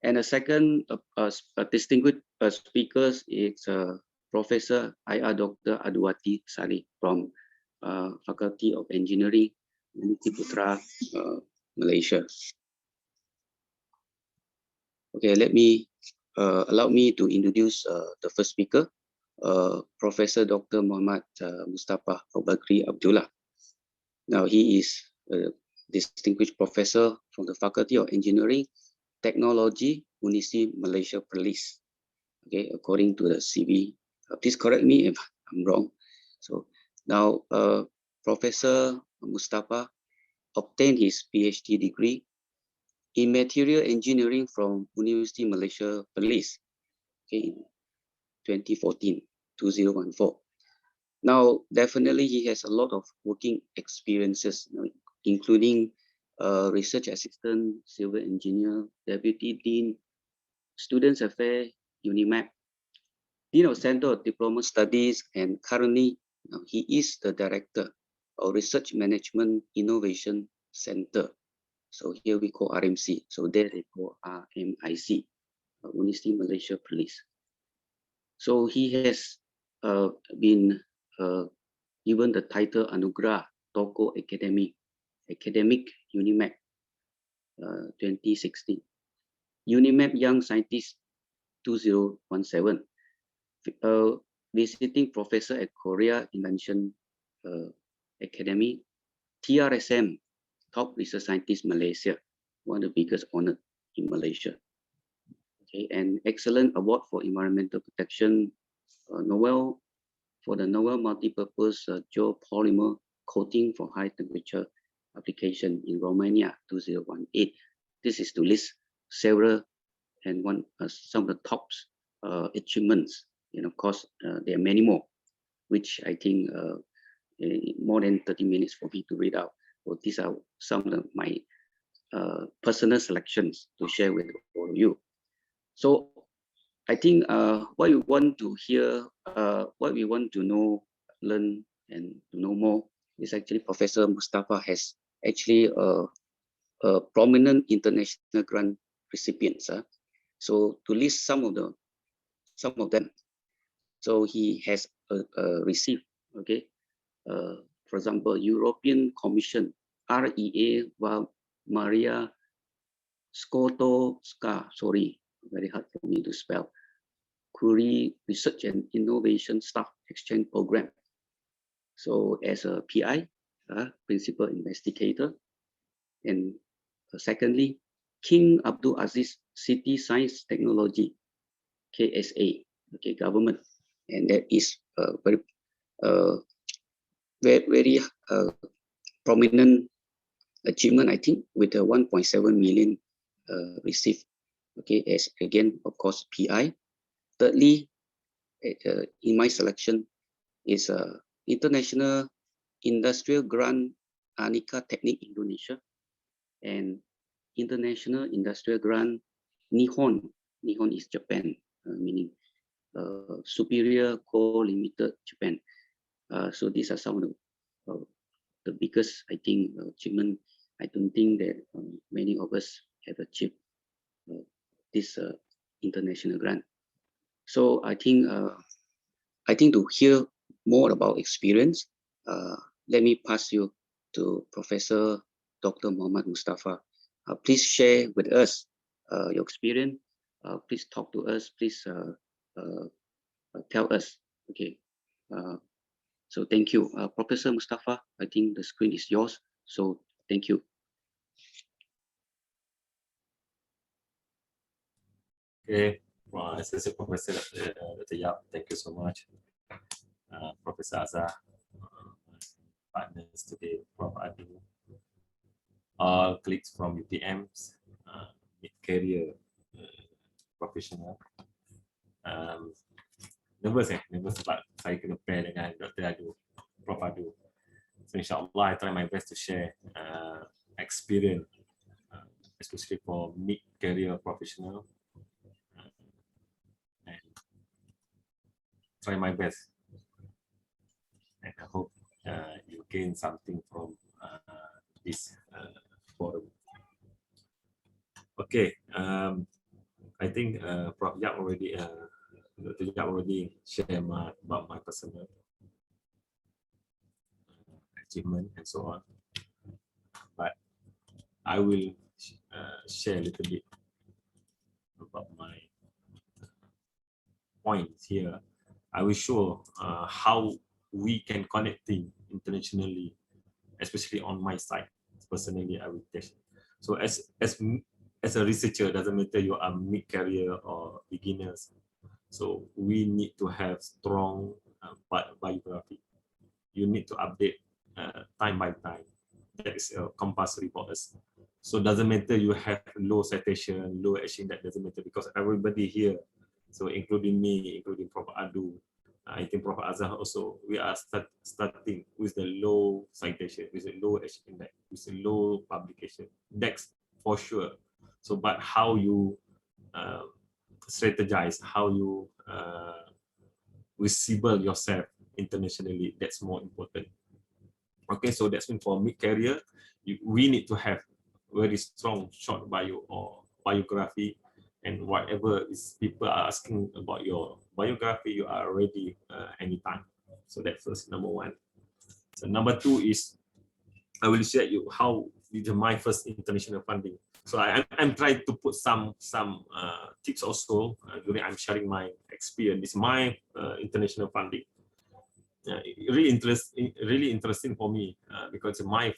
And the second distinguished speakers is Professor IR Dr. Adwati Sari from Faculty of Engineering, Bumiputera, Malaysia. Okay, allow me to introduce the first speaker, Professor Dr. Muhammad Mustafa Bakri Abdullah. Now, he is a distinguished professor from the Faculty of Engineering, Technology, Unisi Malaysia Perlis. Okay, according to the CV. Please correct me if I'm wrong. So now, Professor Mustafa obtained his PhD degree in material engineering from University Malaysia Perlis, okay, in 2014. Now, definitely he has a lot of working experiences, including research assistant, civil engineer, deputy dean, students affairs, UNIMAP, Dean of Center of Diploma Studies, and currently he is the director of Research Management Innovation Center. So here we call RMC. So there they call RMIC, University Malaysia Police. So he has been given the title Anugerah Tokoh Academic UNIMAP 2016. UNIMAP Young Scientist 2017. Visiting professor at Korea Invention Academy, TRSM, Top Research Scientist Malaysia, one of the biggest honors in Malaysia. Okay, and excellent award for environmental protection, Noel for the Noel multi-purpose geopolymer coating for high temperature application in Romania 2018. This is to list several and some of the top achievements. And of course, there are many more, which I think more than 30 minutes for me to read out. So these are some of my personal selections to share with all of you. So I think what we want to hear, what we want to know, learn, and to know more is actually Professor Mustafa has actually a prominent international grant recipients. So to list some of them. So he has received, okay, for example, European Commission, REA, Maria Skłodowska, sorry, very hard for me to spell, Curie Research and Innovation Staff Exchange Program. So as a PI, Principal Investigator, and secondly, King Abdul Aziz City Science Technology, KSA, okay, government, and that is very prominent achievement, I think, with a 1.7 million received, okay, as again, of course, PI. Thirdly, in my selection is International Industrial Grant Anika Teknik Indonesia and International Industrial Grant Nihon. Nihon is Japan, meaning Superior Co Limited Japan. So these are some of the biggest, I think, achievement. I don't think that many of us have achieved this international grant. So I think to hear more about experience, let me pass you to Professor Dr. Muhammad Mustafa. Please share with us your experience. Please talk to us. Please tell us. Okay. So thank you, Professor Mustafa. I think the screen is yours. So thank you. Okay. Well, Associate Professor Dr. Yap, thank you so much. Professor Azhar, partners today, Prof. Adu, all colleagues from UTM's mid-career professional. Nervous sebab saya kena pair dengan Dr. Adu, Prof. Adu. So insyaAllah, I try my best to share experience, especially for mid-career professional. And try my best. And I hope you gain something from this forum. Okay, I think Prof. Yap already, Dr. Yap already shared about my personal achievement and so on. But I will share a little bit about my points here. I will show how we can connect things internationally, especially on my side. Personally, I will test. So as a researcher, doesn't matter you are mid-career or beginners. So we need to have strong biography. You need to update time by time. That is compulsory for us. So doesn't matter you have low citation, low action, that doesn't matter because everybody here, so including me, including Prof. Adu, I think Prof. Azhar also, we are starting with the low citation, with a low action index, with a low publication. That's for sure. So, but how you strategize, how you visible yourself internationally, that's more important. Okay, so that's mean for mid-career, we need to have very strong short bio or biography, and whatever is people are asking about your biography, you are ready anytime. So that's first, number one. So number two is I will share you how did my first international funding. So I'm trying to put some tips also during I'm sharing my experience. It's my international funding. Really interesting for me because my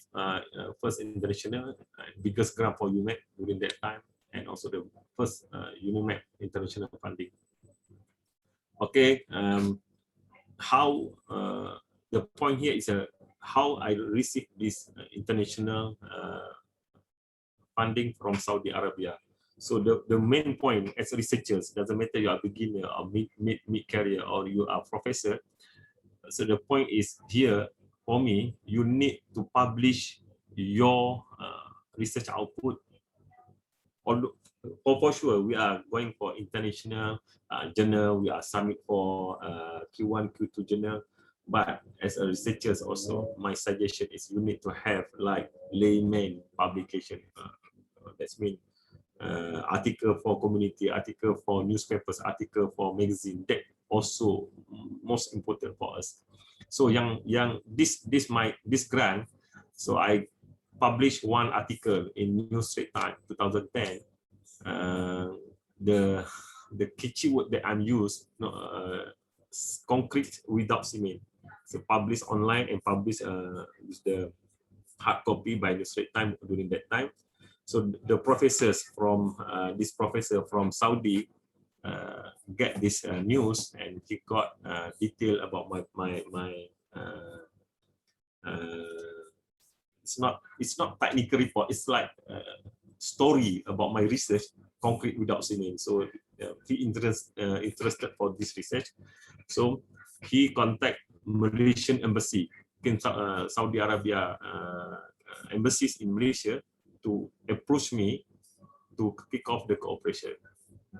first international biggest grant for UMEC during that time, and also the first UNIMEC international funding. Okay, how the point here is how I received this international funding from Saudi Arabia. So the main point as researchers, doesn't matter you are beginner or mid-career or you are professor. So the point is here for me, you need to publish your research output. For sure, we are going for international journal. We are submit for Q1, Q2 journal. But as a researcher also, my suggestion is you need to have like layman publication. That's mean article for community, article for newspapers, article for magazine. That also most important for us. So this grant, so I published one article in New Straits Times 2010. The keyword that I'm used, concrete without cement. So published online and published with the hard copy by the Straits Times during that time. So the professors from this professor from Saudi get this news, and he got detail about my it's not technical report. It's like story about my research, concrete without cement. So he interested for this research. So he contact Malaysian embassy in Saudi Arabia embassies in Malaysia to approach me to kick off the cooperation.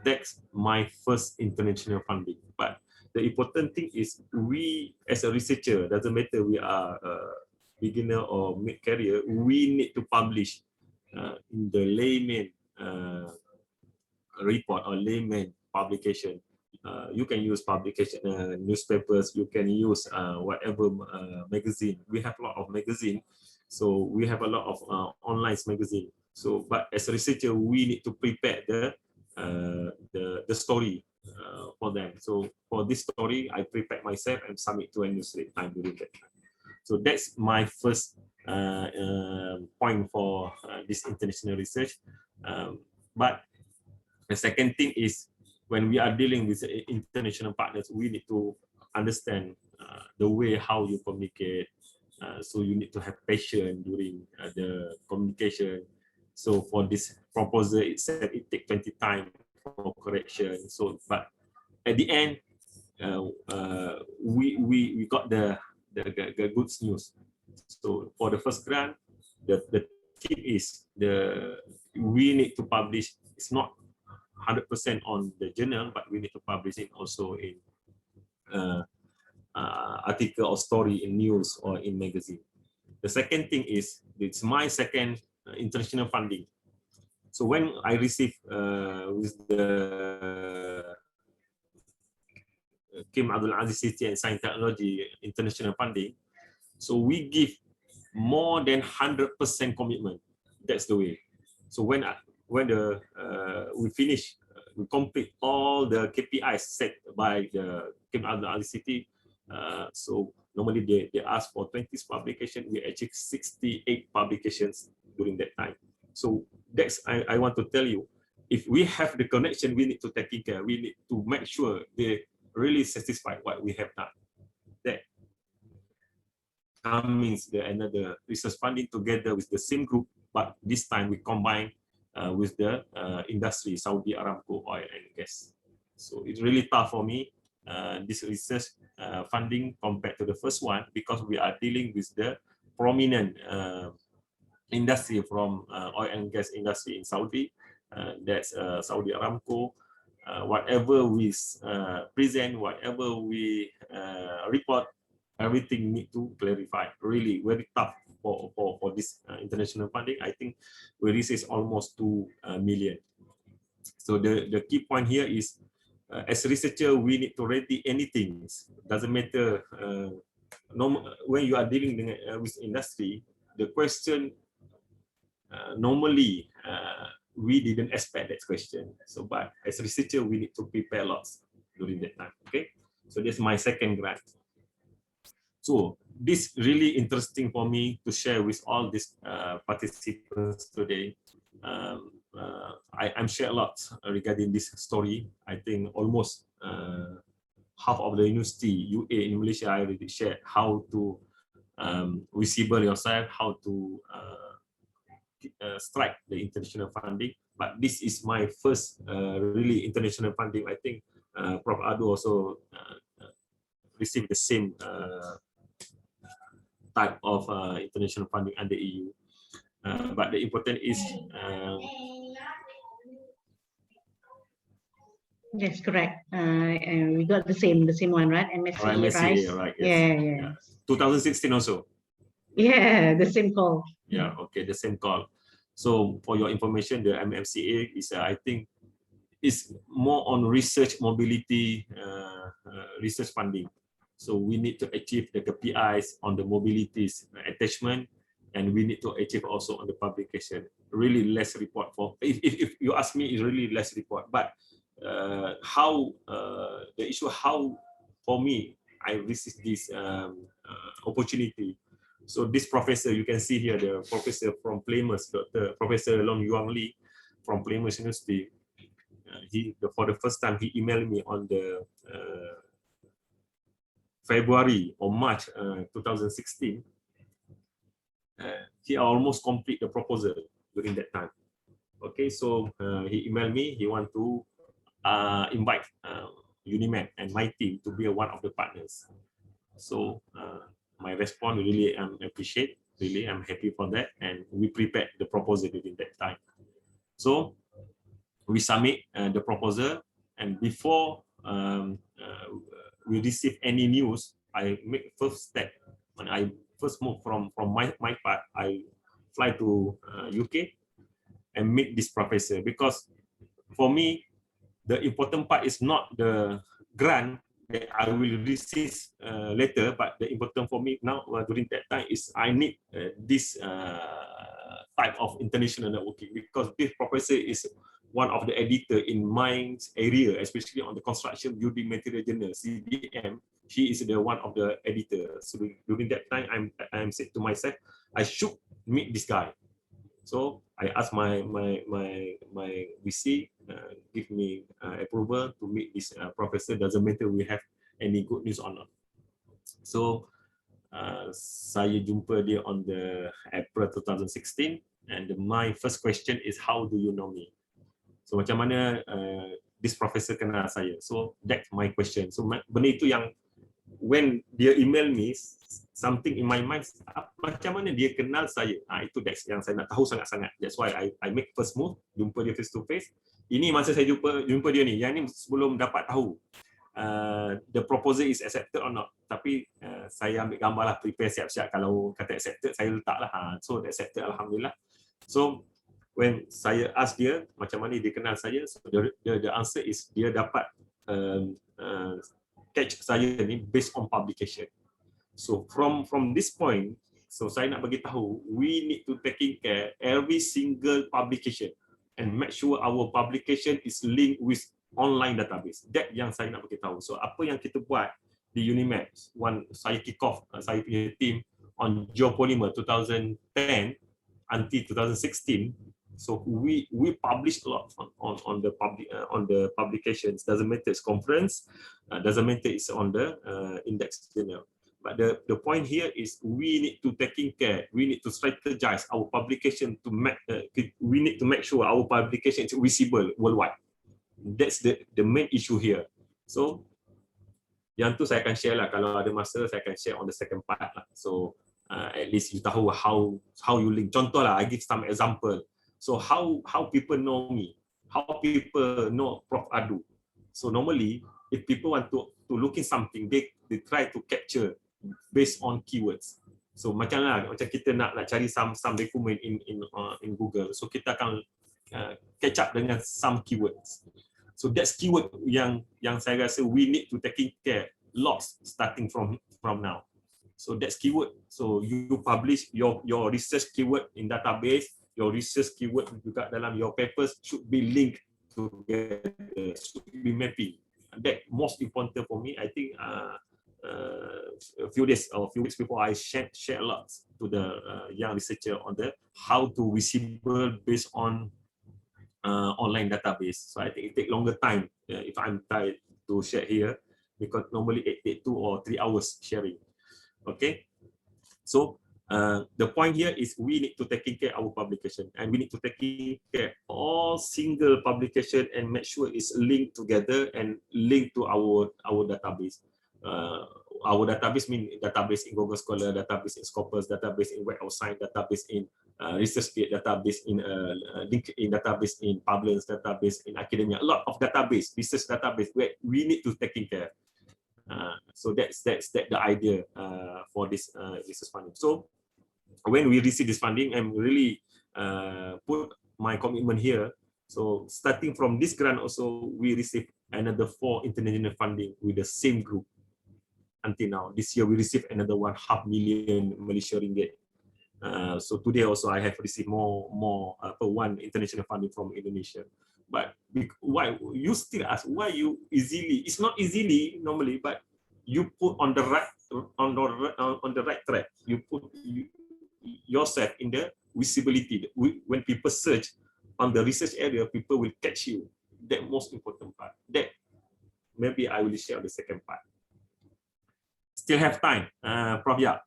That's my first international funding. But the important thing is we as a researcher, doesn't matter we are beginner or mid-career, we need to publish in the layman report or layman publication. You can use publication newspapers, you can use whatever magazine. We have a lot of magazine, so we have a lot of online magazine. So but as a researcher, we need to prepare the story for them. So for this story, I prepare myself and submit to a New Straits Times during that time. So that's my first point for this international research. But the second thing is when we are dealing with international partners, we need to understand the way how you communicate. So you need to have patience during the communication. So for this proposal, it said it takes 20 times for correction. So, but at the end, we got the good news. So for the first grant, the tip is we need to publish. It's not 100% on the journal, but we need to publish it also in article or story in news or in magazine. The second thing is it's my second international funding. So when I received with the Kim Abdul Aziz City and Science Technology international funding, so we give more than 100% commitment. That's the way. So when we finish, we complete all the KPIs set by the Kim Abdul Aziz City. So normally they ask for 20 publications. We achieved 68 publications during that time. So that's I want to tell you, if we have the connection, we need to take care. We need to make sure they really satisfied what we have done. That means another research funding together with the same group, but this time we combine with the industry, Saudi Aramco Oil and Gas. So it's really tough for me, this research funding compared to the first one, because we are dealing with the prominent industry from oil and gas industry in Saudi. That's Saudi Aramco. Whatever we present, whatever we report, everything need to clarify. Really very tough for this international funding. I think we receive almost 2 million. So the key point here is, as a researcher, we need to ready anything. Doesn't matter when you are dealing with industry, the question normally we didn't expect that question. So, but as a researcher, we need to prepare lots during that time. Okay, so that's my second grant. So this really interesting for me to share with all these participants today. I'm share a lot regarding this story. I think almost half of the university UA in Malaysia I already shared how to visible yourself, how to strike the international funding. But this is my first really international funding. I think Prof. Adu also received the same type of international funding under EU. But the important is that's correct. We got the same one, right? MSc, RISE. Right? Yes. Yeah. 2016 also. Yeah, the same call. Yeah, okay, the same call. So for your information, the MMCA is I think is more on research mobility research funding. So we need to achieve the KPIs on the mobilities attachment, and we need to achieve also on the publication. Really less report for, if you ask me, is really less report. But how the issue, how for me I received this opportunity. So this professor, you can see here, the professor from Plymouth, Professor Long Yuan Lee from Plymouth University. For the first time, he emailed me on the February or March 2016. He almost complete the proposal during that time. Okay, so he emailed me. He want to invite UNIMED and my team to be one of the partners. So my response really appreciate. Really, I'm happy for that, and we prepared the proposal during that time. So we submit the proposal, and before we receive any news, I make first step. When I first move from my part, I fly to UK and meet this professor, because for me the important part is not the grant that I will receive later, but the important for me now during that time is I need this type of international networking, because this professor is one of the editor in my area, especially on the construction building material journal CBM. He is the one of the editor. So during that time, I'm said to myself, I should meet this guy. So I asked my VC give me approval to meet this professor. Doesn't matter we have any good news or not. So saya jumpa dia on the April 2016, and my first question is, how do you know me? So macam mana this professor kenal saya? So that's my question. So benda itu yang when dia email me, something in my mind, macam mana dia kenal saya? Itu that's yang saya nak tahu sangat-sangat. That's why I make first move, jumpa dia face to face. Ini masa saya jumpa dia ni, yang ni sebelum dapat tahu the proposal is accepted or not. Tapi saya ambil gambar lah, prepare siap-siap, kalau kata accepted saya letak lah. So accepted, alhamdulillah. So when saya ask dia macam mana dia kenal saya, so the answer is dia dapat catch saya ni based on publication. So from this point, so saya nak bagi tahu, we need to taking care every single publication and make sure our publication is linked with online database. That yang saya nak bagi tahu. So apa yang kita buat di Unimax, saya kick off saya punya team on Geopolymer 2010 until 2016. So we publish a lot on the publications. Doesn't matter it's conference, doesn't matter it's on the index journal. But the point here is we need to taking care. We need to strategize our publication to make. We need to make sure our publication is visible worldwide. That's the main issue here. So yang tu saya akan share lah, kalau ada masa saya akan share on the second part lah. So at least you tahu how you link. Contoh lah, I give some example. So how people know me, how people know Prof Adu. So normally if people want to looking something, they try to capture based on keywords. So macam kita nak cari some document in Google. So kita akan catch up dengan some keywords. So that's keyword yang saya rasa we need to taking care lots starting from now. So that's keyword. So you publish your research keyword in database. Your research keyword juga dalam your papers should be linked together, should be mapping. That most important for me. I think a few days or a few weeks before, I share a lot to the young researcher on the how to visible based on online database. So I think it take longer time if I'm tired to share here, because normally it take 2 or 3 hours sharing. Okay, so the point here is we need to taking care our publication, and we need to taking care all single publication and make sure it's linked together and linked to our database. Our database mean database in Google Scholar, database in Scopus, database in Web of Science, database in ResearchGate, database in LinkedIn, database in Publish, database in academia. A lot of database, research database where we need to taking care. So that's the idea for this research funding. So when we receive this funding, I'm really put my commitment here. So starting from this grant also, we receive another 4 international funding with the same group. Until now, this year we received another 1.5 million Malaysia ringgit. So today also I have received more one international funding from Indonesia. But why you still ask why you easily? It's not easily normally, but you put on the right track. You put yourself in the visibility. When people search on the research area, people will catch you. That most important part. That maybe I will share the second part. Still have time, Prof. Yap.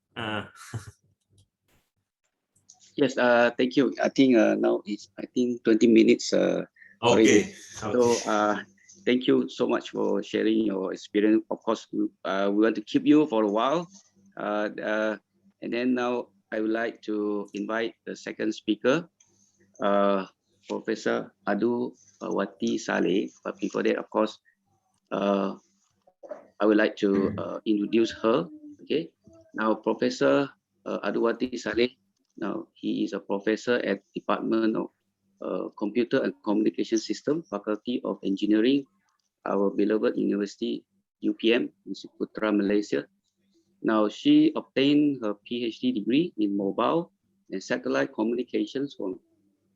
Yes, thank you. I think now it's 20 minutes. Okay. So thank you so much for sharing your experience. Of course, we want to keep you for a while. And then now I would like to invite the second speaker, Professor Adu Wati Saleh. But before that, of course, I would like to introduce her. Okay, now Professor Aduwati Saleh. Now he is a professor at Department of Computer and Communication System, Faculty of Engineering, our beloved University UPM, Institut Putra, Malaysia. Now she obtained her PhD degree in mobile and satellite communications from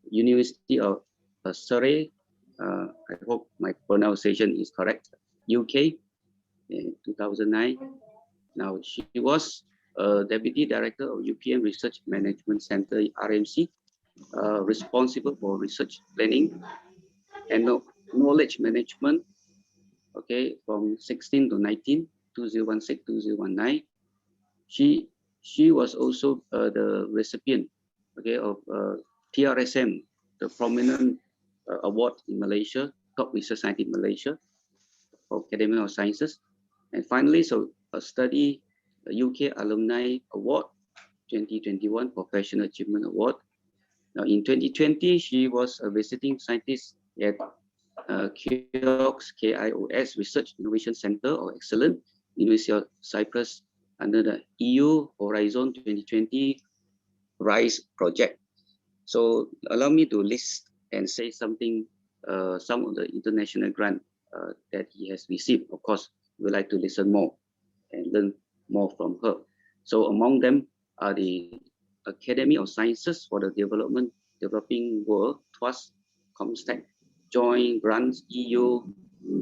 University of Surrey. I hope my pronunciation is correct. UK. In 2009. Now she was Deputy Director of UPM Research Management Center, RMC, responsible for research planning and knowledge management. Okay, from 16 to 19, 2016, 2019. She was also the recipient, okay, of TRSM, the prominent award in Malaysia, top research scientist in Malaysia, of Academy of Sciences. And finally, so a study, the UK Alumni Award 2021 Professional Achievement Award. Now in 2020, she was a visiting scientist at KIOS Research Innovation Center of Excellence, University of Cyprus, under the EU Horizon 2020 RISE project. So allow me to list and say something, some of the international grant that he has received. Of course, we would like to listen more and learn more from her. So among them are the Academy of Sciences for the Developing World, TWAS, ComStack, Joint Grants, EU,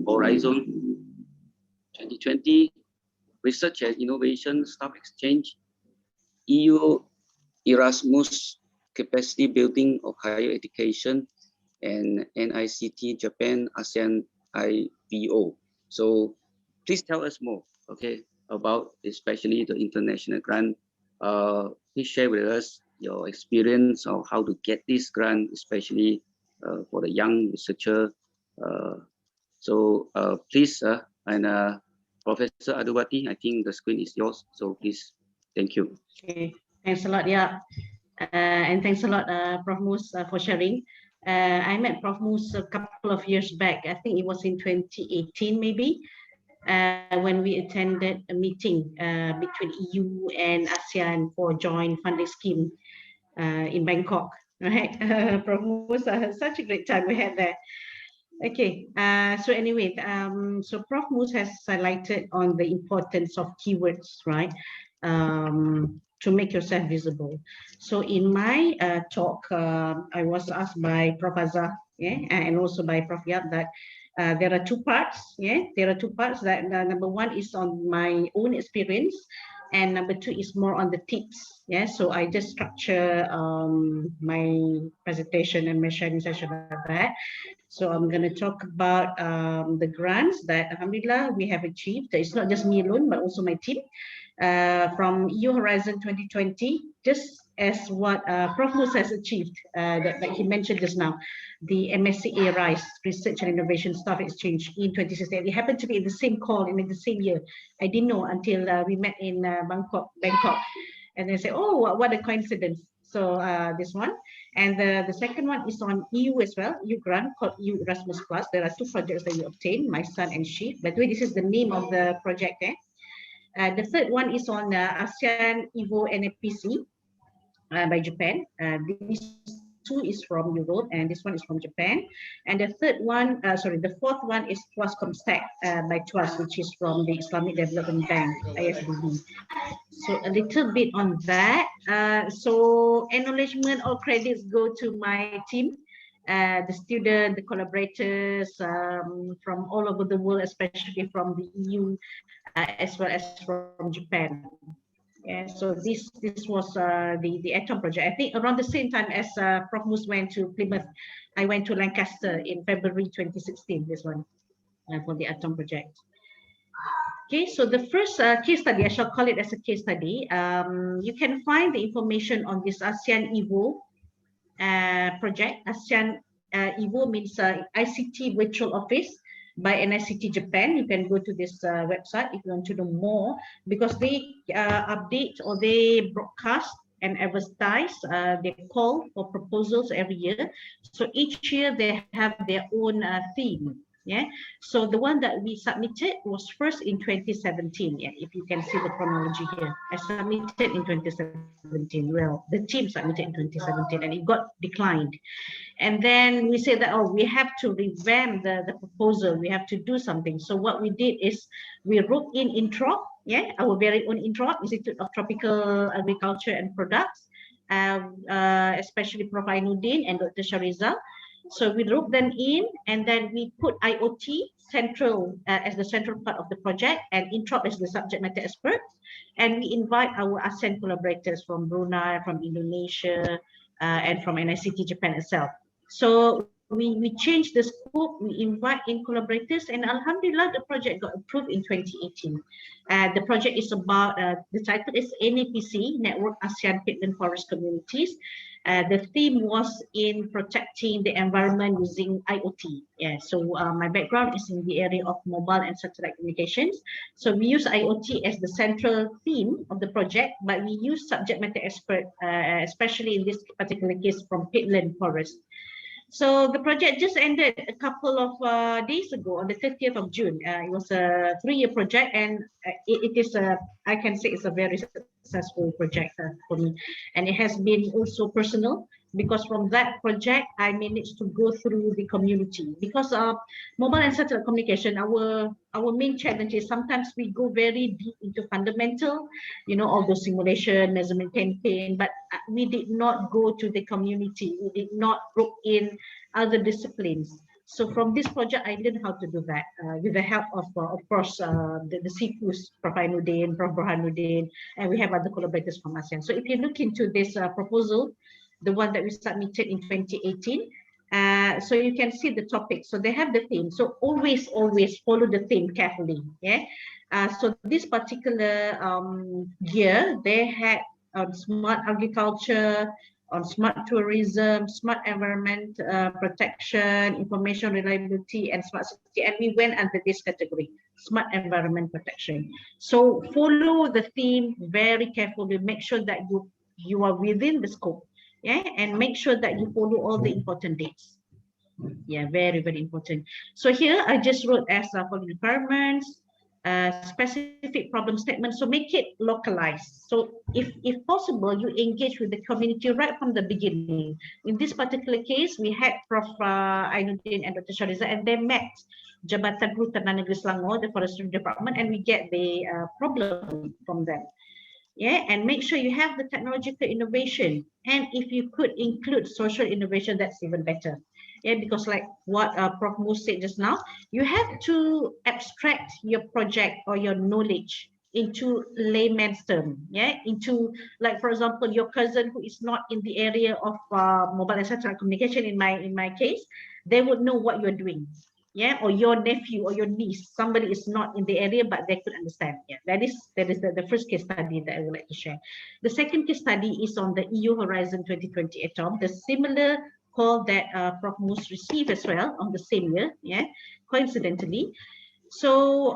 Horizon 2020, Research and Innovation, Staff Exchange, EU, Erasmus, Capacity Building of Higher Education, and NICT, Japan, ASEAN, IVO. So please tell us more, okay, about especially the international grant. Please share with us your experience of how to get this grant, especially for the young researcher. So please, Professor Adubati, I think the screen is yours. So please, thank you. Okay, thanks a lot. Yeah, and thanks a lot, Prof. Mus, for sharing. I met Prof. Mus a couple of years back. I think it was in 2018, maybe, when we attended a meeting between EU and ASEAN for joint funding scheme in Bangkok. Right, Prof. Mus, such a great time we had there. Okay, so anyway, so Prof. Mus has highlighted on the importance of keywords, right, to make yourself visible. So in my talk, I was asked by Prof. Azhar, yeah, and also by Prof. Yap that there are two parts, yeah, there are two parts. That number one is on my own experience, and number two is more on the tips. Yeah, so I just structure my presentation and my sharing session like that. So I'm going to talk about the grants that Alhamdulillah we have achieved. It's not just me alone, but also my team from EU Horizon 2020, just as what Prof. Mus has achieved that he mentioned just now, the MSCA RISE, Research and Innovation Staff Exchange in 2016. It happened to be in the same call and in the same year. I didn't know until we met in Bangkok. And they say, oh, what a coincidence. So this one. And the second one is on EU as well, EU grant called EU Erasmus Plus. There are two projects that you obtain, My Son and She. By the way, this is the name of the project. The third one is on ASEAN EVO NFPC by Japan. These two is from Europe and this one is from Japan. And the third one, the fourth one is TWAS ComStack by TWAS, which is from the Islamic Development Bank, ISDB. So a little bit on that. So acknowledgement or credits go to my team, the student, the collaborators from all over the world, especially from the EU, as well as from Japan. Yeah, so this was the Atom project. I think around the same time as Prof. Mus went to Plymouth, I went to Lancaster in February 2016. This one for the Atom project. Okay, so the first case study, I shall call it as a case study. You can find the information on this ASEAN EVO project. ASEAN EVO means ICT Virtual Office by NICT Japan. You can go to this website if you want to know more, because they update or they broadcast and advertise, they call for proposals every year. So each year they have their own theme. Yeah, so the one that we submitted was first in 2017. Yeah, if you can see the chronology here, I submitted in 2017. Well, the team submitted in 2017 and it got declined. And then we said that, oh, we have to revamp the proposal. We have to do something. So what we did is we wrote in INTROP, yeah, our very own INTROP, Institute of Tropical Agriculture and Products, especially Prof. Ainuddin and Dr. Shariza. So we wrote them in, and then we put IoT central as the central part of the project, and INTROP as the subject matter expert. And we invite our ASEAN collaborators from Brunei, from Indonesia, and from NICT Japan itself. So we changed the scope, we invite in collaborators, and Alhamdulillah, the project got approved in 2018. The project is about, the title is NAPC, Network ASEAN Peatland Forest Communities. The theme was in protecting the environment using IoT. Yeah, so my background is in the area of mobile and satellite communications. So we use IoT as the central theme of the project, but we use subject matter expert, especially in this particular case from Peatland Forest. So the project just ended a couple of days ago on the 30th of June. It was a 3-year project, and it is I can say it's a very successful project for me. And it has been also personal because from that project, I managed to go through the community. Because mobile and satellite communication, our main challenge is sometimes we go very deep into fundamental, all those simulation, measurement campaign, but we did not go to the community. We did not look in other disciplines. So from this project, I learned how to do that with the help of course, the CFUs, Prof. Ainuddin, Prof. Burhanuddin, and we have other collaborators from ASEAN. So if you look into this proposal, the one that we submitted in 2018, so you can see the topic. So they have the theme. So always follow the theme carefully. Yeah. So this particular year, they had smart agriculture, on smart tourism, smart environment protection, information reliability, and smart city. And we went under this category, smart environment protection. So follow the theme very carefully. Make sure that you are within the scope, yeah, and make sure that you follow all the important dates. Yeah, very, very important. So here I just wrote as for the requirements, specific problem statement. So make it localized. So if possible, you engage with the community right from the beginning. In this particular case, we had Prof. Ainuddin and Dr. Shariza, and they met Jabatan Perhutanan Negeri Selangor, the Forestry Department, and we get the problem from them. Yeah, and make sure you have the technological innovation, and if you could include social innovation, that's even better. Yeah, because like what Prof. Mus said just now, you have to abstract your project or your knowledge into layman's term. Yeah, into, like, for example, your cousin who is not in the area of mobile and satellite communication, in my case, they would know what you're doing. Yeah, or your nephew or your niece, somebody is not in the area, but they could understand. Yeah, that is the first case study that I would like to share. The second case study is on the EU Horizon 2020 ATOM, the similar call that Prof. Mus received as well on the same year, yeah, coincidentally. So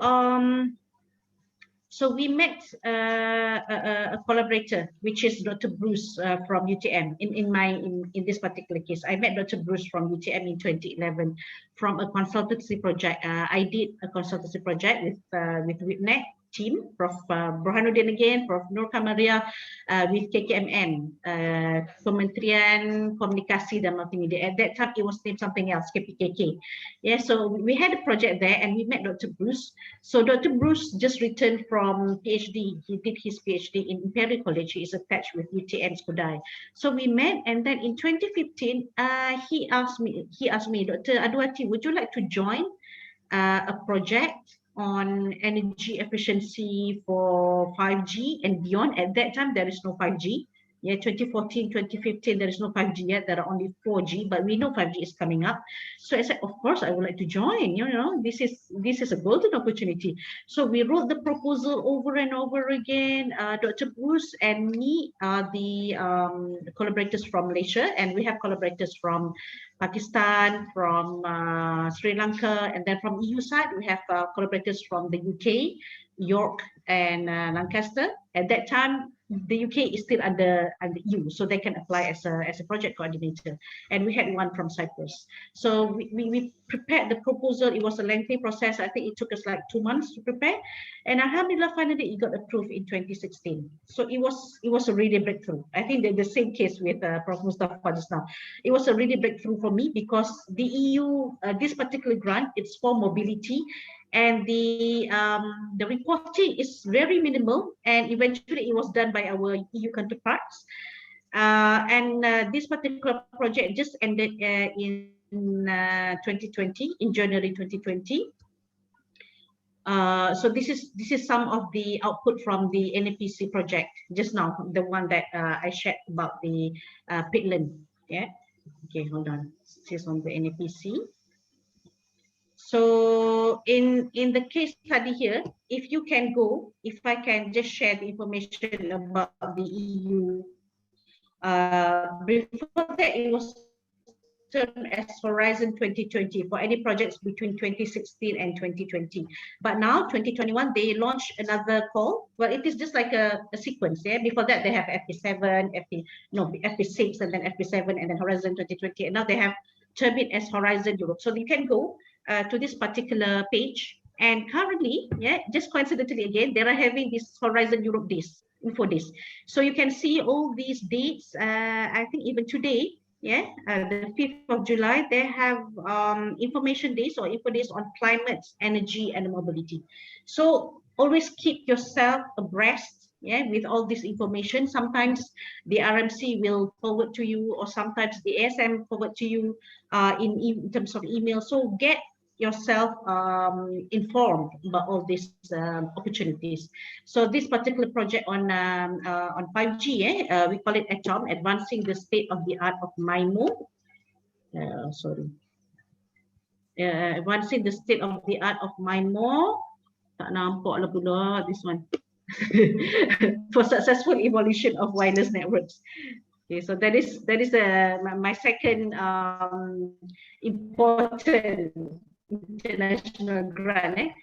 so we met a collaborator, which is Dr. Bruce from UTM. In this particular case, I met Dr. Bruce from UTM in 2011 from a consultancy project. I did a consultancy project with WIPNET team, Prof. Burhanuddin again, Prof. Nur Kamaria, with KKMN, Kementerian Komunikasi dan Multimedia. At that time, it was named something else, KPKK. Yeah, so we had a project there, and we met Dr. Bruce. So Dr. Bruce just returned from PhD. He did his PhD in Imperial College. He is attached with UTM Skudai. So we met, and then in 2015, he asked me, Dr. Adwati, would you like to join a project on energy efficiency for 5G and beyond? At that time, there is no 5G. Yeah, 2014, 2015, there is no 5G yet. There are only 4G, but we know 5G is coming up. So I said, of course, I would like to join. You know, this is a golden opportunity. So we wrote the proposal over and over again. Dr. Bruce and me are the collaborators from Malaysia, and we have collaborators from Pakistan, from Sri Lanka, and then from EU side, we have collaborators from the UK, York, and Lancaster. At that time, the UK is still under EU, so they can apply as a project coordinator. And we had one from Cyprus. So we prepared the proposal. It was a lengthy process. I think it took us like 2 months to prepare. And alhamdulillah, finally it got approved in 2016. So it was a really breakthrough. I think the same case with Prof. Mustafa just now. It was a really breakthrough for me because the EU, this particular grant, it's for mobility. And the reporting is very minimal, and eventually it was done by our EU counterparts. This particular project just ended in 2020, in January 2020. So this is some of the output from the NAPC project just now, the one that I shared about the peatland. Yeah. Okay, hold on. This is on the NAPC. So in the case study here, if you can go, if I can just share the information about the EU. Before that, it was termed as Horizon 2020 for any projects between 2016 and 2020. But now, 2021, they launched another call. Well, it is just like a sequence. Yeah. Before that, they have FP7, FP6, and then FP7, and then Horizon 2020. And now they have termed it as Horizon Europe. So you can go to this particular page, and currently, yeah, just coincidentally again, they are having this Horizon Europe days, info days. So you can see all these dates. I think even today yeah, the 5th of July, they have information days or info days on climate, energy, and mobility. So always keep yourself abreast, yeah, with all this information. Sometimes the RMC will forward to you, or sometimes the ASM forward to you in terms of email. So get yourself informed about all these opportunities. So this particular project on 5G, we call it ATOM, Advancing the State of the Art of MIMO. Advancing the State of the Art of MIMO. Tak nampak lah pula this one. For successful evolution of wireless networks. Okay, so that is my second important international grant.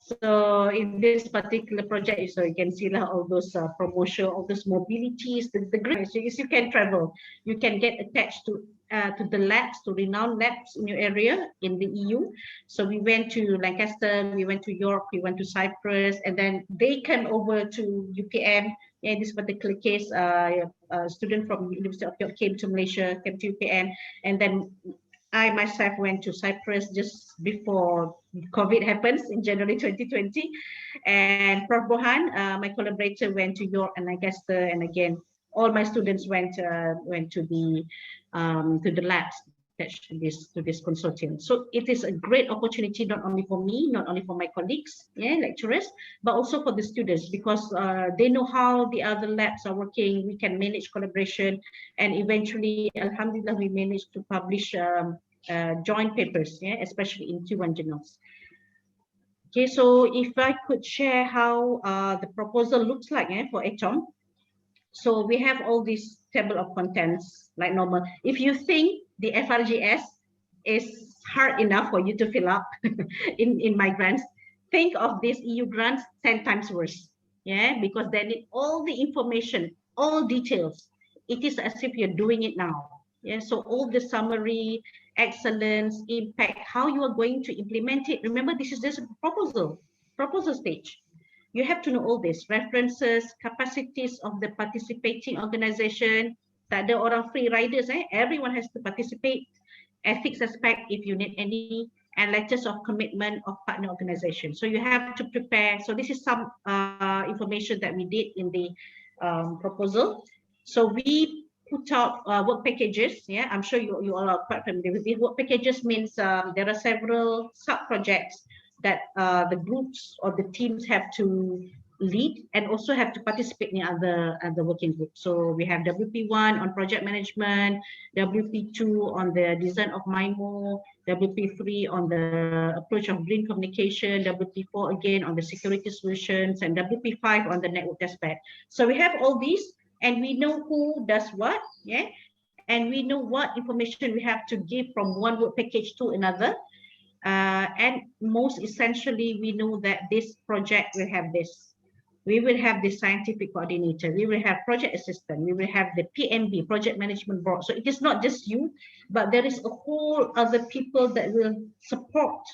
So in this particular project, so you can see all those promotion, all those mobilities, the grants. So you can travel, you can get attached to the labs, to renowned labs in your area in the EU. So we went to Lancaster, we went to York, we went to Cyprus, and then they came over to UPM. In this particular case, a student from the University of York came to Malaysia, came to UPM, and then I myself went to Cyprus just before COVID happens in January 2020, and Prof. Bohan, my collaborator, went to York and Lancaster, and again, all my students went to the labs attached to this consortium. So it is a great opportunity not only for me, not only for my colleagues, lecturers, but also for the students, because they know how the other labs are working. We can manage collaboration, and eventually, alhamdulillah, we managed to publish joint papers, especially in Q1 journals. Okay, so if I could share how the proposal looks like for ATOM. So we have all this table of contents like normal. If you think the FRGS is hard enough for you to fill up in my grants, think of this EU grants 10 times worse. Because they need all the information, all details. It is as if you're doing it now. So all the summary, excellence, impact, how you are going to implement it. Remember, this is just a proposal stage. You have to know all this, references, capacities of the participating organization. Tak ada orang free riders, everyone has to participate. Ethics aspect, if you need any, and letters of commitment of partner organization. So you have to prepare. So this is some information that we did in the proposal. So we put out work packages. I'm sure you all are quite familiar with it. Work packages means there are several sub-projects that the groups or the teams have to lead and also have to participate in other working groups. So we have WP1 on project management, WP2 on the design of MIMO, WP3 on the approach of green communication, WP4 again on the security solutions, and WP5 on the network aspect. So we have all these, and we know who does what, and we know what information we have to give from one work package to another. And most essentially, we know that this project will have this. We will have the scientific coordinator. We will have project assistant. We will have the PMB, project management board. So it is not just you, but there is a whole other people that will support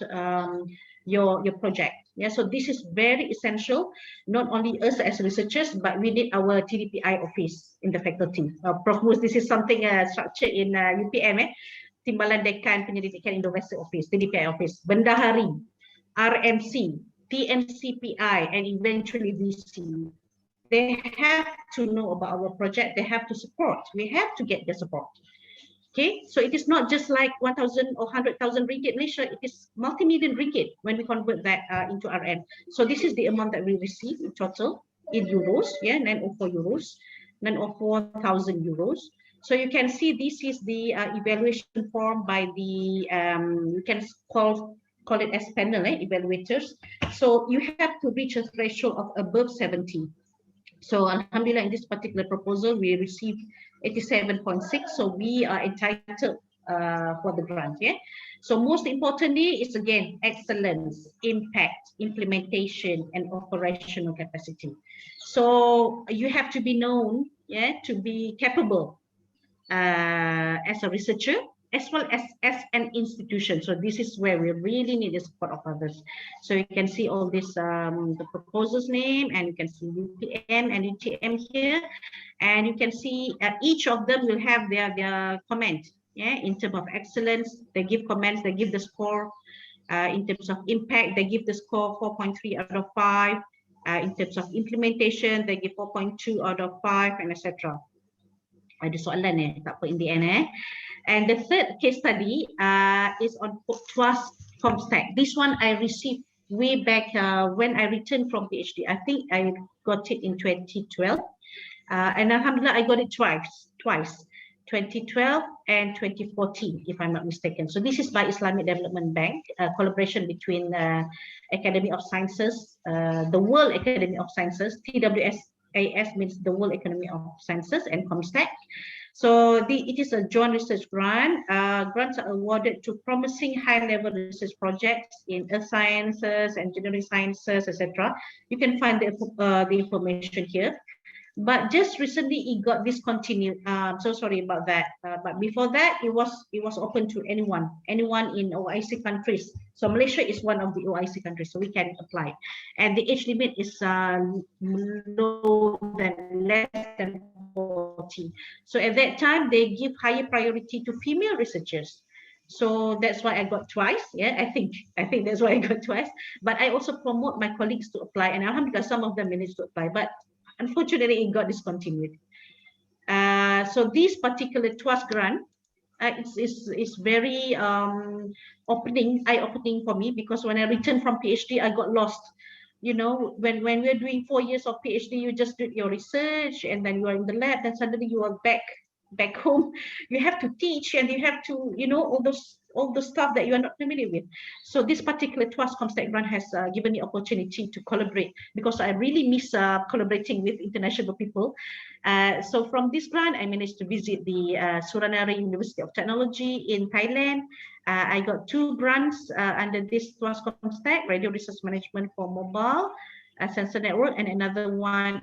your project. So this is very essential, not only us as researchers, but we need our TDPI office in the faculty. Prof. Mus, this is something structured in UPM, Timbalan Dekan Penyelidikan Indo-West Office, TDPI Office, Bendahari, RMC, TNCPI, and eventually VC. They have to know about our project. They have to support. We have to get the support. Okay, so it is not just like 1,000 or 100,000 ringgit Malaysia. It is multi-million ringgit when we convert that into RM. So this is the amount that we receive in total in euros. 904 euros, 904,000 euros. So you can see this is the evaluation form by the, you can call it as panel evaluators. So you have to reach a threshold of above 70. So alhamdulillah, in this particular proposal, we received 87.6. So we are entitled for the grant. So most importantly is again, excellence, impact, implementation, and operational capacity. So you have to be known, to be capable as a researcher, as well as an institution. So this is where we really need the support of others. So you can see all this, the proposer's name, and you can see UPM and UTM here, and you can see each of them will have their comment. Yeah, in terms of excellence, they give comments, they give the score. In terms of impact, they give the score 4.3 out of 5. In terms of implementation, they give 4.2 out of 5, and etc. Ada soalan tak apa in the end. And the third case study is on TWAS ComStack. This one I received way back when I returned from PhD. I think I got it in 2012. And alhamdulillah, I got it twice, 2012 and 2014, if I'm not mistaken. So this is by Islamic Development Bank, a collaboration between Academy of Sciences, the World Academy of Sciences, TWSAS means the World Academy of Sciences, and ComStack. So it is a joint research grant. Grants are awarded to promising high-level research projects in earth sciences, engineering sciences, etc. You can find the information here. But just recently it got discontinued. So sorry about that. But before that, it was open to anyone in OIC countries. So Malaysia is one of the OIC countries, so we can apply. And the age limit is less than 40. So at that time, they give higher priority to female researchers. So that's why I got twice. Yeah, I think that's why I got twice. But I also promote my colleagues to apply, and alhamdulillah, some of them managed to apply. But unfortunately, it got discontinued. So this particular TWAS grant is very eye-opening for me, because when I returned from PhD, I got lost. You know, when we're doing 4 years of PhD, you just do your research, and then you are in the lab, then suddenly you are back home. You have to teach, and you have to, you know, all the stuff that you are not familiar with. So this particular TWAS ComStack grant has given me opportunity to collaborate, because I really miss collaborating with international people. So from this grant, I managed to visit the Suranare University of Technology in Thailand. I got 2 grants under this TWAS ComStack, Radio Research Management for Mobile Sensor Network, and another one,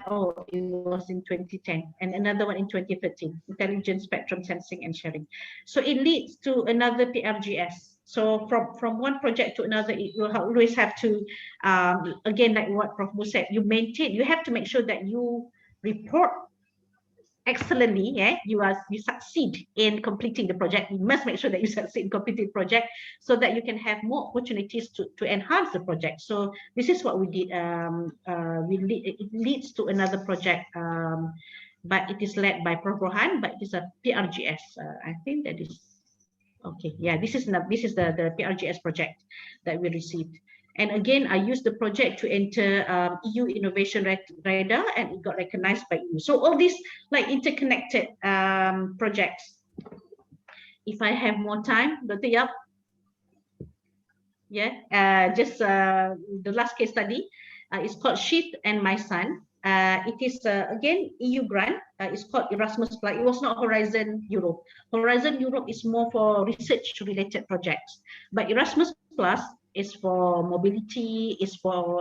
it was in 2010, and another one in 2013, Intelligent Spectrum Sensing and Sharing. So it leads to another PRGS. So from one project to another, you will always have to, again, like what Prof. Mu said, you have to make sure that you report excellently. Yeah, you succeed in completing the project. You must make sure that you succeed in completing the project, so that you can have more opportunities to enhance the project. So this is what we did. It leads to another project, but it is led by Prof. Rohan, but it is a PRGS. I think that is okay. Yeah, this is the PRGS project that we received. And again, I used the project to enter EU Innovation Radar, and it got recognized by EU. So all these like interconnected projects. If I have more time, Dr. Yap. Yeah, just the last case study is called Shift and My Son. It is again EU grant. It's called Erasmus+. It was not Horizon Europe. Horizon Europe is more for research-related projects, but Erasmus+ is for mobility, is for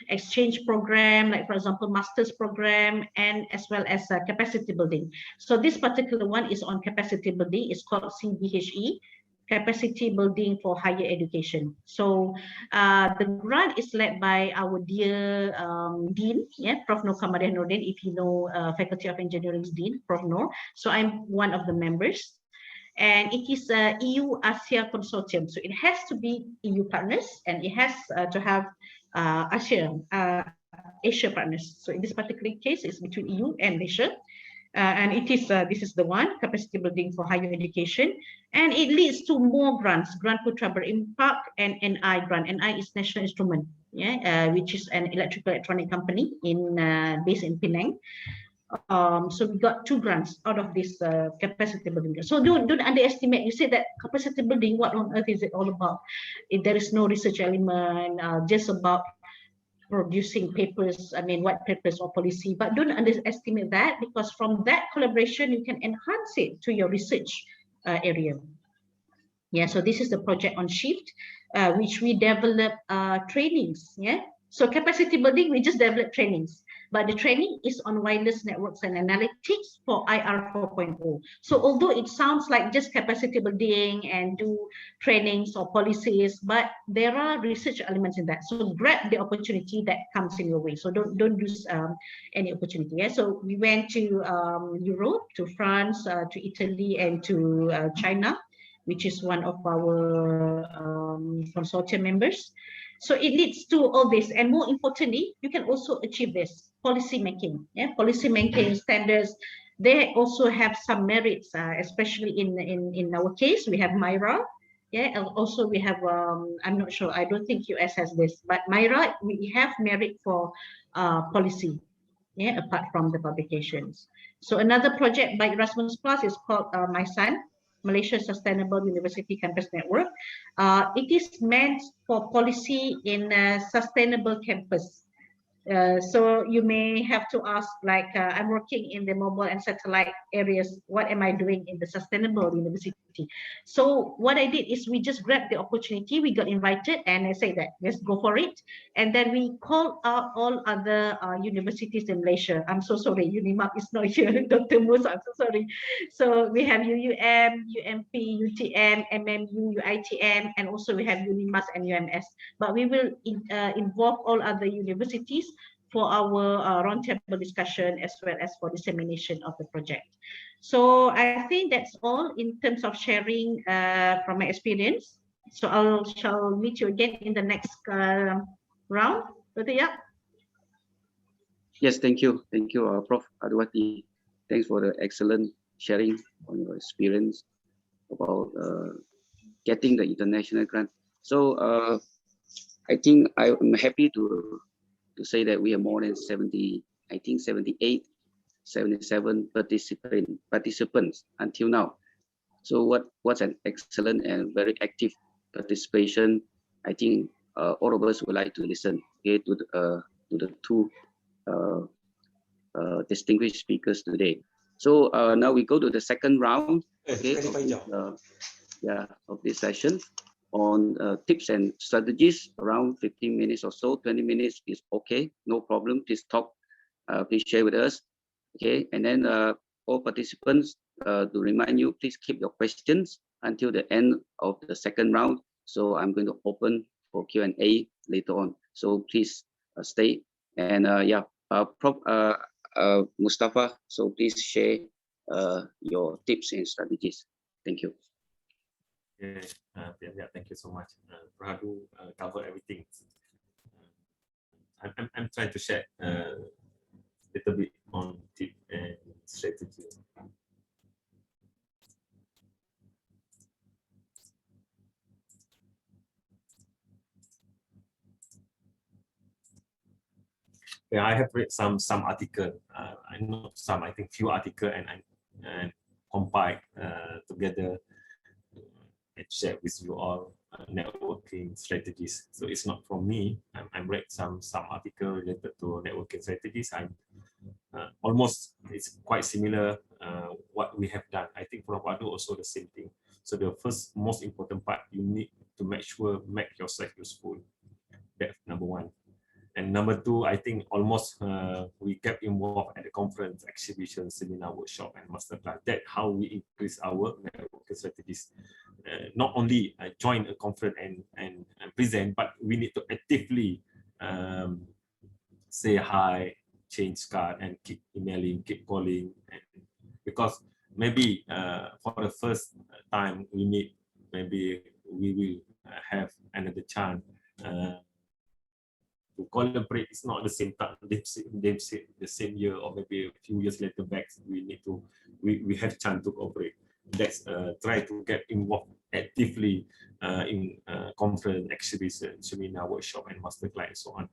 exchange program, like for example, master's program, and as well as capacity building. So this particular one is on capacity building. It's called CBHE, Capacity Building for Higher Education. So the grant is led by our dear Dean, Prof. Noor Kamariah Nordin, if you know Faculty of Engineering's Dean, Prof. Noor. So I'm one of the members. And it is a EU-Asia consortium. So it has to be EU partners, and it has to have Asia partners. So in this particular case, it's between EU and Malaysia. And it is this is the one, capacity building for higher education, and it leads to more grants, Grant Putra Berimpact and NI grant. NI is National Instrument, which is an electrical electronic company based in Penang. So we got 2 grants out of this capacity building. So don't underestimate. You say that capacity building, what on earth is it all about? If there is no research element, just about producing papers, white papers or policy, but don't underestimate that, because from that collaboration, you can enhance it to your research area. Yeah, so this is the project on Shift, which we develop trainings, So capacity building, we just develop trainings, but the training is on wireless networks and analytics for IR 4.0. So although it sounds like just capacity building and do trainings or policies, but there are research elements in that. So grab the opportunity that comes in your way. So don't lose any opportunity. Yeah? So we went to Europe, to France, to Italy, and to China, which is one of our consortium members. So it leads to all this, and more importantly, you can also achieve this policy making. Yeah, policy making standards. They also have some merits, especially in our case, we have Myra. Yeah, and also we have. I'm not sure. I don't think US has this, but Myra, we have merit for policy. Yeah, apart from the publications. So another project by Erasmus Plus is called My Son, Malaysia Sustainable University Campus Network. It is meant for policy in a sustainable campus. So you may have to ask, like, I'm working in the mobile and satellite areas. What am I doing in the sustainable university? So what I did is we just grabbed the opportunity. We got invited, and I say that let's go for it. And then we called out all other universities in Malaysia. I'm so sorry, UNIMAP is not here, Dr. Mus. I'm so sorry. So we have UUM, UMP, UTM, MMU, UITM, and also we have UNIMAS and UMS. But we will involve all other universities for our roundtable discussion as well as for dissemination of the project. So I think that's all in terms of sharing from my experience. So I shall meet you again in the next round. Yeah. Yes, thank you. Thank you, Prof. Adwati. Thanks for the excellent sharing on your experience about getting the international grant. So I think I'm happy to say that we have more than 70, I think 78, 77 participants until now. So what's an excellent and very active participation. I think all of us would like to listen, okay, to the two distinguished speakers today. So now we go to the second round, okay, of this session on tips and strategies. Around 15 minutes or so, 20 minutes is okay, no problem. Please talk, please share with us, okay. And then all participants, to remind you, please keep your questions until the end of the second round. So I'm going to open for Q&A later on. So please stay. And yeah, Prof. Mustafa, so please share your tips and strategies. Thank you. Yeah, thank you so much. Prahadu cover everything. I'm trying to share a little bit on tip and strategy. Yeah, I have read some article. I know some. I think few article and compiled together and share with you all networking strategies. So it's not from me. I'm read some article related to networking strategies. I'm almost, it's quite similar what we have done. I think for Prahadu also the same thing. So the first most important part, you need to make yourself useful. That's number one. And number two, I think almost we get involved at the conference, exhibition, seminar, workshop, and masterclass. That's how we increase our networking strategies. Not only join a conference and present, but we need to actively say hi, change card, and keep emailing, keep calling. Because maybe for the first time maybe we will have another chance to collaborate. It's not the same time, the same year, or maybe a few years later back, we have chance to cooperate. Let's try to get involved actively in conference, exhibition, seminar, workshop, and masterclass, and so on.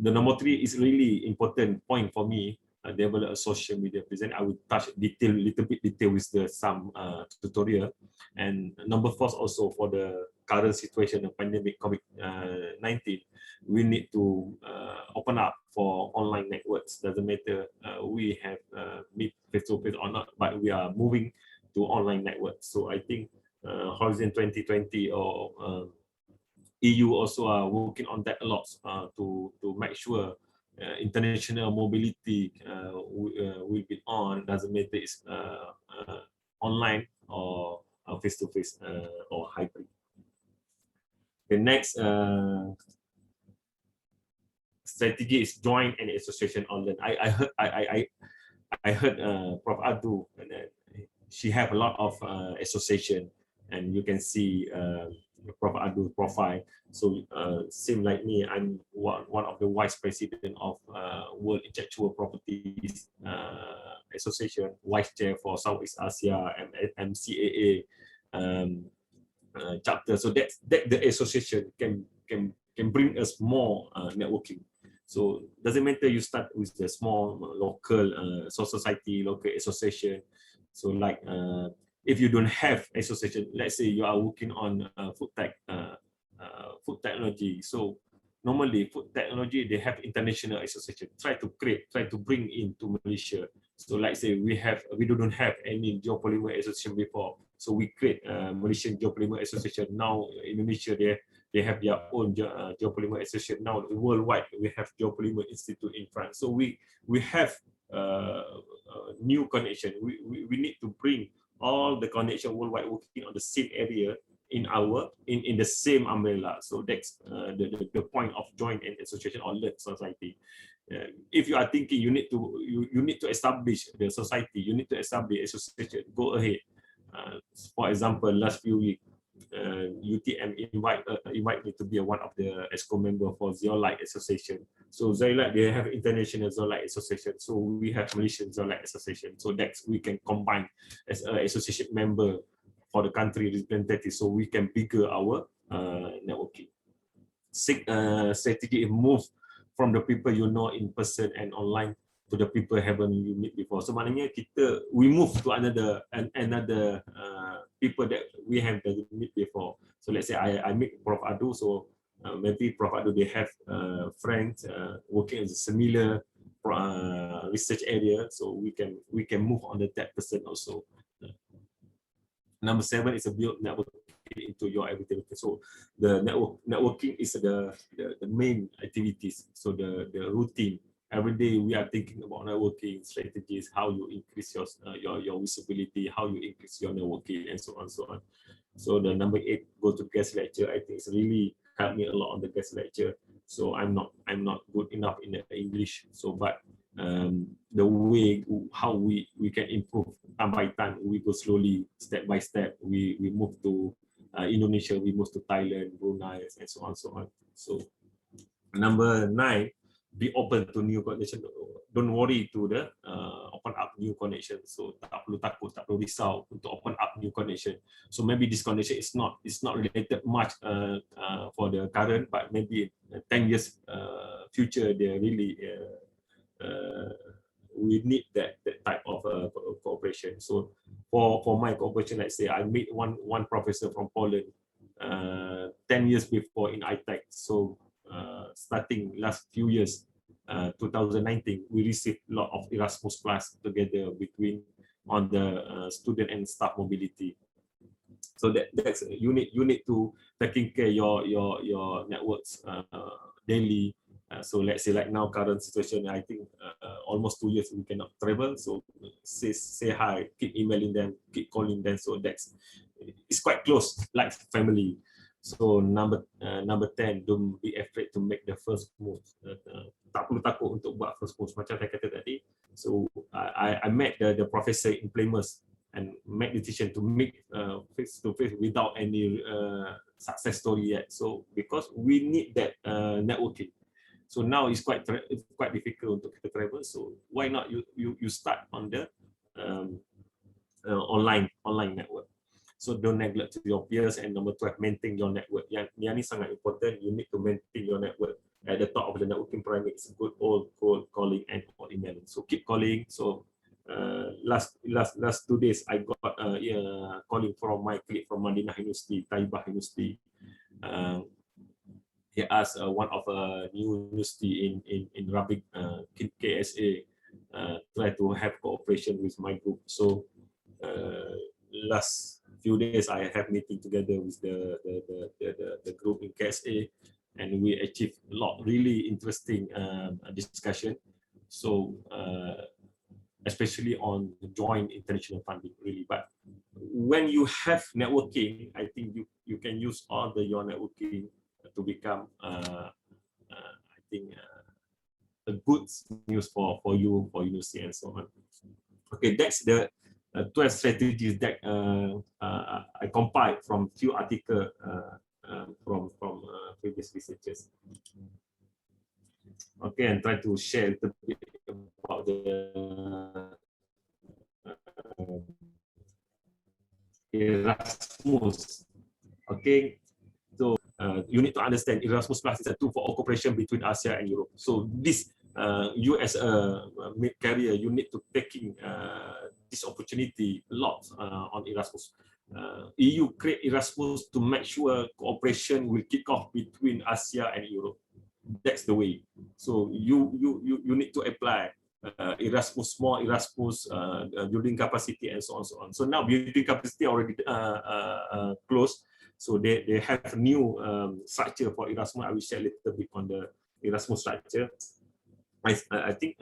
The number three is really important point for me. Develop a social media presence. I will touch little bit detail with some tutorial. And number four also, for the current situation of pandemic COVID-19, we need to open up for online networks. Doesn't matter we have meet face-to-face or not, but we are moving to online networks. So I think Horizon 2020 or EU also are working on that a lot to make sure international mobility will be on. Doesn't matter it's online or face-to-face or hybrid. The next strategy is join an association online. I heard Prof. Adu, and she have a lot of association, and you can see Prof. Adu profile. So same like me, I'm one of the vice president of World Intellectual Properties Association, vice chair for Southeast Asia and MCAA chapter. So that the association can bring us more networking. So doesn't matter you start with the small local society, local association. So like if you don't have association, let's say you are working on food technology. So normally food technology, they have international association. Try to bring into Malaysia. So like say we don't have any geopolymer association before. So we create Malaysian Geopolymer Association. Now Indonesia, they have their own geopolymer association. Now worldwide we have Geopolymer Institute in France. So we have new connection. We need to bring all the connection worldwide working on the same area in the same umbrella. So that's the point of join an association or learn society. If you are thinking you need to establish the society, you need to establish association, go ahead. For example, last few weeks, UTM invite me to be one of the ESCO member for Zeolite Association. So Zeolite, they have international Zeolite Association. So we have Malaysian Zeolite Association. So that we can combine as an association member for the country representative. So we can bigger our networking. Strategy move from the people you know in person and online to the people haven't you meet before. So maknanya we move to another people that we have doesn't meet before. So let's say I meet Prof. Adu, so maybe Prof. Adu they have friends working in a similar research area, so we can move on to that person also. Number 7 is a build network into your everyday. So the networking is the main activities. So the routine. Every day we are thinking about networking strategies, how you increase your visibility, how you increase your networking, and so on, so on. So the number 8, go to guest lecture. I think it's really helped me a lot on the guest lecture. So I'm not good enough in the English. So but the way how we can improve time by time, we go slowly, step by step. We move to Indonesia, we move to Thailand, Brunei, and so on, so on. So number 9. Be open to new connection. Don't worry to the open up new connection. So tak perlu takut, tak perlu risau untuk open up new connection. So maybe this connection is not related much for the current, but maybe 10 years future they really we need that type of cooperation. So for my cooperation, let's say I meet one professor from Poland 10 years before in ITEC. So starting last few years, 2019, we received a lot of Erasmus Plus together between on the student and staff mobility. So that's you need to taking care your networks daily. So let's say like now current situation, I think almost 2 years we cannot travel. So say hi, keep emailing them, keep calling them. So it's quite close, like family. So number 10, don't be afraid to make the first move. Tak perlu takut untuk buat first move. Macam saya kata tadi. So I met the professor in Plymouth and make decision to meet face to face without any success story yet. So because we need that networking. So now it's quite difficult untuk kita travel. So why not you start on the online network. So don't neglect to your peers. And number 12, maintain your network. Yang ni sangat important. You need to maintain your network. At the top of the networking pyramid is good old cold calling and cold emailing. So keep calling. So last 2 days I got calling from my colleague from Madinah University, Taibah University. He asked one of a new university in Rabiq, KSA, try to have cooperation with my group. So last few days I have meeting together with the group in KSA, and we achieved a lot really interesting discussion. So especially on the joint international funding, really. But when you have networking, I think you can use all your networking to become I think a good news for you, for university and so on. Okay, that's the 12 strategies that I compiled from few articles from previous researchers. Okay, and try to share a little bit about the Erasmus. Okay, so you need to understand Erasmus Plus is a tool for cooperation between Asia and Europe. So this you as a mid-career, you need to taking this opportunity a lot on Erasmus. EU create Erasmus to make sure cooperation will kick off between Asia and Europe. That's the way. So you need to apply Erasmus, more Erasmus, building capacity and so on, so on. So now building capacity already closed. So they have a new structure for Erasmus. I will share a little bit on the Erasmus structure. I think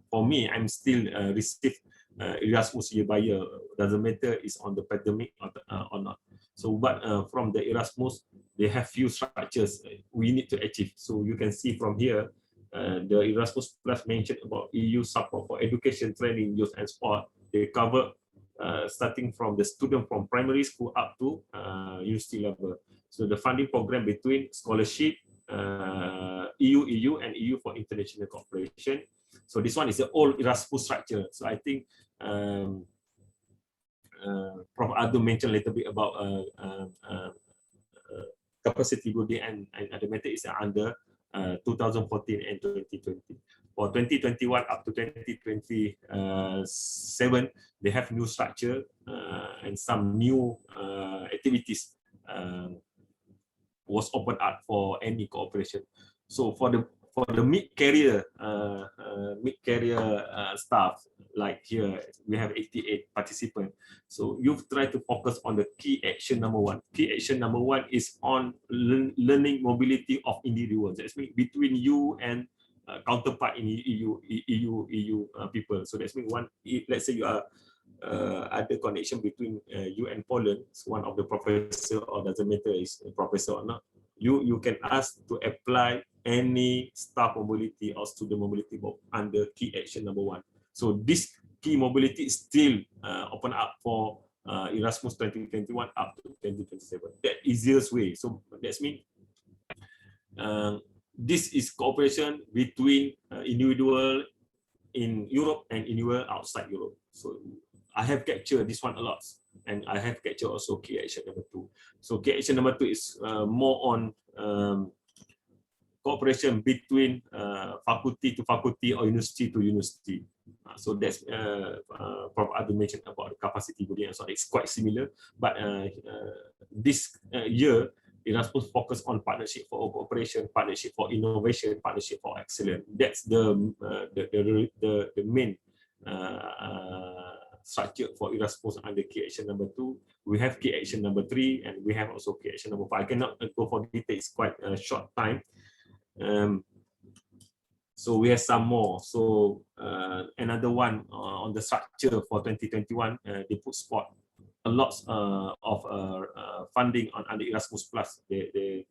for me, I'm still receive Erasmus year by year. Doesn't matter is on the pandemic or not. So but from the Erasmus, they have few structures we need to achieve. So you can see from here, the Erasmus Plus mentioned about EU support for education, training, youth and sport. They cover starting from the student from primary school up to university level. So the funding program between scholarship, EU and EU for international cooperation. So this one is the old Erasmus structure. So I think Prof. Adu mentioned a little bit about capacity building and other method is under 2014 and 2020. For 2021 up to 2027, they have new structure and some new activities was opened up for any cooperation. So for the mid-career staff, like here we have 88 participants. So you've tried to focus on the key action number one. Key action number one is on learning mobility of individuals. That's mean between you and counterpart in EU people. So that's mean one. Let's say you are other connection between you and Poland. So one of the professor, or doesn't matter is a professor or not. You can ask to apply any staff mobility or student mobility under key action number one. So this key mobility is still open up for Erasmus 2021 up to 2027. That easiest way. So that's mean this is cooperation between individual in Europe and individual outside Europe. So I have captured this one a lot, and I have captured also key action number two. So key action number two is more on cooperation between faculty to faculty or university to university. So that's Prof. Adu mentioned about the capacity building. So it's quite similar, but this year Erasmus focus on partnership for cooperation, partnership for innovation, partnership for excellence. That's the main structure for Erasmus under key action number two. We have key action number three, and we have also key action number five. I cannot go for details, quite a short time. So we have some more. So another one on the structure for 2021, they put sport. A lot of funding on under Erasmus Plus. They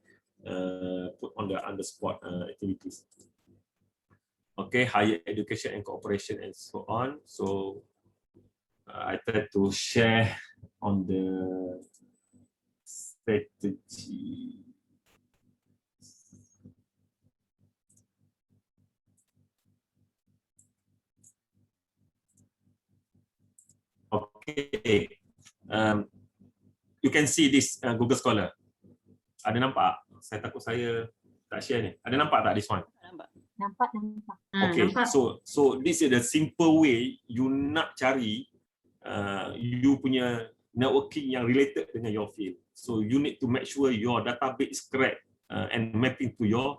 put on the under sport activities. Okay, higher education and cooperation and so on. So I try to share on the strategy. Okay, you can see this Google Scholar. Ada nampak? Saya takut saya tak share ni. Ada nampak tak this one? Nampak. Okay, so this is the simple way you nak cari you punya networking yang related dengan your field. So you need to make sure your database is correct and mapping to your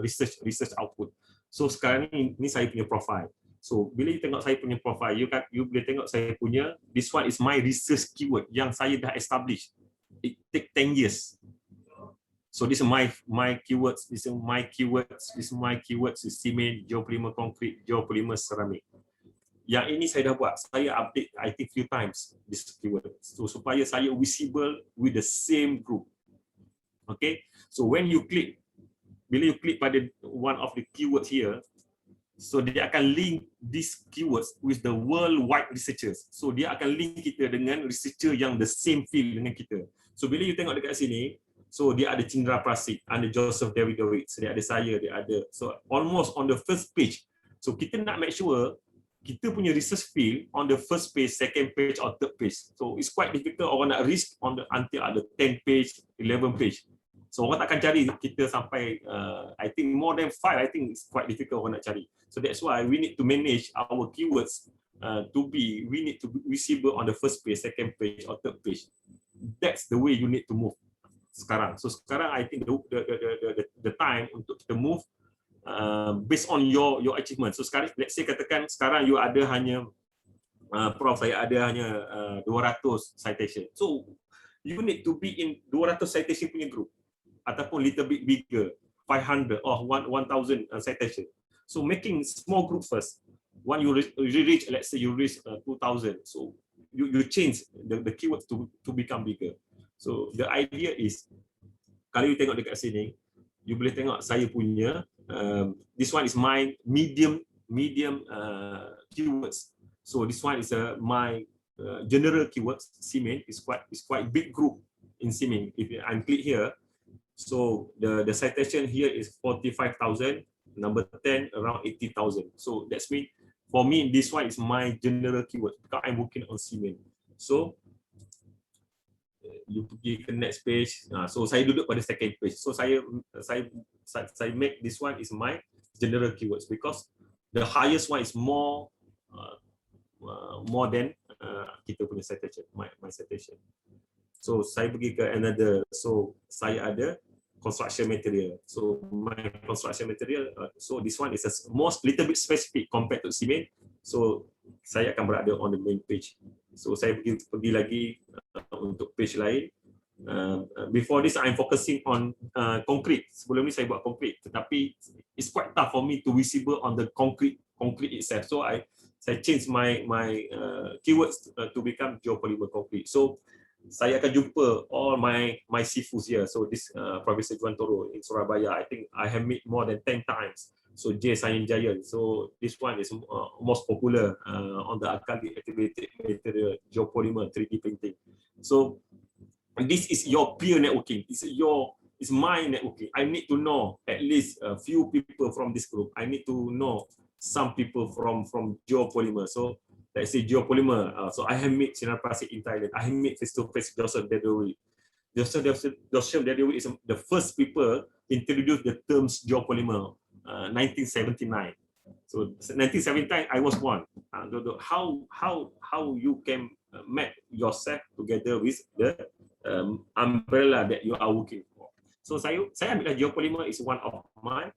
research output. So sekarang ni saya punya profile. So bila you tengok saya punya profile, you boleh tengok saya punya, this one is my research keyword yang saya dah establish. It take 10 years. So this is my keywords, this is my keywords is cement, geopolymer concrete, geopolymer ceramic. Yang ini saya dah buat, saya update I think few times this keyword. So supaya saya visible with the same group. Okay, so when you click, bila you click pada one of the keywords here, so dia akan link these keywords with the worldwide researchers. So dia akan link kita dengan researcher yang the same field dengan kita. So bila you tengok dekat sini, so dia ada Cindra Prasik, ada Joseph Davidowitz, dia ada saya, dia ada. So almost on the first page. So kita nak make sure kita punya research field on the first page, second page or third page. So it's quite difficult orang nak risk on the until ada 10 page, 11 page. So orang takkan cari kita sampai I think more than 5, I think it's quite difficult orang nak cari. So that's why we need to manage our keywords we need to be visible on the first page, second page or third page. That's the way you need to move sekarang. So sekarang I think the time untuk kita move based on your achievement. So sekarang let's say katakan sekarang you ada hanya Prof, saya ada hanya 200 citation. So you need to be in 200 citation punya group ataupun little bit bigger, 500 or 1000 citation. So making small group first. When you reach, let's say you reach 2000, so you change the keywords to become bigger. So the idea is, kalau you tengok dekat sini, you boleh tengok saya punya this one is my medium keywords. So this one is my general keywords. Cement is quite big group in cement. If I click here, so the citation here is 45,000. Number 10 around 80,000. So that's mean for me this one is my general keyword because I'm working on cement. So you pergi ke next page. So saya duduk pada second page. So saya make this one is my general keywords because the highest one is more than kita punya citation, my citation. So saya pergi ke another. So saya ada construction material. So my construction material, so this one is a most little bit specific compared to cement. So saya akan berada on the main page. So saya pergi lagi untuk page lain. Before this, I'm focusing on concrete. Sebelum ni saya buat concrete, tetapi it's quite tough for me to visible on the concrete itself. So saya change my keywords to become geopolymer concrete. So saya akan jumpa all my seafoods here. So this Professor Juan Toro in Surabaya, I think I have met more than 10 times. So J. Sain Jayan. So this one is most popular on the alkali activated material geopolymer 3D printing. So this is your peer networking. It's my networking. I need to know at least a few people from this group. I need to know some people from geopolymer. So let's say geopolymer. So I have met Cindra Prasik in Thailand. I have met face-to-face Joseph Davidowitz. Joseph Davidowitz is the first people introduce the terms geopolymer. 1979. So 1979 I was born. How you can map yourself together with the umbrella that you are working for. So saya ambil geopolymer is one of my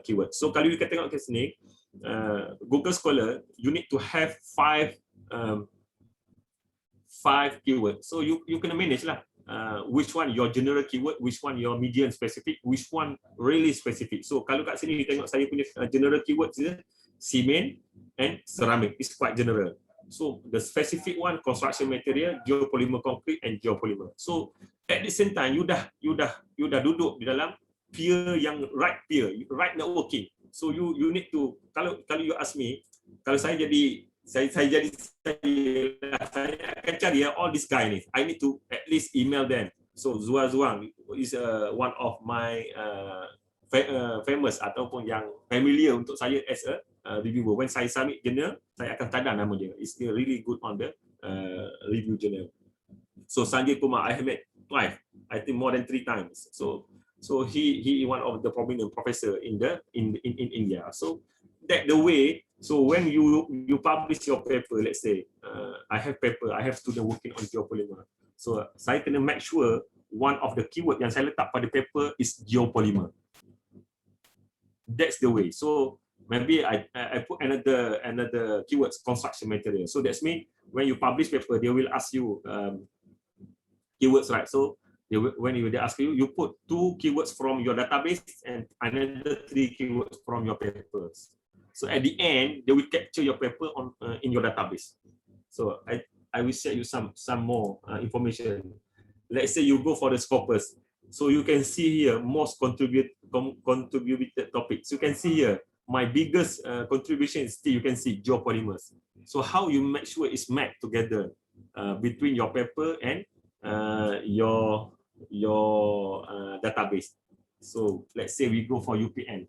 keywords. So kalau you tengok ke sini, Google Scholar, you need to have 5 keywords. So you can manage lah. Which one your general keyword, which one your medium specific, which one really specific. So kalau kat sini you tengok saya punya general keyword is cement and ceramic. It's quite general. So the specific one construction material, geopolymer concrete and geopolymer. So at the same time you dah duduk di dalam peer yang right networking. So you need to, kalau you ask me, kalau saya akan cari all this guy ni. I need to at least email them. So Zuang is one of my famous ataupun yang familiar untuk saya as a reviewer. When saya submit journal, saya akan cadang nama dia. It's still really good on the review journal. So Sanjay Kumar, I have met twice. I think more than 3 times. So he one of the prominent professor in India. So that the way. So when you publish your paper, let's say I have student working on geopolymer. So saya kena make sure one of the keyword yang saya letak pada paper is geopolymer. That's the way. So maybe I put another keywords, construction material. So that's mean when you publish paper, they will ask you keywords, right? So when they ask you, you put 2 keywords from your database and another 3 keywords from your papers. So at the end, they will capture your paper on in your database. So I will share you some more information. Let's say you go for the Scopus. So you can see here most contributed topics. You can see here my biggest contribution is still you can see geopolymers. So how you make sure it's mapped together between your paper and your database. So let's say we go for UPN.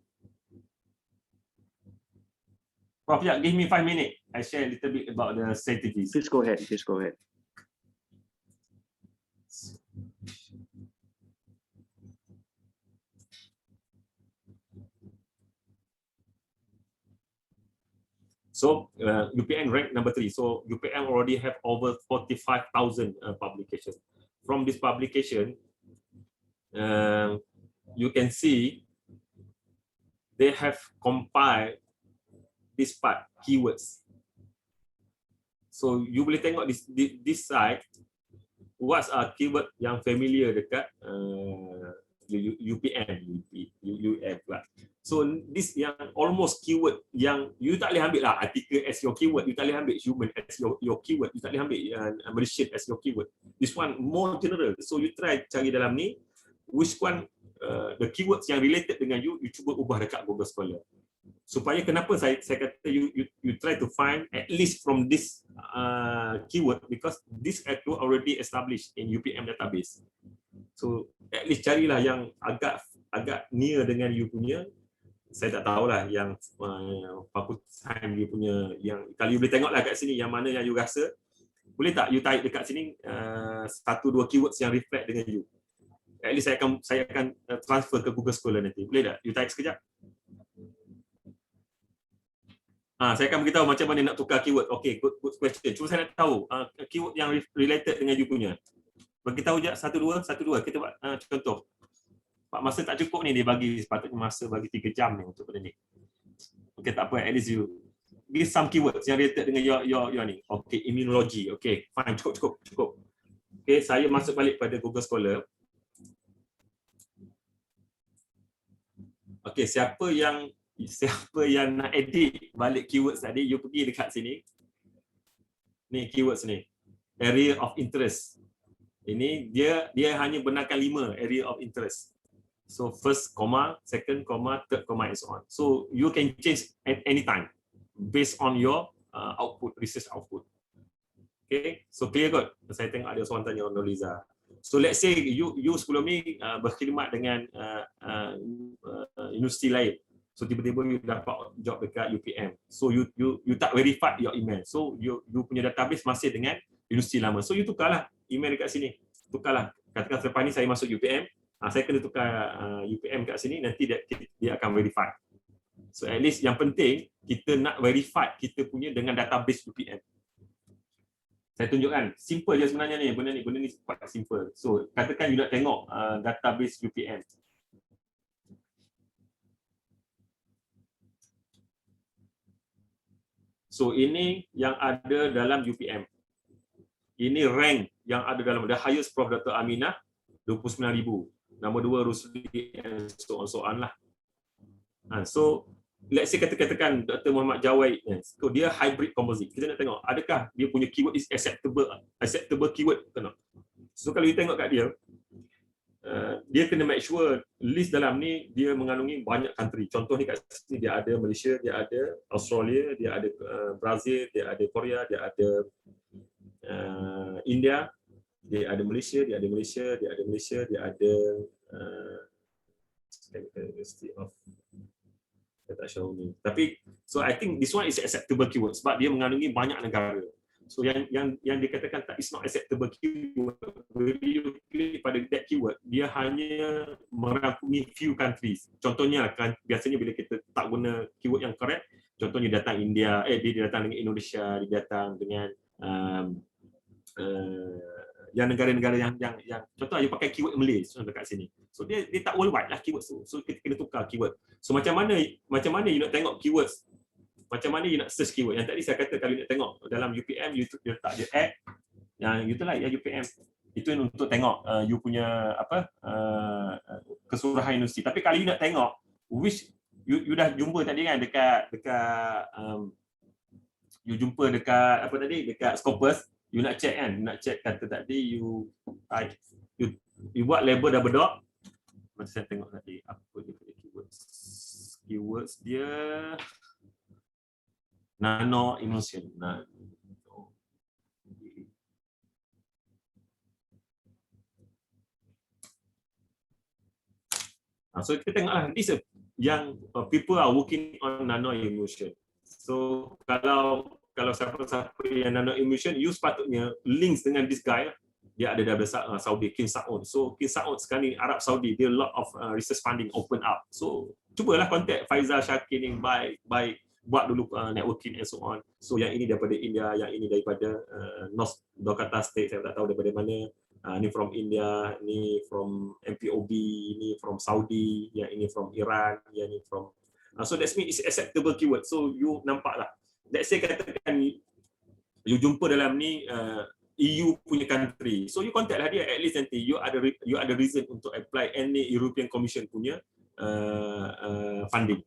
Prof, yeah, give me 5 minutes. I share a little bit about the strategies. Please go ahead. Please go ahead. So UPN ranked number 3. So UPN already have over 45,000 publications. From this publication, you can see they have compiled this part keywords. So you boleh tengok this side, what's a keyword yang familiar dekat UPN, UF lah. So this yang almost keyword yang you tak boleh ambil lah article as your keyword, you tak boleh ambil human as your keyword, you tak boleh ambil Malaysian as your keyword. This one more general. So you try cari dalam ni which one the keywords yang related dengan you cuba ubah dekat Google Scholar. Supaya kenapa saya kata you try to find at least from this keyword because this keyword already established in UPM database. So at least carilah yang agak near dengan you punya. Saya tak tahulah yang fakultas dia punya yang kalau you boleh tengoklah kat sini yang mana yang you rasa boleh tak you type dekat sini 1-2 keywords yang reflect dengan you. At least saya akan transfer ke Google Scholar nanti. Boleh tak? You type sekejap. Saya akan beritahu macam mana nak tukar keyword. Okay, good question. Cuma saya nak tahu keyword yang related dengan you punya. Beritahu je 1-2. Kita buat contoh. Pak masa tak cukup ni dia bagi, sepatutnya masa bagi 3 jam ni untuk benda ni. Okay, tak apa, at least you give some keywords yang related dengan your ni. Okay, immunology. Okay, fine, cukup. Okay, saya masuk balik pada Google Scholar. Okay, siapa yang nak edit balik keywords tadi, you pergi dekat sini. Ni keywords ni. Area of interest. Ini dia hanya benarkan 5 area of interest. So first comma, second comma, third comma and so on. So you can change at any time based on your output, research output. Okay, so clear kot? Saya tengok ada soalan tanya on Noliza. So let's say you sebelum ni berkhidmat dengan universiti lain. So tiba-tiba you dapat job dekat UPM. So you tak verify your email. So you punya database masih dengan universiti lama. So you tukarlah email dekat sini. Tukarlah. Katakan selepas ni saya masuk UPM. Saya kena tukar UPM kat sini, nanti dia akan verify. So at least yang penting, kita nak verify kita punya dengan database UPM. Saya tunjukkan, simple je sebenarnya ni, benda ni quite simple. So katakan you nak tengok database UPM. So ini yang ada dalam UPM. Ini rank yang ada dalam, the highest Prof. Dr. Aminah, 29,000. Nama 2 Rusli and so on lah. So let's say katakan Dr. Muhammad Jawaid, so dia hybrid composite. Kita nak tengok adakah dia punya keyword is acceptable keyword ke tak. So kalau you tengok kat dia, dia kena make sure list dalam ni dia mengandungi banyak country. Contoh ni kat sini dia ada Malaysia, dia ada Australia, dia ada Brazil, dia ada Korea, dia ada India. Dia ada Malaysia, dia ada University of saya tak tahu ni. Tapi so I think this one is acceptable keyword sebab dia mengandungi banyak negara. So yang dikatakan tak is not acceptable keyword, bila you klik pada that keyword, dia hanya merangkumi few countries. Contohnya kan biasanya bila kita tak guna keyword yang correct, contohnya datang India, dia datang dengan Indonesia, dia datang dengan yang negara-negara yang contoh you pakai keyword Malay dekat sini. So dia tak worldwide lah keyword tu. So kita kena tukar keyword. So macam mana you nak tengok keywords? Macam mana you nak search keyword? Yang tadi saya kata kalau you nak tengok dalam UPM you letak je add yang you like UPM. Itu untuk tengok you punya keseluruhan universiti. Tapi kalau you nak tengok which you dah jumpa tadi kan dekat you jumpa dekat apa tadi dekat Scopus, you nak check kan, nak check kata tadi you buat label double dot. Macam saya tengok tadi apa dia punya keywords dia nano emulsion. So kita tengoklah this yang people are working on nano emulsion. So kalau siapa-siapa yang nano emulsion, you sepatutnya links dengan this guy. Dia ada dari Saudi, King Saud. So King Saud sekarang ni Arab Saudi, dia lot of research funding open up. So cubalah contact Faizal Syakir ni by buat dulu networking and so on. So yang ini daripada India, yang ini daripada North Dakota State, saya tak tahu daripada mana. Ni from India, ni from MPOB, ni from Saudi, yang ini from Iran, yang ini from so that means it's acceptable keyword. So you nampak lah. Let's say katakan you jumpa dalam ni EU punya country. So you contact lah dia, at least nanti you ada reason untuk apply any European Commission punya funding.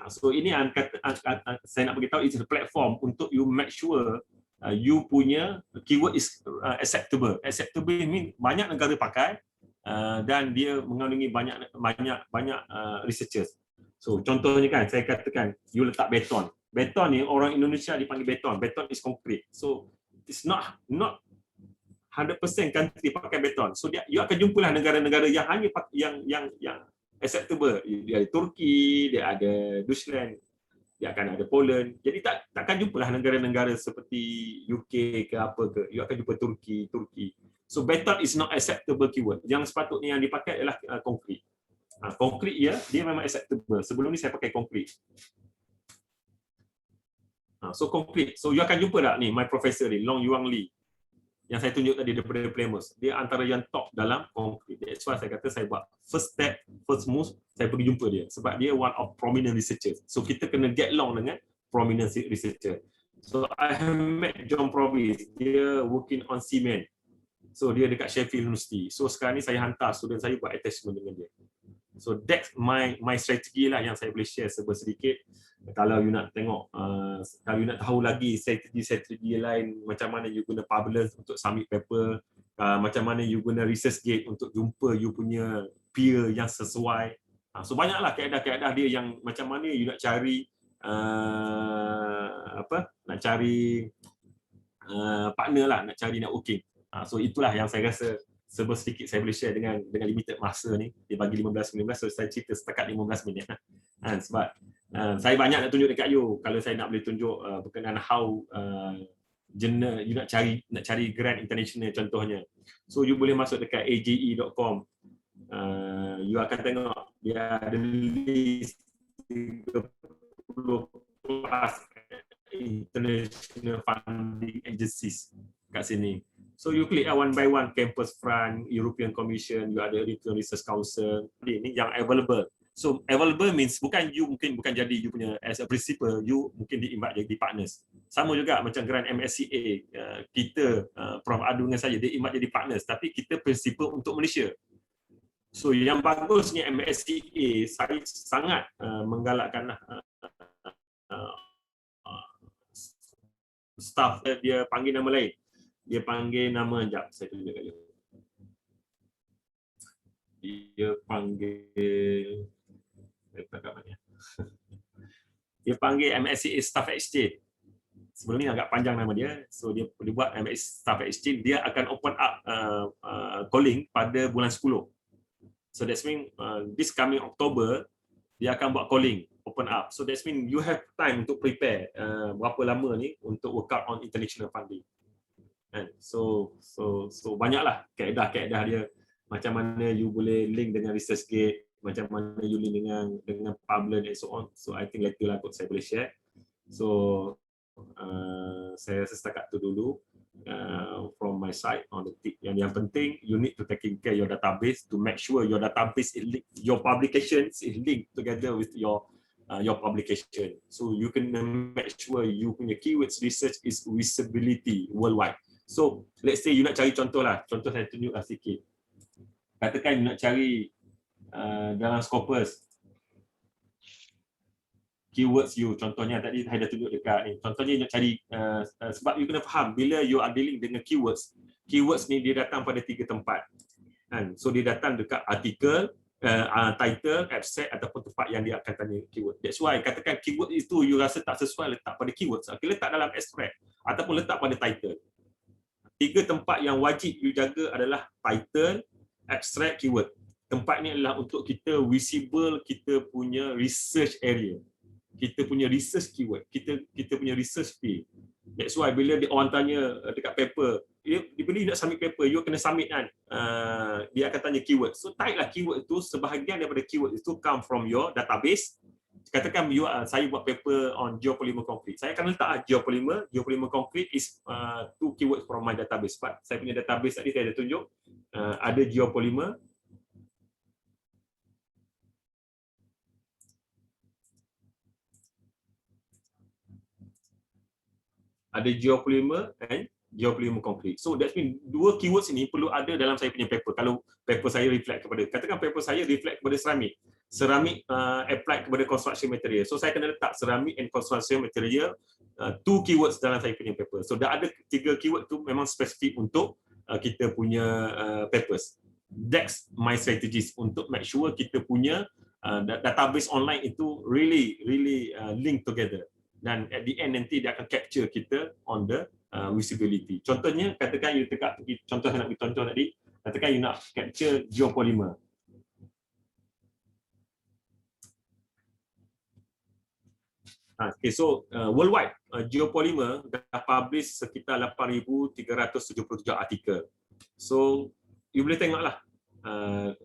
So ini saya nak beritahu it's a platform untuk you make sure you punya keyword is acceptable. Acceptable mean banyak negara pakai dan dia mengandungi banyak researchers. So contohnya kan saya katakan you letak beton. Beton ni orang Indonesia dipanggil beton. Beton is concrete. So it's not 100% country pakai beton. So you akan jumpalah negara-negara yang hanya yang acceptable. Dia ada Turki, dia ada Deutschland, dia akan ada Poland. Jadi takkan jumpalah negara-negara seperti UK ke apa ke. You akan jumpa Turki. So beton is not acceptable keyword. Yang sepatutnya yang dipakai adalah konkrit. Konkrit dia memang acceptable. Sebelum ni saya pakai konkrit. So konkrit. So you akan jumpa tak ni my professor ni Long Yuan Lee yang saya tunjuk tadi daripada Plymouth. Dia antara yang top dalam konkrit. That's why saya kata saya buat first step, first move, saya pergi jumpa dia sebab dia one of prominent researchers. So kita kena get along dengan prominent researcher. So I have met John Provis. Dia working on cement. So dia dekat Sheffield University. So sekarang ni saya hantar student saya buat attachment dengan dia. So that's my strategi lah yang saya boleh share sedikit. Kalau you nak tengok, kalau you nak tahu lagi strategi lain, macam mana you guna Publish untuk submit paper, macam mana you guna ResearchGate untuk jumpa you punya peer yang sesuai. So banyaklah kaedah-kaedah dia yang macam mana you nak cari partner lah, nak cari networking. So itulah yang saya rasa sedikit saya boleh share dengan limited masa ni. Dia bagi 15 minit, so saya cerita setakat 15 minit lah. Sebab saya banyak nak tunjuk dekat you. Kalau saya nak boleh tunjuk berkenaan how journal you nak cari grant international contohnya. So you boleh masuk dekat aje.com. You akan tengok dia ada list 30 plus international funding agencies kat sini. So you click one by one, Campus Front, European Commission, you ada European Research Council. Ini yang available. So available means bukan jadi you punya as a principal, you mungkin diimbak jadi partners. Sama juga macam grant MSCA, kita Prof Adu dengan saya diimbak jadi partners, tapi kita principal untuk Malaysia. So yang bagusnya MSCA, saya sangat menggalakkan staff dia panggil nama lain. Dia panggil nama, sekejap saya tunjuk kat you. Dia panggil dia panggil MSCA Staff Exchange. Sebelum ni agak panjang nama dia. So dia buat MSCA Staff Exchange, dia akan open up calling pada bulan 10. So that's mean this coming October dia akan buat calling open up. So that's mean you have time untuk prepare berapa lama ni untuk work out on international funding. So banyaklah kaedah-kaedah dia, macam mana you boleh link dengan ResearchGate, macam mana you link dengan Publish and so on. So I think later lah kot saya boleh share. So saya rasa setakat tu dulu. from my side on the tip yang penting, you need to taking care your database to make sure your database is linked, your publications is linked together with your publication. So you can make sure you punya keywords research is visibility worldwide. So let's say you nak cari contoh saya tunjuk sikit. Katakan you nak cari dalam Scopus keywords you, contohnya tadi saya dah tunjuk dekat ni. Contohnya you nak cari sebab you kena faham bila you are dealing dengan keywords ni dia datang pada 3 tempat. Kan? So dia datang dekat artikel, title, abstract ataupun tempat yang dia akan tanya keyword. That's why katakan keyword itu you rasa tak sesuai, letak pada keywords. Okay, letak dalam abstract ataupun letak pada title. 3 tempat yang wajib you jaga adalah title, abstract, keyword. Tempat ni adalah untuk kita visible kita punya research area. Kita punya research keyword, kita punya research field. That's why bila orang tanya dekat paper, bila you nak submit paper, you kena submit kan. Dia akan tanya keyword. So type lah keyword itu, sebahagian daripada keyword itu come from your database. Katakan saya buat paper on geopolymer concrete. Saya akan letak geopolymer concrete is 2 keywords from my database. But saya punya database tadi saya ada tunjuk ada geopolymer. Ada geopolymer and geopolymer concrete. So that means 2 keywords ini perlu ada dalam saya punya paper. Kalau paper saya reflect kepada, katakan paper saya reflect kepada ceramic apply kepada construction material. So saya kena letak ceramic and construction material 2 keywords dalam saya punya paper. So dah ada 3 keyword tu memang spesifik untuk kita punya papers. That's my strategies untuk make sure kita punya database online itu really link together. Dan at the end nanti dia akan capture kita on the visibility. Contohnya, katakan you contoh saya nak bagi contoh tadi, katakan you nak capture geopolymer. Okay, so worldwide geopolymer dah publish sekitar 8,377 artikel. So you boleh tengoklah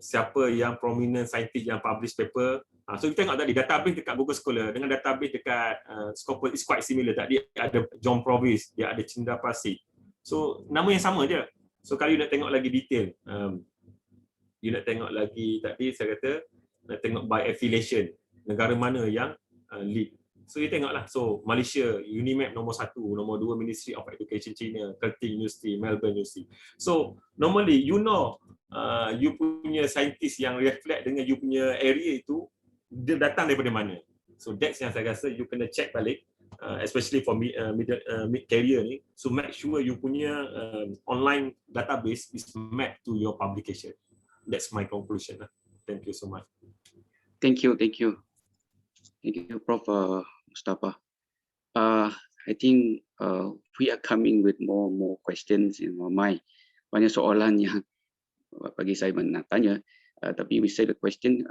siapa yang prominent scientist yang publish paper. So kita tengok tadi database dekat Google Scholar dengan database dekat Scopus is quite similar. Tadi ada John Provis, dia ada Cindra Pasik. So nama yang sama je. So kalau you nak tengok lagi detail, you nak tengok lagi tadi saya kata nak tengok by affiliation, negara mana yang lead. So you tengoklah. So Malaysia, UNIMAP nombor 1, nombor 2 Ministry of Education China, Curtin University, Melbourne University. So normally you know you punya scientist yang reflect dengan you punya area itu dia datang daripada mana. So that's yang saya rasa you kena check balik, especially for mid career ni. So make sure you punya online database is mapped to your publication. That's my conclusion. Thank you so much. Thank you, Prof. Mustafa. I think we are coming with more questions in my mind. Banyak soalan yang bagi saya nak tanya, tapi we say the question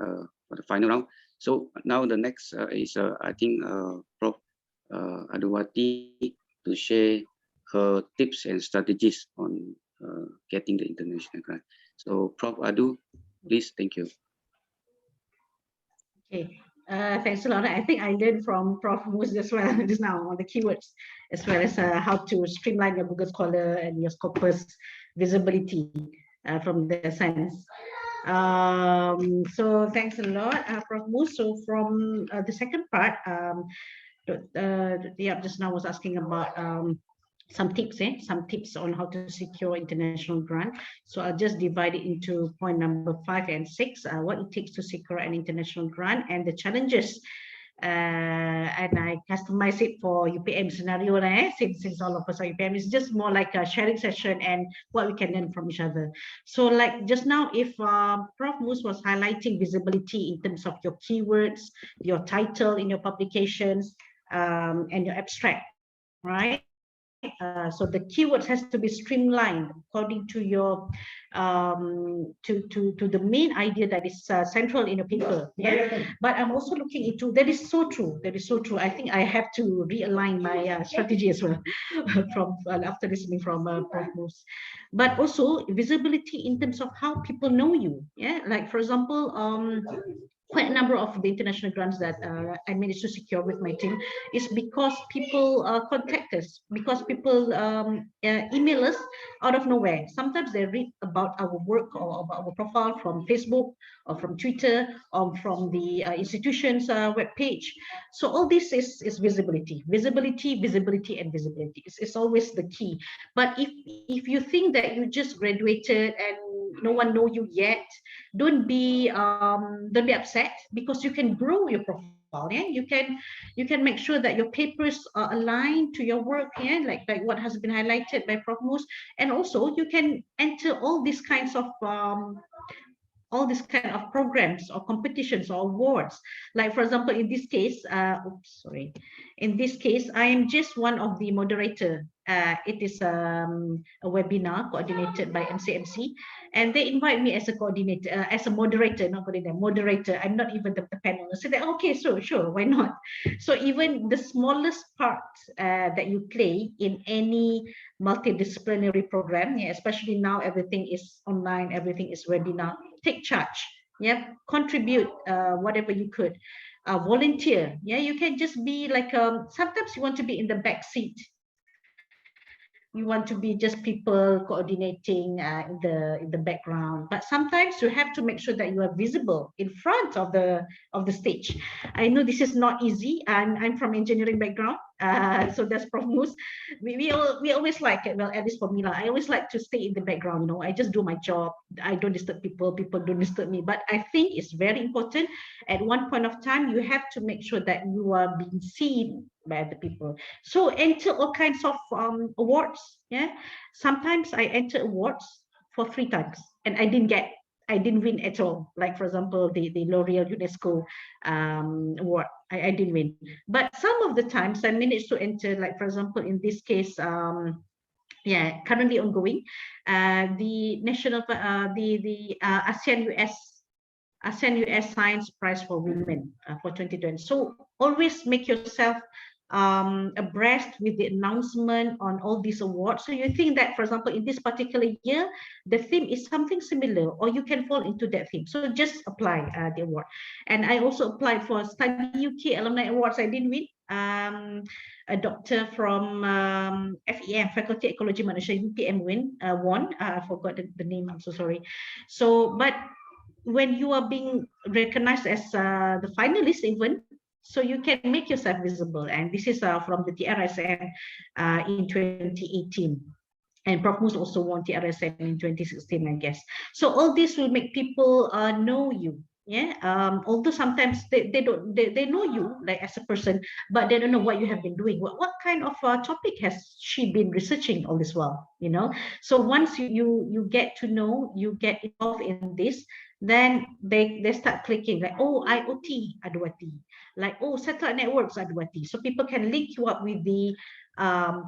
for the final round. So now the next is I think Prof. Adwati to share her tips and strategies on getting the international grant. So Prof. Adu, please, thank you. Okay, thanks a lot. I think I learned from Prof. Mus as well just now on the keywords, as well as how to streamline your Google Scholar and your Scopus visibility from the sense. So thanks a lot, Prof. Mus. So from the second part, just now was asking about some tips on how to secure international grant. So I'll just divide it into point number 5 and 6, what it takes to secure an international grant and the challenges. And I customize it for UPM scenario since all of us are UPM. It's just more like a sharing session and what we can learn from each other. So like just now, if Prof. Mus was highlighting visibility in terms of your keywords, your title in your publications, and your abstract, right? So the keywords has to be streamlined according to your to the main idea that is central in your paper. Yeah. But I'm also looking into that is so true. That is so true. I think I have to realign my strategy as well from after listening from Prof. Mus. But also visibility in terms of how people know you. Yeah. Like for example, quite a number of the international grants that I managed to secure with my team is because people contact us, because people email us out of nowhere. Sometimes they read about our work or about our profile from Facebook or from Twitter or from the institution's webpage. So all this is visibility, visibility, visibility, and visibility. It's always the key. But if you think that you just graduated and no one know you yet, don't be upset, because you can grow your profile. Yeah, you can make sure that your papers are aligned to your work. Yeah, like what has been highlighted by Prof. Mus, and also you can enter all these kinds of programs or competitions or awards. Like, for example, in this case, in this case, I am just one of the moderator. It is a webinar coordinated by MCMC, and they invite me as a coordinator, as a moderator, not coordinator, moderator. I'm not even the panel. So that, okay, so sure, why not? So even the smallest part that you play in any multidisciplinary program, yeah, especially now everything is online, everything is webinar, take charge. Yeah, contribute whatever you could. Volunteer. Yeah, you can just be like sometimes you want to be in the back seat. You want to be just people coordinating in the background, but sometimes you have to make sure that you are visible in front of the stage. I know this is not easy, and I'm from engineering background, so that's Prof. Mus. We always like it. Well, at least for me, I always like to stay in the background. You know, I just do my job. I don't disturb people. People don't disturb me. But I think it's very important. At one point of time, you have to make sure that you are being seen by the people. So enter all kinds of awards. Yeah, sometimes I enter awards for 3 times and I didn't win at all. Like, for example, the L'Oreal UNESCO award, I didn't win. But some of the times I managed to enter, like, for example, in this case, yeah, currently ongoing, the national the ASEAN US Science Prize for Women for 2020. So always make yourself abreast with the announcement on all these awards. So you think that, for example, in this particular year, the theme is something similar, or you can fall into that theme. So just apply the award. And I also applied for Study UK Alumni Awards. I didn't win. A doctor from FEM, Faculty Ecology Malaysia, UPM won. I forgot the name. I'm so sorry. So, but when you are being recognized as the finalist even, so you can make yourself visible. And this is from the TRSM in 2018. And Prof. Mus also won TRSM in 2016, I guess. So all this will make people know you. Yeah, although sometimes they know you like as a person, but they don't know what you have been doing. What kind of topic has she been researching all this while? You know. So once you get to know, you get involved in this, then they start clicking like, oh, IoT Adwati, like, oh, satellite networks Adwati. So people can link you up with the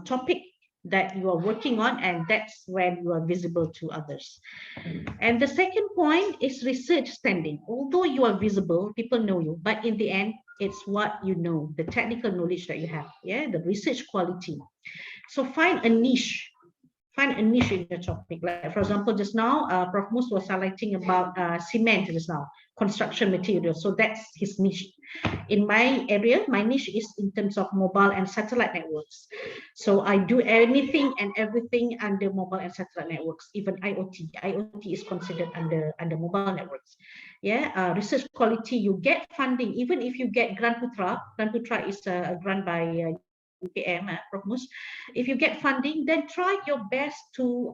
topic that you are working on, and that's when you are visible to others. And the second point is research standing. Although you are visible, people know you, but in the end, it's what you know, the technical knowledge that you have, yeah, the research quality. So find a niche. Find a niche in your topic. Like, for example, just now, Prof. Mus was highlighting about cement just now, construction material. So that's his niche. In my area, my niche is in terms of mobile and satellite networks. So I do anything and everything under mobile and satellite networks, even IoT. IoT is considered under mobile networks. Yeah, research quality, you get funding, even if you get Grant Putra. Grant Putra is a grant by UPM, Prof. Mus. If you get funding, then try your best to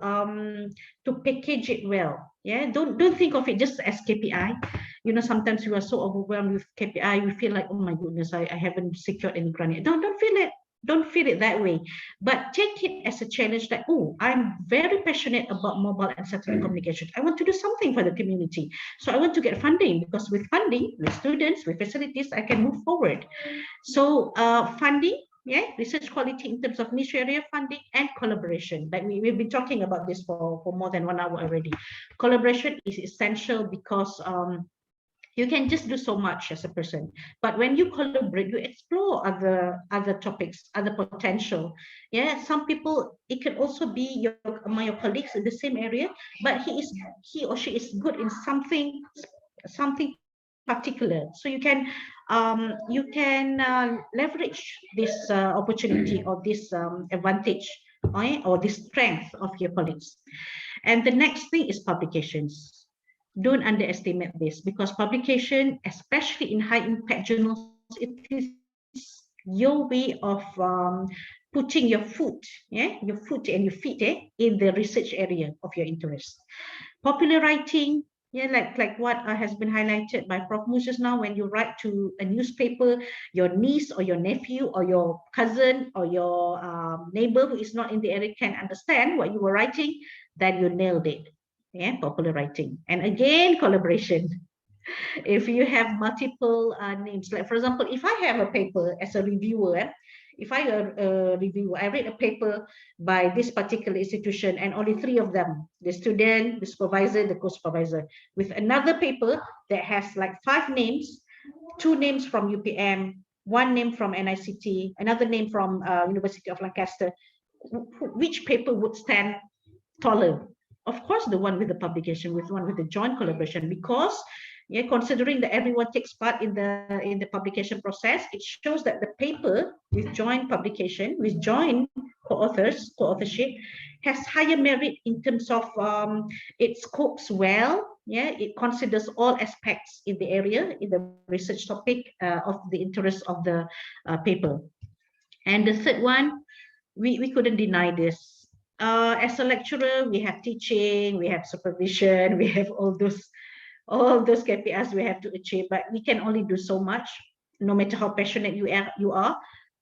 package it well. Yeah, don't think of it just as KPI. You know, sometimes you are so overwhelmed with KPI, we feel like, oh my goodness, I haven't secured any grant yet. Don't feel it. Don't feel it that way, but take it as a challenge that, oh, I'm very passionate about mobile and satellite communication. I want to do something for the community. So I want to get funding, because with funding, with students, with facilities, I can move forward. So funding, yeah, research quality in terms of niche area funding, and collaboration. Like we've been talking about this for more than 1 hour already. Collaboration is essential because you can just do so much as a person, but when you collaborate, you explore other topics, other potential. Yeah, some people, it can also be among your colleagues in the same area, but he or she is good in something particular. So you can leverage this opportunity or this advantage or this strength of your colleagues. And the next thing is publications. Don't underestimate this, because publication, especially in high impact journals, it is your way of putting your foot, your foot and your feet in the research area of your interest. Popular writing, like what has been highlighted by Prof. Mus just now. When you write to a newspaper, your niece or your nephew or your cousin or your neighbor who is not in the area can understand what you were writing, then you nailed it. Popular writing. And again, collaboration. If you have multiple names, like for example, if I have a paper as a reviewer, if I a reviewer, I read a paper by this particular institution and only 3 of them, the student, the supervisor, the co-supervisor, with another paper that has like 5 names, 2 names from UPM, 1 name from NICT, another name from University of Lancaster, which paper would stand taller? Of course, the one with the publication, with one with the joint collaboration, because considering that everyone takes part in the publication process, it shows that the paper with joint publication, with joint co-authorship, has higher merit in terms of it scopes well. It considers all aspects in the area, in the research topic of the interest of the paper. And the third one, we couldn't deny this. As a lecturer, we have teaching, we have supervision, we have all those KPIs we have to achieve, but we can only do so much, no matter how passionate you are.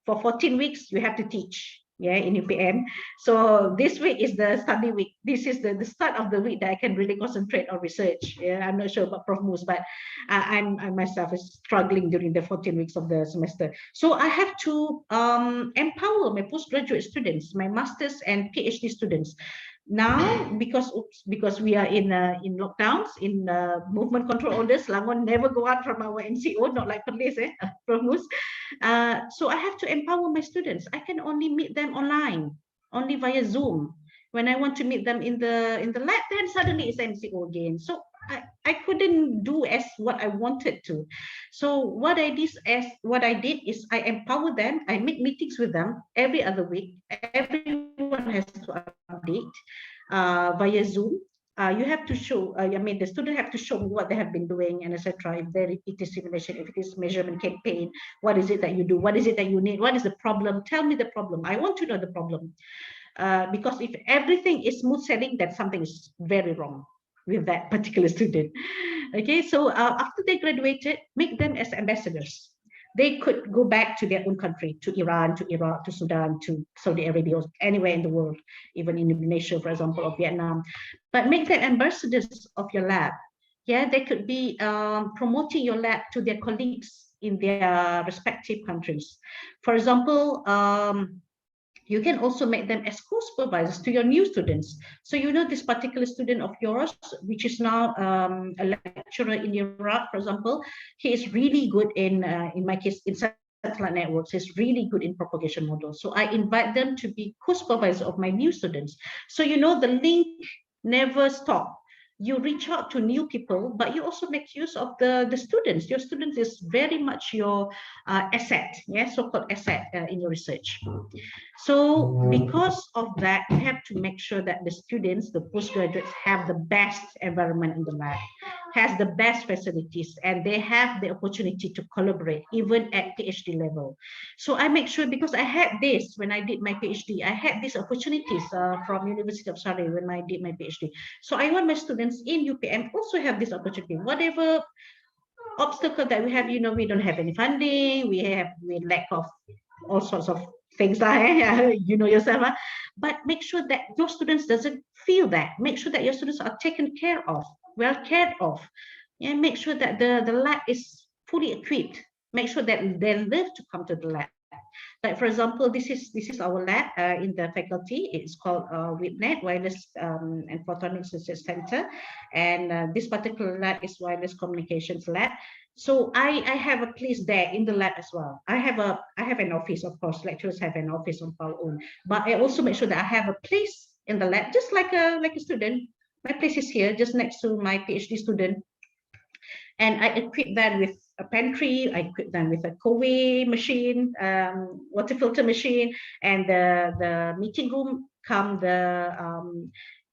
For 14 weeks, you have to teach, in UPM. So this week is the study week. This is the start of the week that I can really concentrate on research. I'm not sure about Prof. Mus, but I myself is struggling during the 14 weeks of the semester. So I have to empower my postgraduate students, my master's and PhD students. Now, because we are in lockdowns, in movement control orders, Selangor never go out from our NCO, not like Perlis, Prof. Mus. So I have to empower my students. I can only meet them online, only via Zoom. When I want to meet them in the lab, then suddenly it's NCO again. So I couldn't do as what I wanted to. So what I did is I empower them. I make meetings with them every other week. Everyone has to update via Zoom. You have to show, the student have to show me what they have been doing, and etc. If it is simulation, if it is measurement campaign, what is it that you do? What is it that you need? What is the problem? Tell me the problem. I want to know the problem. Because if everything is smooth sailing, then something is very wrong with that particular student. Okay, so after they graduated, make them as ambassadors. They could go back to their own country, to Iran, to Iraq, to Sudan, to Saudi Arabia, or anywhere in the world, even in Indonesia, for example, or Vietnam. But make them ambassadors of your lab. They could be promoting your lab to their colleagues in their respective countries. For example, you can also make them as co-supervisors to your new students. So this particular student of yours, which is now a lecturer in Iraq, for example, he is really good in my case, in satellite networks. He's really good in propagation models. So I invite them to be co-supervisor of my new students. So the link never stops. You reach out to new people, but you also make use of the students. Your students is very much your asset, so-called asset in your research. So because of that, you have to make sure that the students, the postgraduates, have the best environment in the lab, has the best facilities, and they have the opportunity to collaborate even at PhD level. So I make sure, because I had this when I did my PhD, I had these opportunities from University of Surrey when I did my PhD. So I want my students in UPM also have this opportunity. Whatever obstacle that we have, we don't have any funding, we lack of all sorts of things like, yourself, but make sure that your students doesn't feel that. Make sure that your students are taken care of, well cared of, and make sure that the lab is fully equipped. Make sure that they love to come to the lab. Like for example, this is our lab in the faculty. It's called WIPNET, Wireless and Photonics Research Center, and this particular lab is Wireless Communications Lab. So I have a place there in the lab as well. I have an office, of course. Lecturers have an office on our own, but I also make sure that I have a place in the lab, just like a student. My place is here, just next to my PhD student. And I equipped them with a pantry, I equipped them with a Coway machine, water filter machine, and the meeting room come the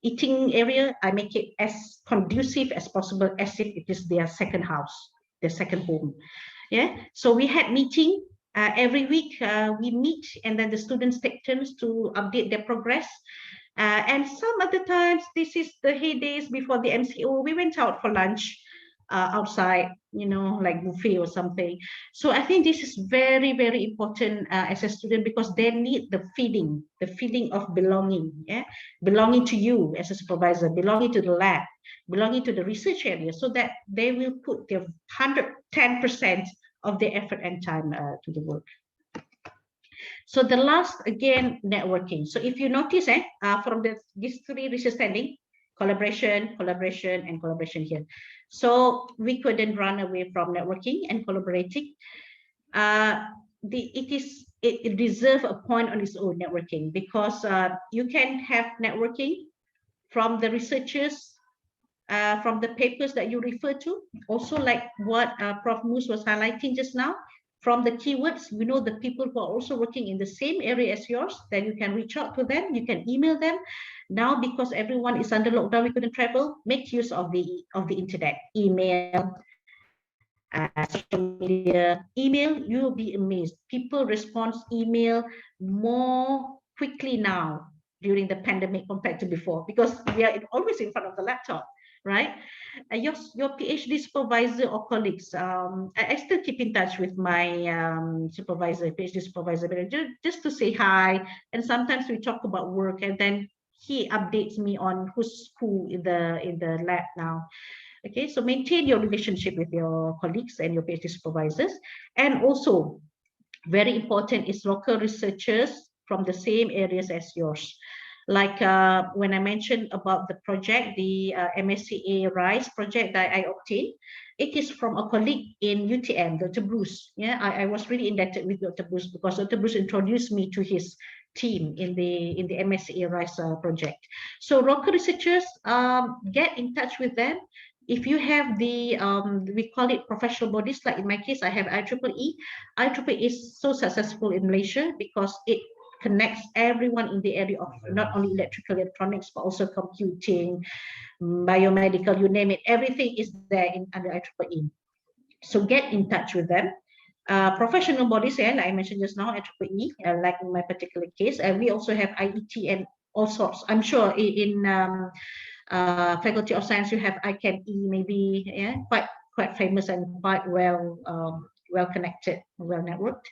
eating area. I make it as conducive as possible, as if it is their second house, their second home. Yeah, so we had meeting every week. We meet, and then the students take turns to update their progress. And some other times, this is the heydays before the MCO, we went out for lunch outside, you know, like buffet or something. So I think this is very, very important as a student, because they need the feeling of belonging, yeah, belonging to you as a supervisor, belonging to the lab, belonging to the research area, so that they will put their 110% of their effort and time to the work. So the last, again, networking. So if you notice, from these three research standing, collaboration, and collaboration here. So we couldn't run away from networking and collaborating. It deserves a point on its own, networking, because you can have networking from the researchers, from the papers that you refer to, also like what Prof. Mus was highlighting just now, from the keywords, you know, the people who are also working in the same area as yours, then you can reach out to them, you can email them. Now, because everyone is under lockdown, we couldn't travel, make use of the internet, email, social media. Email, you will be amazed. People respond email more quickly now during the pandemic compared to before, because we are always in front of the laptop, right? Your PhD supervisor or colleagues, I still keep in touch with my supervisor, PhD supervisor, just to say hi. And sometimes we talk about work, and then he updates me on who's who in the lab now. Okay, so maintain your relationship with your colleagues and your PhD supervisors. And also, very important is local researchers from the same areas as yours. Like when I mentioned about the project, the MSCA RISE project that I obtained, it is from a colleague in UTM, Dr. Bruce. Yeah, I was really indebted with Dr. Bruce, because Dr. Bruce introduced me to his team in the MSCA RISE project. So local researchers, get in touch with them. If you have the, we call it professional bodies, like in my case, I have IEEE. IEEE is so successful in Malaysia because it connects everyone in the area of not only electrical electronics, but also computing, biomedical, you name it, everything is there under IEEE. So get in touch with them. Professional bodies, like I mentioned just now, IEEE, like in my particular case, and we also have IET and all sorts. I'm sure in Faculty of Science you have ICANN-E, maybe, yeah, quite famous and quite well connected, well networked.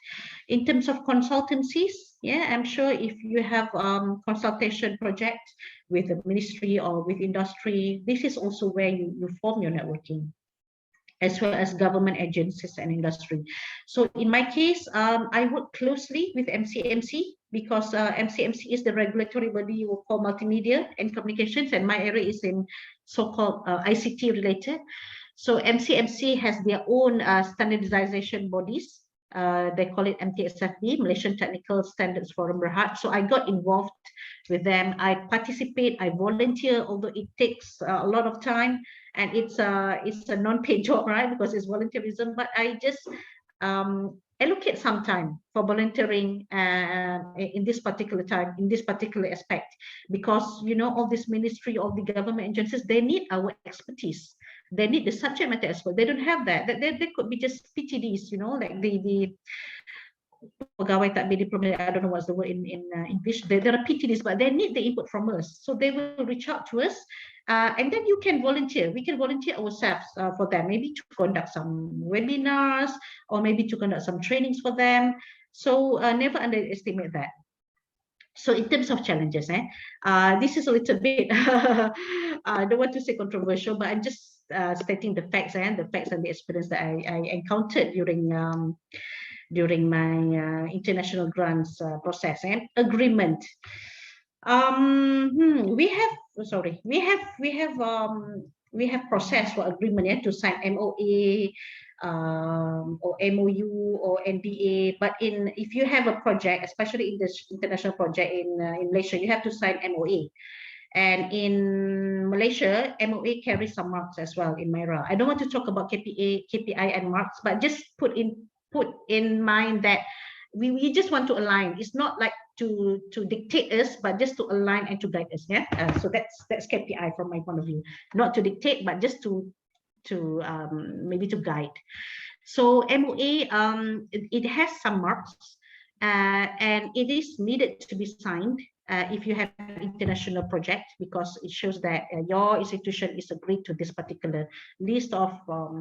In terms of consultancies, yeah, I'm sure if you have consultation project with the ministry or with industry, this is also where you form your networking, as well as government agencies and industry. So in my case, I work closely with MCMC, because MCMC is the regulatory body for multimedia and communications, and my area is in so-called ICT related. So MCMC has their own standardization bodies. They call it MTSFB, Malaysian Technical Standards Forum Berhad. So I got involved with them. I participate, I volunteer, although it takes a lot of time, and it's a non-paid job, right? Because it's volunteerism, but I just allocate some time for volunteering in this particular time, in this particular aspect, because, you know, all this ministry, all the government agencies, they need our expertise. They need the subject matter expert. They don't have that. They could be just PTDs, you know, like the pegawai takbir diploma. I don't know what's the word in English. There are PTDs, but they need the input from us. So they will reach out to us, and then you can volunteer. We can volunteer ourselves for them, maybe to conduct some webinars, or maybe to conduct some trainings for them. So never underestimate that. So in terms of challenges, this is a little bit, I don't want to say controversial, but I'm just stating the facts and the experience that I encountered during my international grants process and agreement. We have process for agreement to sign MOA or MOU or NDA. But if you have a project, especially in this international project in Malaysia, you have to sign MOA. And in Malaysia, MOA carries some marks as well in MIRA. I don't want to talk about KPI and marks, but just put in mind that we just want to align. It's not like to dictate us, but just to align and to guide us. Yeah. So that's KPI from my point of view. Not to dictate, but just to maybe to guide. So MOA, it has some marks, and it is needed to be signed if you have an international project, because it shows that your institution is agreed to this particular list of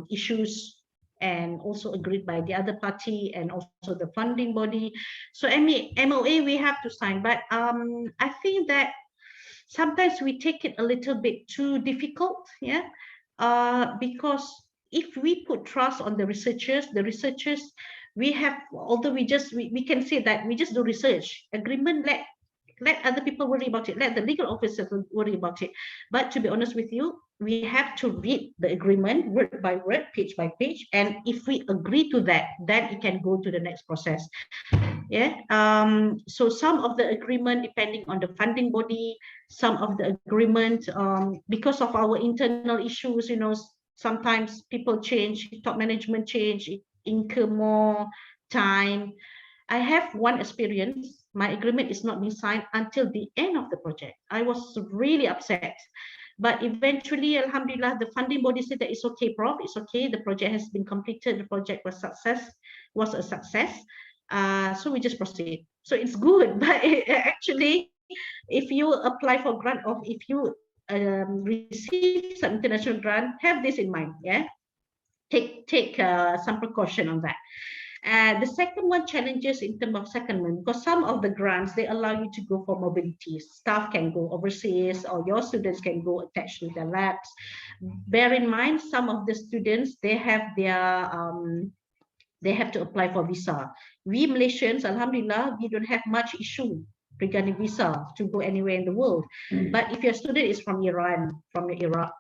issues, and also agreed by the other party and also the funding body. So MOA we have to sign, but I think that sometimes we take it a little bit too difficult, yeah, because if we put trust on the researchers, we have, although we can say that we just do research agreement, let other people worry about it, let the legal officers worry about it. But to be honest with you, we have to read the agreement word by word, page by page, and if we agree to that, then it can go to the next process. Yeah. So some of the agreement, depending on the funding body, some of the agreement, because of our internal issues, you know, sometimes people change, top management change, incur more time. I have one experience. My agreement is not being signed until the end of the project. I was really upset. But eventually, alhamdulillah, the funding body said that it's okay, Prof. It's okay. The project has been completed. The project was a success. So we just proceed. So it's good. But actually, if you apply for grant, or if you receive some international grant, have this in mind. Yeah, take some precaution on that. The second one, challenges in terms of secondment, because some of the grants, they allow you to go for mobility. Staff can go overseas, or your students can go attached to their labs. Bear in mind, some of the students, they have to apply for visa. We Malaysians, alhamdulillah, we don't have much issue regarding visa to go anywhere in the world. But if your student is from Iran, from Iraq,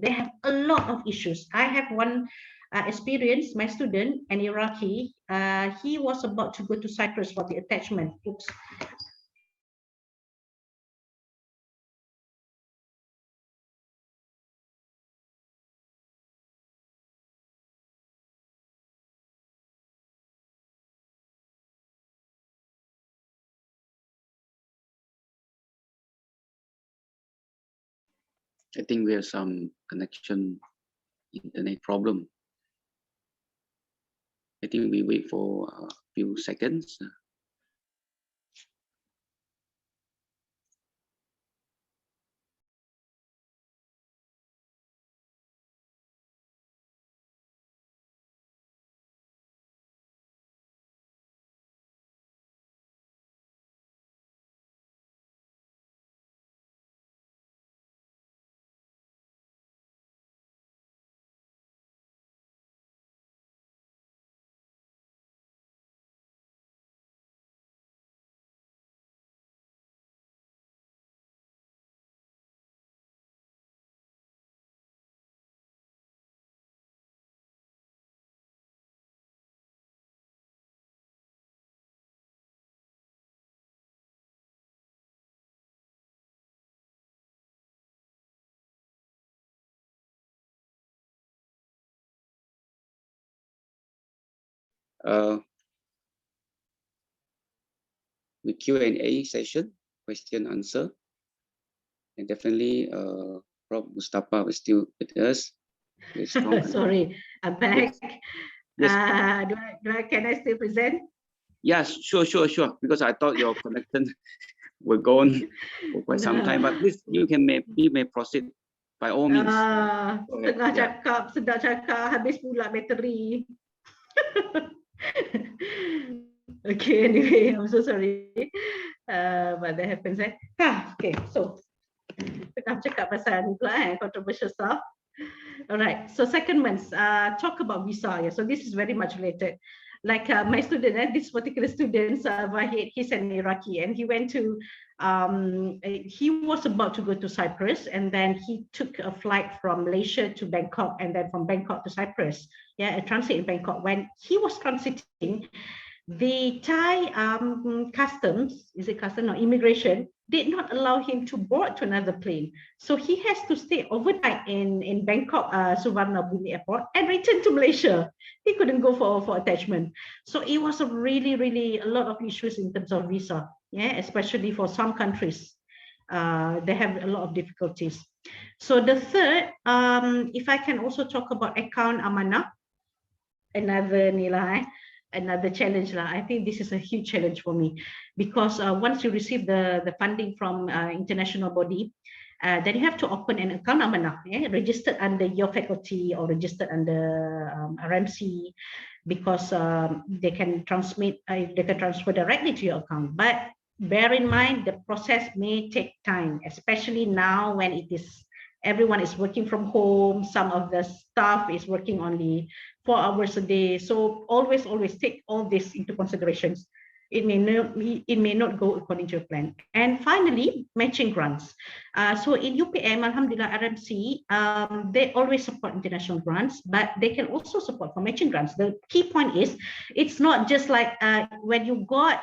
they have a lot of issues. I have one experience, my student, an Iraqi, he was about to go to Cyprus for the attachment. Oops. I think we have some connection internet problem. I think we wait for a few seconds. The Q&A session, question answer, and definitely Prof. Mustafa is still with us. Sorry, I'm back. Yes. Can I still present? Yes, sure. Because I thought your connection will go on for quite some time, but please, you may proceed by all means. Sedang cakap, habis pula bateri. Okay, anyway, I'm so sorry. But that happens. Okay, so tengah cakap pasal ni pula, controversial stuff. All right, so second one, talk about visa. Yeah, so this is very much related. Like my student, this particular student, Wahid, he's an Iraqi, and he went to, he was about to go to Cyprus, and then he took a flight from Malaysia to Bangkok, and then from Bangkok to Cyprus. Yeah, a transit in Bangkok. When he was transiting, the Thai customs, is it custom or immigration, did not allow him to board to another plane. So he has to stay overnight in Bangkok, Suvarnabhumi Airport, and return to Malaysia. He couldn't go for attachment. So it was a really a lot of issues in terms of visa, yeah, especially for some countries. They have a lot of difficulties. So the third, if I can also talk about account amanah, another challenge lah. I think this is a huge challenge for me, because once you receive the funding from international body, then you have to open an account amanah, yeah, registered under your faculty or registered under RMC, because they can transfer directly to your account. But bear in mind, the process may take time, especially now when everyone is working from home. Some of the staff is working only 4 hours a day. So always take all this into considerations. It may not go according to your plan. And finally, matching grants. So in UPM, Alhamdulillah, RMC, they always support international grants, but they can also support for matching grants. The key point is, it's not just like when you got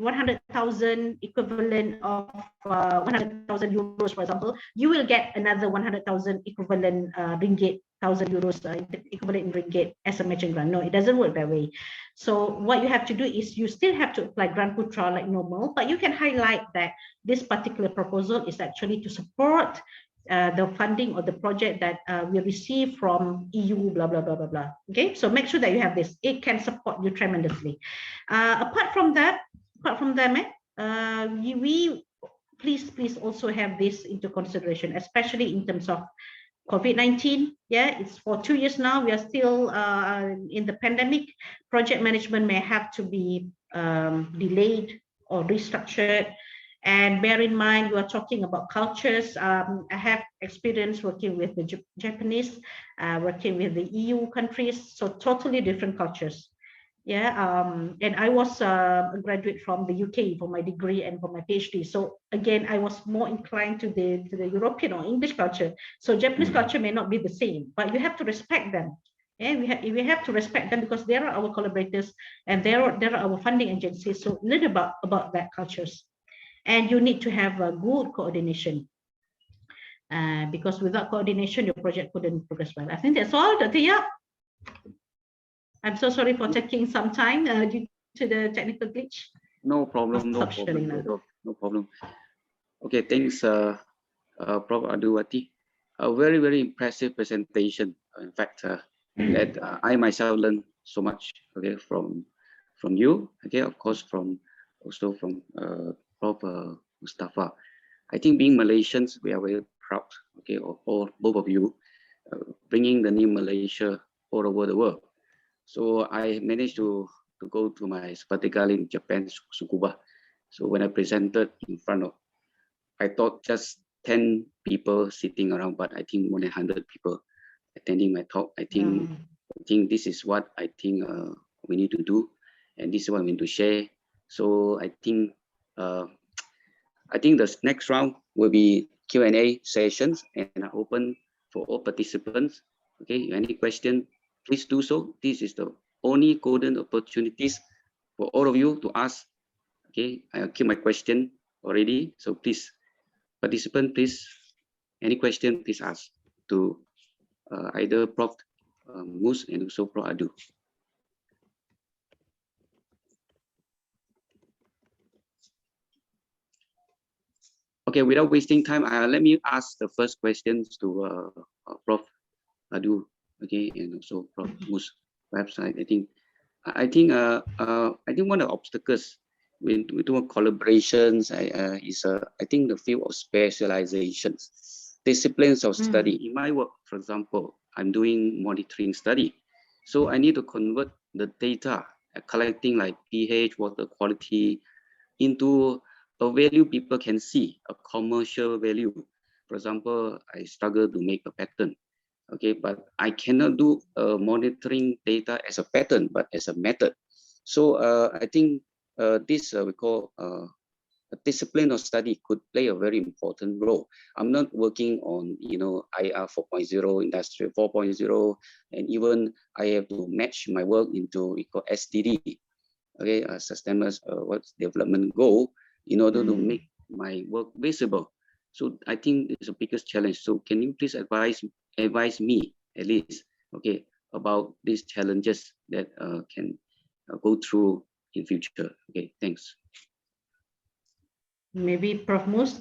100,000 equivalent of 100,000 euros, for example, you will get another 100,000 equivalent ringgit, 1,000 euros equivalent in ringgit as a matching grant. No, it doesn't work that way. So what you have to do is you still have to apply Grant Putra like normal, but you can highlight that this particular proposal is actually to support the funding or the project that we receive from EU, blah, blah, blah, blah, blah. Okay, so make sure that you have this. It can support you tremendously. Apart from that, we please also have this into consideration, especially in terms of COVID-19. Yeah, it's for 2 years now. We are still in the pandemic. Project management may have to be delayed or restructured. And bear in mind, you are talking about cultures. I have experience working with the Japanese, working with the EU countries, so totally different cultures. Yeah, and I was a graduate from the UK for my degree and for my PhD. So again, I was more inclined to the European or English culture. So Japanese culture may not be the same, but you have to respect them. And we have to respect them because they are our collaborators and they are our funding agencies. So learn about that cultures, and you need to have a good coordination. Because without coordination, your project couldn't progress well. I think that's all, Dr. Yap. I'm so sorry for taking some time due to the technical glitch. No problem. No problem. Okay, thanks, Prof. Abdul-Wati. A very impressive presentation. In fact, that I myself learned so much. Okay, from you. Okay, of course, also from Prof. Mustafa. I think being Malaysians, we are very proud. Okay, of both of you, bringing the name Malaysia all over the world. So I managed to go to my sabbatical in Japan, Tsukuba. So when I presented in front of, I thought just 10 people sitting around, but I think more than 100 people attending my talk. I think this is what I think we need to do, and this is what I'm going to share. So I think the next round will be Q&A sessions, and I open for all participants. Okay, any question? Please do so. This is the only golden opportunities for all of you to ask. Okay, I keep my question already. So please, participant, please, any question, please ask to either Prof. Mus and also Prof. Adu. Okay, without wasting time, let me ask the first questions to Prof. Adu. Okay, and also Prof. Mus. Perhaps I think one of the obstacles with collaborations is I think the field of specializations, disciplines of study. In my work, for example, I'm doing monitoring study, so I need to convert the data collecting like pH, water quality, into a value people can see, a commercial value. For example, I struggle to make a pattern. Okay, but I cannot do monitoring data as a pattern, but as a method. So I think this we call a discipline of study could play a very important role. I'm not working on IR 4.0, Industrial 4.0, and even I have to match my work into SDD, okay, sustainable development goal, in order to make my work visible. So I think it's the biggest challenge. So can you please advise me at least, okay, about these challenges that can go through in future? Okay, thanks. Maybe Prof. Mus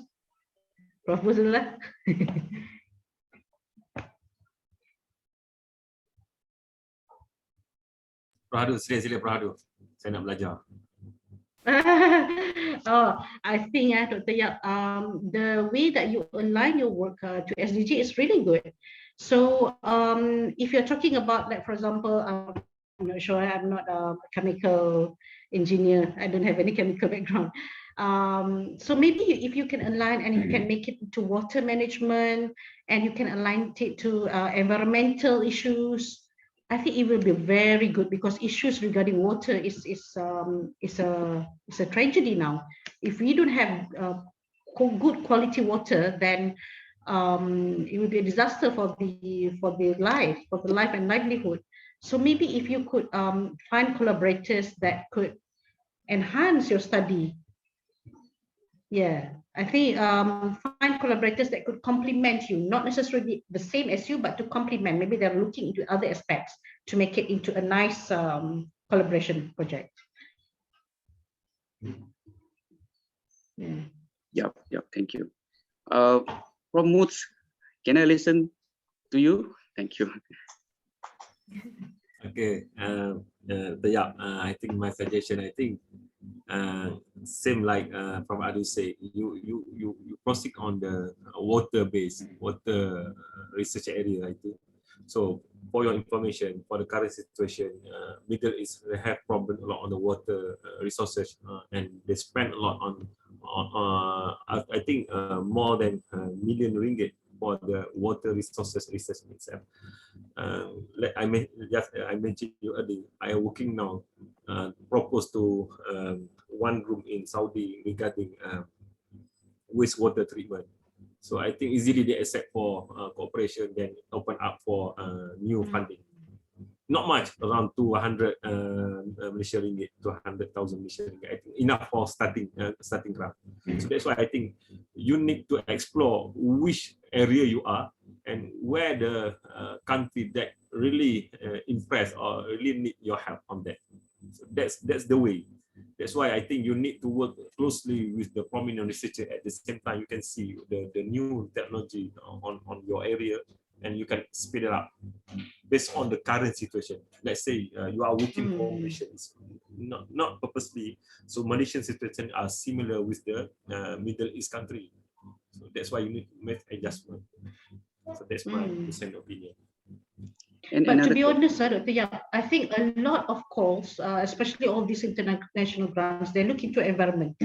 dulu lah. Prof. Hadu, sila Prof. Hadu. Saya nak belajar. Oh, I think, Dr. Yap, the way that you align your work to SDG is really good. So if you're talking about, like, for example, I'm not sure, I'm not a chemical engineer, I don't have any chemical background. So maybe if you can align and you can make it to water management and you can align it to environmental issues, I think it will be very good, because issues regarding water is a tragedy now. If we don't have good quality water, then it will be a disaster for the life and livelihood. So maybe if you could find collaborators that could enhance your study. Yeah, I think find collaborators that could complement you, not necessarily the same as you, but to complement. Maybe they're looking into other aspects to make it into a nice collaboration project. Yeah. Yep. Thank you. From Moods, can I listen to you? Thank you. Okay, yeah, I think my suggestion, same like from Adu say, you proceed on the water research area, I think. So for your information, for the current situation, Middle East they have problem a lot on the water resources, and they spend a lot on I think more than ringgit million for the water resources research itself. I mentioned you earlier, I am working now, propose to one room in Saudi regarding wastewater treatment. So I think easily they accept for cooperation, then open up for new funding. Not much, around 200 Malaysian ringgit, 200,000 Malaysian ringgit. I think enough for starting grant. So that's why I think you need to explore which area you are and where the country that really impress or really need your help on that. So that's the way. That's why I think you need to work closely with the prominent researcher. At the same time, you can see the new technology on your area, and you can speed it up based on the current situation. Let's say you are working for Malaysians, not purposely. So Malaysian situation are similar with the Middle East country. So that's why you need to make adjustment. So that's my personal opinion. But to be honest, Dr. Yap, I think a lot of calls, especially all these international grants, they look into environment.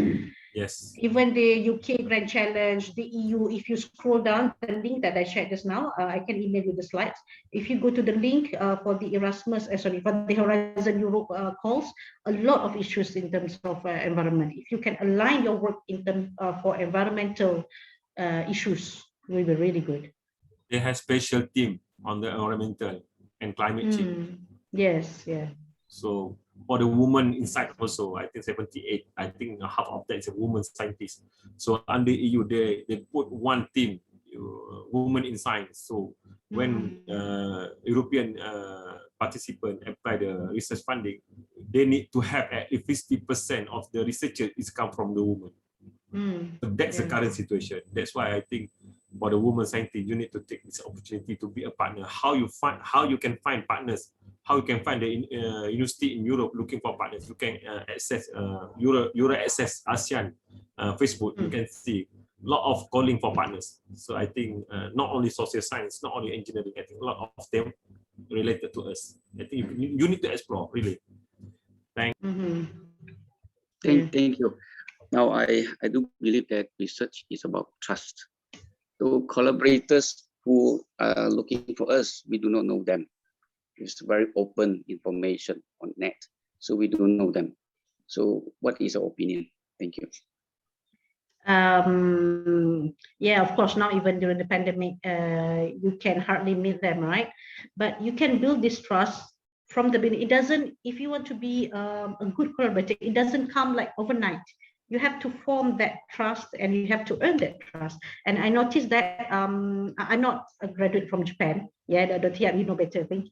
Yes. Even the UK Grand Challenge, the EU, if you scroll down the link that I shared just now, I can email you the slides. If you go to the link for the Erasmus, for the Horizon Europe calls, a lot of issues in terms of environment. If you can align your work in terms for environmental issues, it will be really good. They have special team on the environmental and climate change. Yes, yeah. So for the woman inside also, I think 78, I think half of that is a woman scientist. So under EU, they put one team, woman in science. So when European participant apply the research funding, they need to have at least 50% of the researcher is come from the woman. So that's the current situation. That's why I think for the woman scientist, you need to take this opportunity to be a partner. How you can find partners, how you can find the university in Europe looking for partners. You can access Euro Access ASEAN Facebook. You can see a lot of calling for partners. So I think not only social science, not only engineering, I think a lot of them related to us. I think you need to explore really. Thank you. Now I do believe that research is about trust. So collaborators who are looking for us, we do not know them. It's very open information on net, so we don't know them. So what is your opinion? Thank you. Yeah, of course, now even during the pandemic, you can hardly meet them, right? But you can build this trust from the beginning. It doesn't, if you want to be a good collaborator, it doesn't come like overnight. you have to form that trust and you have to earn that trust. And I noticed that I'm not a graduate from Japan. Yeah, Dr. Yap, you know better, I think.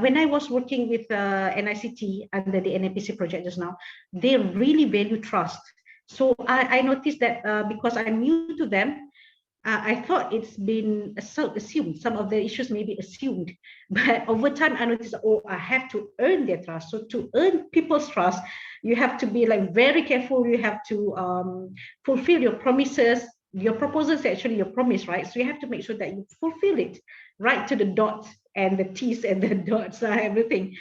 When I was working with NICT under the NAPC project just now, they really value trust. So I noticed that because I'm new to them, I thought it's been assumed. Some of the issues may be assumed, but over time I noticed, oh, I have to earn their trust. So to earn people's trust, you have to be like very careful. You have to fulfill your promises. Your proposal is actually your promise, right? So you have to make sure that you fulfill it right to the dots and the T's and the dots, everything.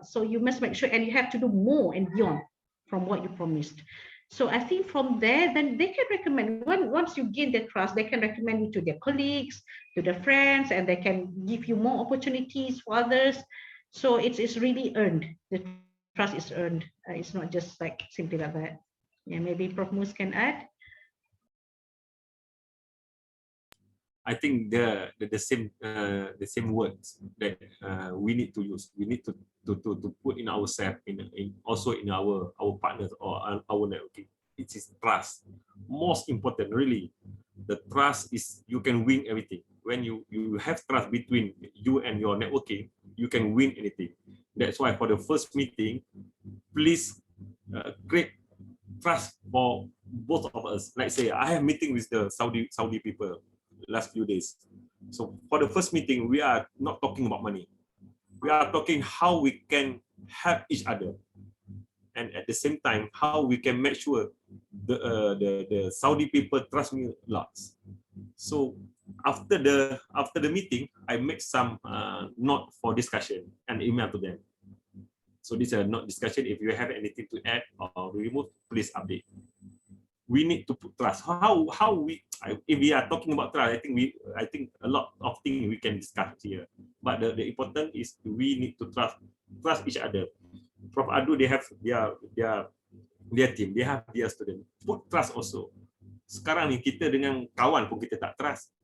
So you must make sure, and you have to do more and beyond from what you promised. So I think from there, then they can recommend, once you gain their trust, they can recommend you to their colleagues, to their friends, and they can give you more opportunities for others. So it's really earned. The trust is earned. It's not just like simply like that. Yeah, maybe Prof. Mus can add. I think the same words that we need to use. We need to put in ourselves, in also in our partners or our networking. It is trust. Most important, really, the trust is you can win everything. When you have trust between you and your networking, you can win anything. That's why for the first meeting, please create trust for both of us. Like say, I have meeting with the Saudi people last few days. So for the first meeting, we are not talking about money. We are talking how we can help each other, and at the same time, how we can make sure the Saudi people trust me lots. So after the meeting, I make some note for discussion and email to them. So this is a note discussion. If you have anything to add or remove, please update. We need to put trust. How we, if we are talking about trust, I think a lot of things we can discuss here. But the important is we need to trust each other. Prof. Adu, they have their team, they have their student. Put trust also. Sekarang ni kita dengan kawan pun kita tak trust.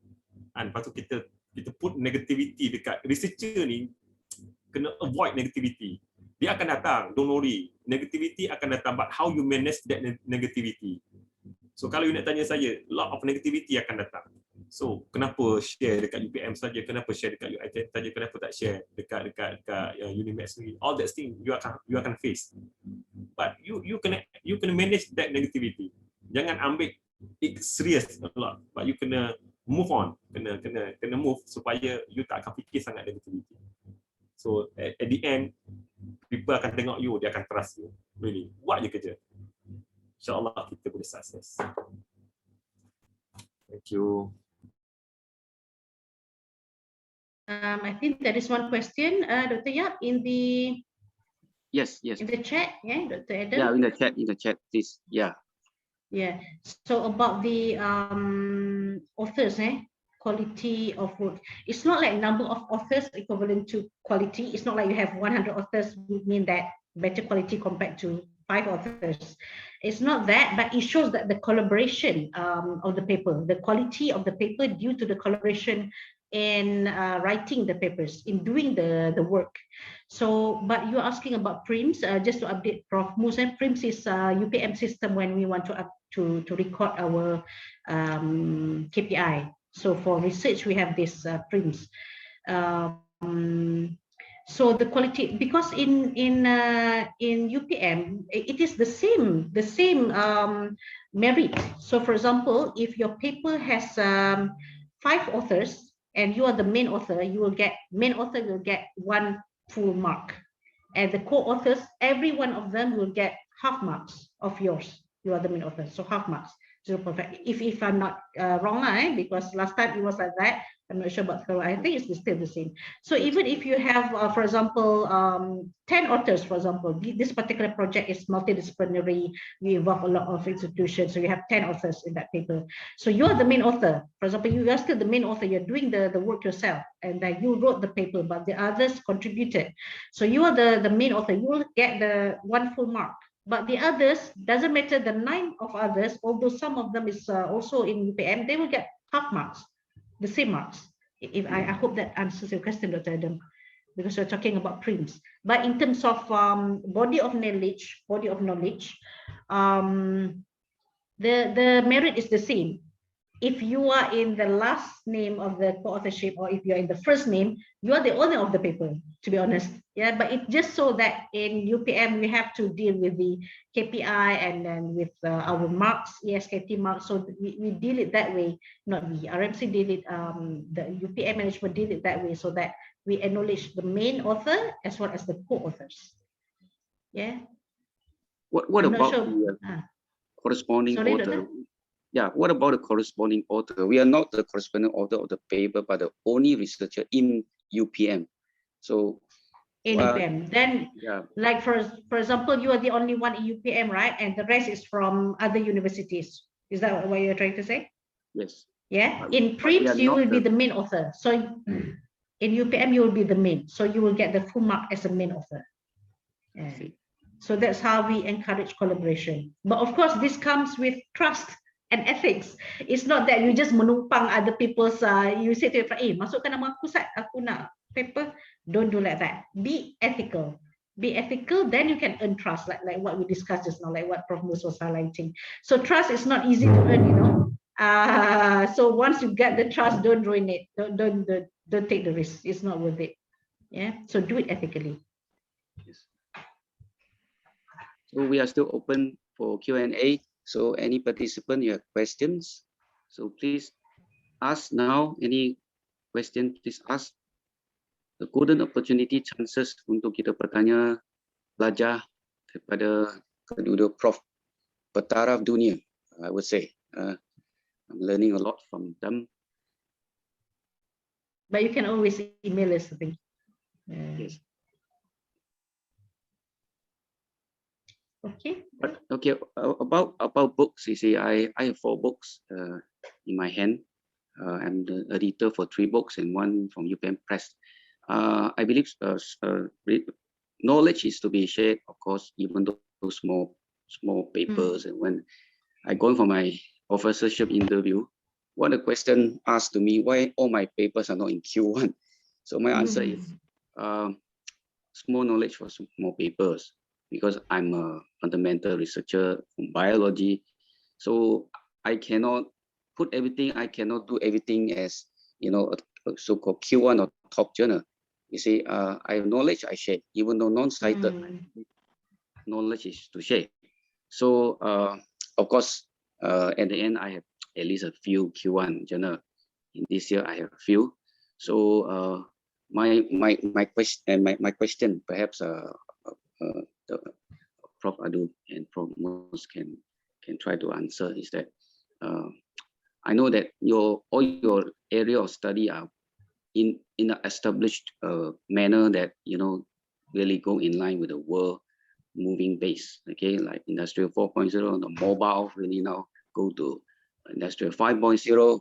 And lepas tu kita put negativity dekat researcher ni, kena avoid negativity. Dia akan datang, don't worry. Negativity akan datang, but how you manage that negativity. So kalau you nak tanya saya, lot of negativity akan datang. So kenapa share dekat UPM saja, kenapa share dekat UiTM saja, kenapa tak share dekat Unimed sendiri? All that thing you akan face. But you kena manage that negativity. Jangan ambil it serious a lot, but you kena move on, kena move supaya you tak akan fikir sangat negativity. So at the end, people akan tengok you, dia akan trust you. Really, buat je kerja. InsyaAllah kita boleh sukses. Thank you. I think there is one question, Dr. Yap, in the Yes. in the chat, yeah, Dr. Adam. Yeah, in the chat, please. Yeah. Yeah. So about the authors, quality of work. It's not like number of authors equivalent to quality. It's not like you have 100 authors would mean that better quality compared to 5 authors. It's not that, but it shows that the collaboration of the paper, the quality of the paper due to the collaboration in writing the papers, in doing the work. So, but you're asking about PRIMS, just to update Prof. Mus, and PRIMS is a UPM system when we want to record our KPI. So for research, we have this PRIMS. So the quality, because in UPM, it is the same merit. So for example, if your paper has 5 authors and you are the main author, main author will get 1 full mark, and the co-authors, every one of them will get half marks of yours. You are the main author, so half marks. 0.5. If I'm not wrong, because last time it was like that. I'm not sure about I think it's still the same. So even if you have, for example, 10 authors, for example, this particular project is multidisciplinary. We involve a lot of institutions, so you have 10 authors in that paper. So you're the main author. For example, you are still the main author. You're doing the work yourself, and you wrote the paper, but the others contributed. So you are the main author. You will get the 1 full mark. But the others, doesn't matter, the 9 of others, although some of them is also in UPM, they will get half marks, the same marks. If I hope that answers your question, Dr. Adam, because we're talking about PRIMS. But in terms of body of knowledge, the merit is the same. If you are in the last name of the co-authorship, or if you're in the first name, you are the owner of the paper, to be honest. Yeah, but it just so that in UPM we have to deal with the KPI and then with our marks, ESKT marks. So we deal it that way, not we. RMC did it, the UPM management did it that way, so that we acknowledge the main author as well as the co-authors. Yeah. What I'm not about sure. the corresponding Sorry, author? Doctor? Yeah, what about the corresponding author? We are not the corresponding author of the paper, but the only researcher in UPM. So In UPM, then yeah, like for example, you are the only one in UPM, right? And the rest is from other universities. Is that what you're trying to say? yes. Yeah. But- In but we are PRIPS, you not will be the- the main author. So in UPM, you will be the main. So you will get the full mark as a main author. Yeah. See. So that's how we encourage collaboration. But of course, this comes with trust and ethics. It's not that you just menumpang other people's, you say to your friend, masukkan nama aku, Sat, aku nak paper. Don't do like that. Be ethical. Be ethical, then you can earn trust, like what we discussed just now, like what Prof. Mus was highlighting. So trust is not easy to earn, you know. So once you get the trust, don't ruin it. Don't take the risk. It's not worth it. Yeah. So do it ethically. Yes. So we are still open for Q&A. So any participant, you have questions, so please ask now. Any question, please ask. The golden opportunity chances untuk kita bertanya, belajar daripada kedua Prof Petaraf dunia, I would say. I'm learning a lot from them. But you can always email us, I think. Yes. Okay. But okay, about books, you see, I have 4 books in my hand. I'm the editor for 3 books and 1 from UPM Press. I believe knowledge is to be shared, of course, even though small papers. And when I go for my professorship interview, one of the question asked to me, why all my papers are not in Q1? So my answer is small knowledge for small papers, because I'm a fundamental researcher from biology. So I cannot put everything, I cannot do everything as, you know, a so-called Q1 or top journal. You see, I have knowledge I share, even though non-cited knowledge is to share. So of course, at the end, I have at least a few Q1 journal. In this year, I have a few. So my question, perhaps the Prof Adu and Prof Mus can try to answer, is that I know that all your area of study are in an established manner that, you know, really go in line with the world moving base. Okay, like Industrial 4.0, the mobile really now go to Industrial 5.0.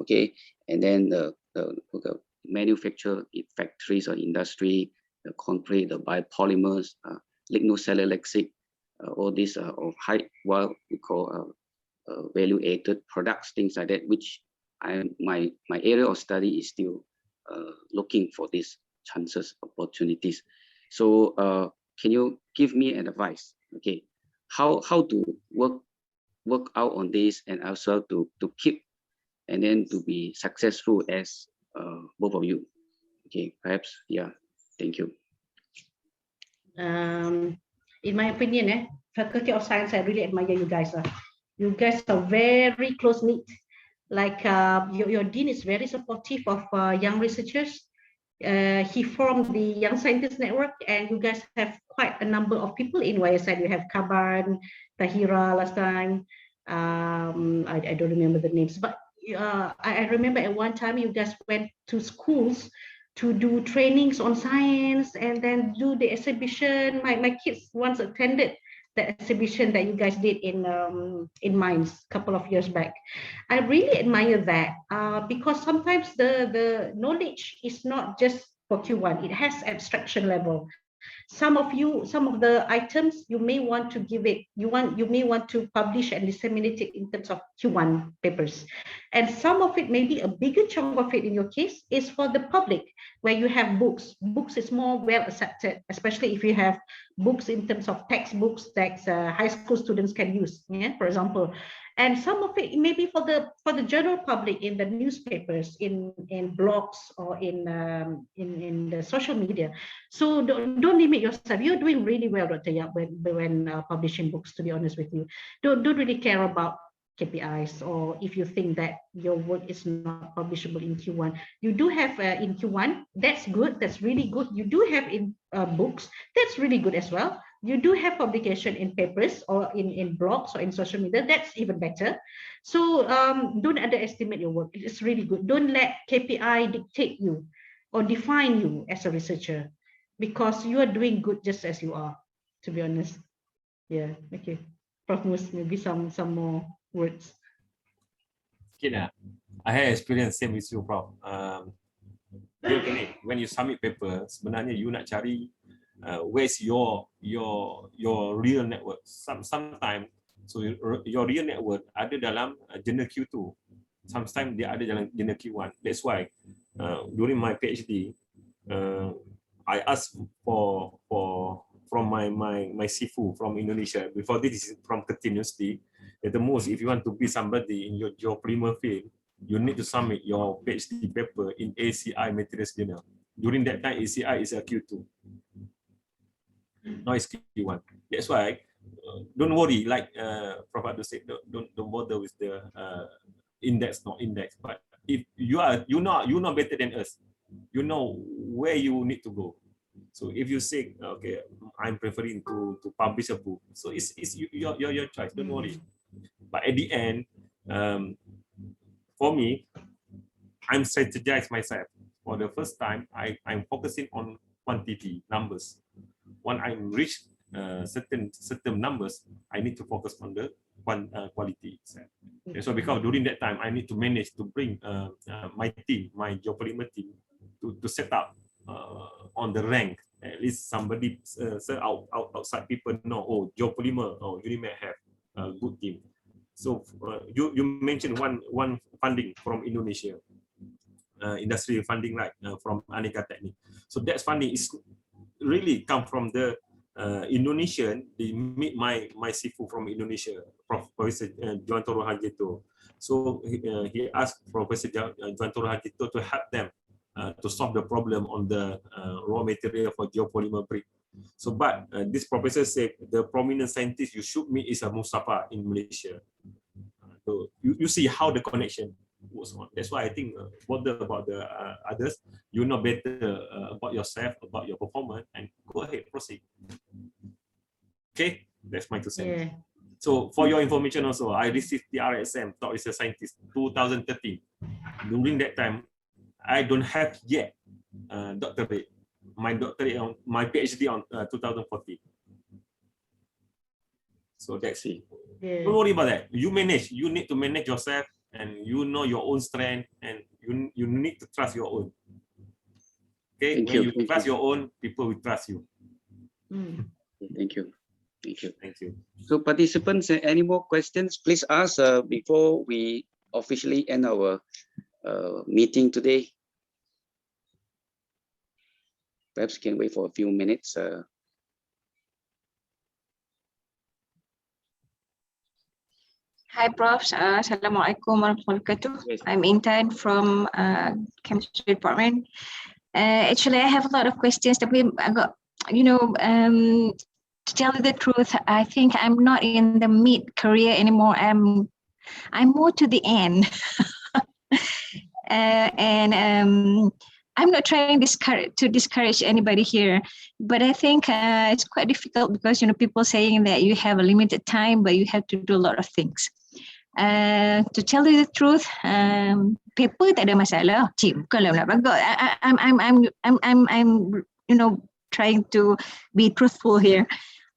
Okay, and then the manufacture factories or industry, the concrete, the biopolymers, lignocellulosic, all these of high, what we call value-added products, things like that, which my area of study is still looking for these chances, opportunities. So can you give me an advice? Okay, how to work out on this, and also to keep and then to be successful as both of you? Okay, perhaps, yeah. Thank you. In my opinion, Faculty of Science, I really admire you guys. You guys are very close-knit. Like your dean is very supportive of young researchers. He formed the Young Scientist Network, and you guys have quite a number of people in YSI. You have Kaban, Tahira last time. I don't remember the names, but I remember at one time you guys went to schools to do trainings on science and then do the exhibition. My kids once attended the exhibition that you guys did in Mainz a couple of years back. I really admire that because sometimes the knowledge is not just for Q1, it has abstraction level. Some of the items you may want to give it, you may want to publish and disseminate it in terms of Q1 papers. And some of it, maybe a bigger chunk of it in your case, is for the public, where you have books. Books is more well accepted, especially if you have books in terms of textbooks that high school students can use, yeah, for example. And some of it may be for the general public in the newspapers, in blogs, or in the social media. So don't limit yourself. You're doing really well, Dr. Yap, when publishing books, to be honest with you. Don't really care about KPIs, or if you think that your work is not publishable in Q1. You do have in Q1, that's good, that's really good. You do have in books, that's really good as well. You do have publication in papers or in blogs or in social media, that's even better. So don't underestimate your work. It's really good. Don't let KPI dictate you or define you as a researcher, because you are doing good just as you are, to be honest. Yeah, okay. Prof. Mus, maybe some more words. Okay, I had experience same with you, Prof. When you submit paper, sebenarnya you nak cari where's your real network. Sometimes, so your real network ada dalam journal Q2. Sometimes dia ada dalam journal Q1. That's why during my PhD, I asked from my sifu from Indonesia. Before this is from Kertin University. At the most, if you want to be somebody in your geopolymer field, you need to submit your PhD paper in ACI Materials Journal. During that time, ACI is a Q2. Now it's Q1. That's why don't worry. Like Prof. Abdul said, don't bother with the index, not index. But if you're not better than us, you know where you need to go. So if you say, okay, I'm preferring to publish a book, so it's your choice. Don't worry. But at the end, for me, I'm strategized myself. For the first time, I'm focusing on quantity, numbers. When I reach certain numbers, I need to focus on the quality itself. And so because during that time, I need to manage to bring my team, my geopolymer team, to set up on the rank. At least somebody outside people know, oh, geopolymer, oh, Unimed have a good team. So you mentioned one funding from Indonesia, industry funding, right, from Aneka Teknik. So that funding is really come from the Indonesian. They meet my sifu from Indonesia, Professor Juantoro Hardjito. So he asked Professor Juantoro Hardjito to help them to solve the problem on the raw material for geopolymer brick. So, but this professor said the prominent scientist you should meet is a Mustafa in Malaysia. So you see how the connection was on. That's why I think bother about the others. You know better about yourself, about your performance, and go ahead, proceed. Okay, that's my 2 cents. Yeah. So for your information also, I received the RSM, Top Research Scientist, 2013. During that time, I don't have yet doctorate. My doctorate on my PhD on 2014. So that's it. Yeah. Don't worry about that. You manage. You need to manage yourself, and you know your own strength, and you need to trust your own. Okay, when you trust your own, people will trust you. Thank you. Thank you. Thank you. So participants, any more questions? Please ask before we officially end our meeting today. Perhaps you can wait for a few minutes. Hi, Prof. Assalamualaikum warahmatullahi wabarakatuh. Yes. I'm Intan from Chemistry Department. Actually, I have a lot of questions that I got, to tell you the truth, I think I'm not in the mid-career anymore. I'm more to the end. I'm not trying to discourage anybody here, but I think it's quite difficult because people saying that you have a limited time, but you have to do a lot of things. To tell you the truth, paper tak ada masalah. Cik, bukanlah nak bagot. I'm trying to be truthful here.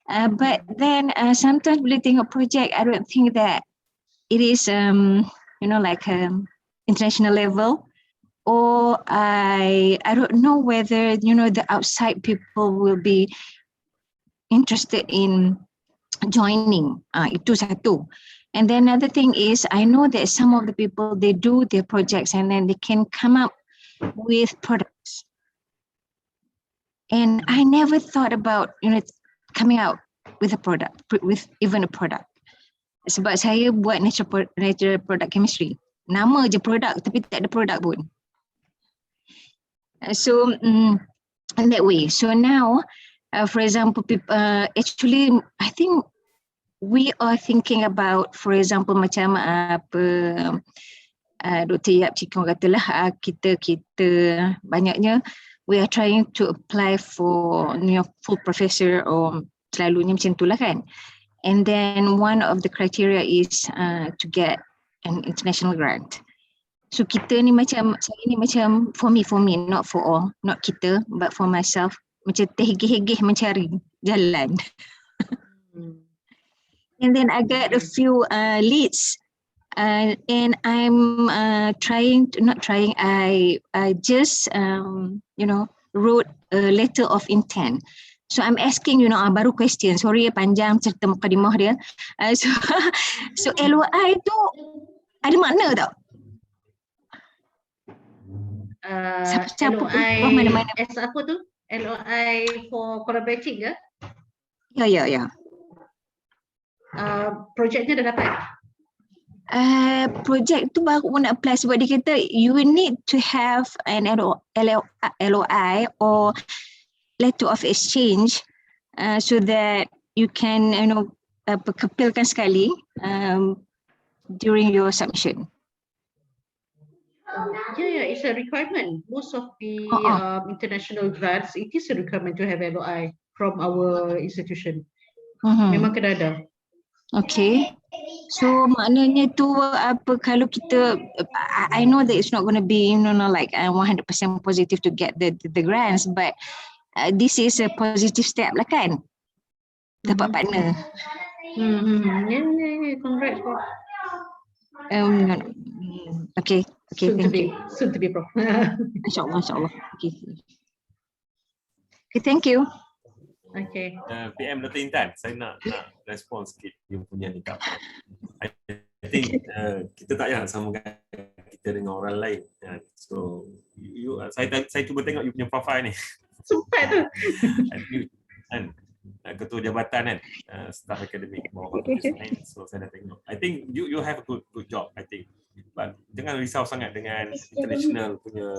But then sometimes bila tengok project, I don't think that it is like international level. or I don't know whether the outside people will be interested in joining. Itu satu. And then another thing is, I know that some of the people, they do their projects and then they can come up with products. And I never thought about coming out with a product, with even a product. Sebab saya buat natural product chemistry. Nama je produk tapi tak ada produk pun. So in that way. So now, for example, actually, I think we are thinking about, for example, macam Dr. Yap Cikong katalah, kita banyaknya we are trying to apply for full professor or selalunya macam itulah kan. And then one of the criteria is to get an international grant. So kita ni macam, saya ni macam for me, not for all, not kita, but for myself, macam terhegeh-hegeh mencari jalan. And then I got a few leads, and I'm I just wrote a letter of intent. So I'm asking, baru question, sorry panjang cerita mukadimah dia. So LOI tu ada makna tak? LOI as apa tu? LOI for collaborating ke? Ya. Projeknya dah dapat? Projek tu baru pun nak apply sebab dia kata you need to have an LOI or letter of exchange so that you can kepilkan sekali during your submission. Yeah, it's a requirement. Most of the international grants, it is a requirement to have LOI from our institution. Memang kena ada. Okay. So maknanya tu kalau kita, I know that it's not going to be 100% positive to get the grants, but this is a positive step lah kan, dapat partner. Yeah, congrats. Okay, thank you. Soon to be Prof. Inshallah. Okay, thank you. Okay. PM Dr. Intan, saya nak respon sikit you punya ni tak. I think kita tak payah samakan kita dengan orang lain. So saya cuba tengok you punya profile ni. Sempat tu. Kan ketua jabatan kan, staff akademik bawah fakultas. So saya dah tengok. I think you have a good job, I think. But jangan risau sangat dengan international punya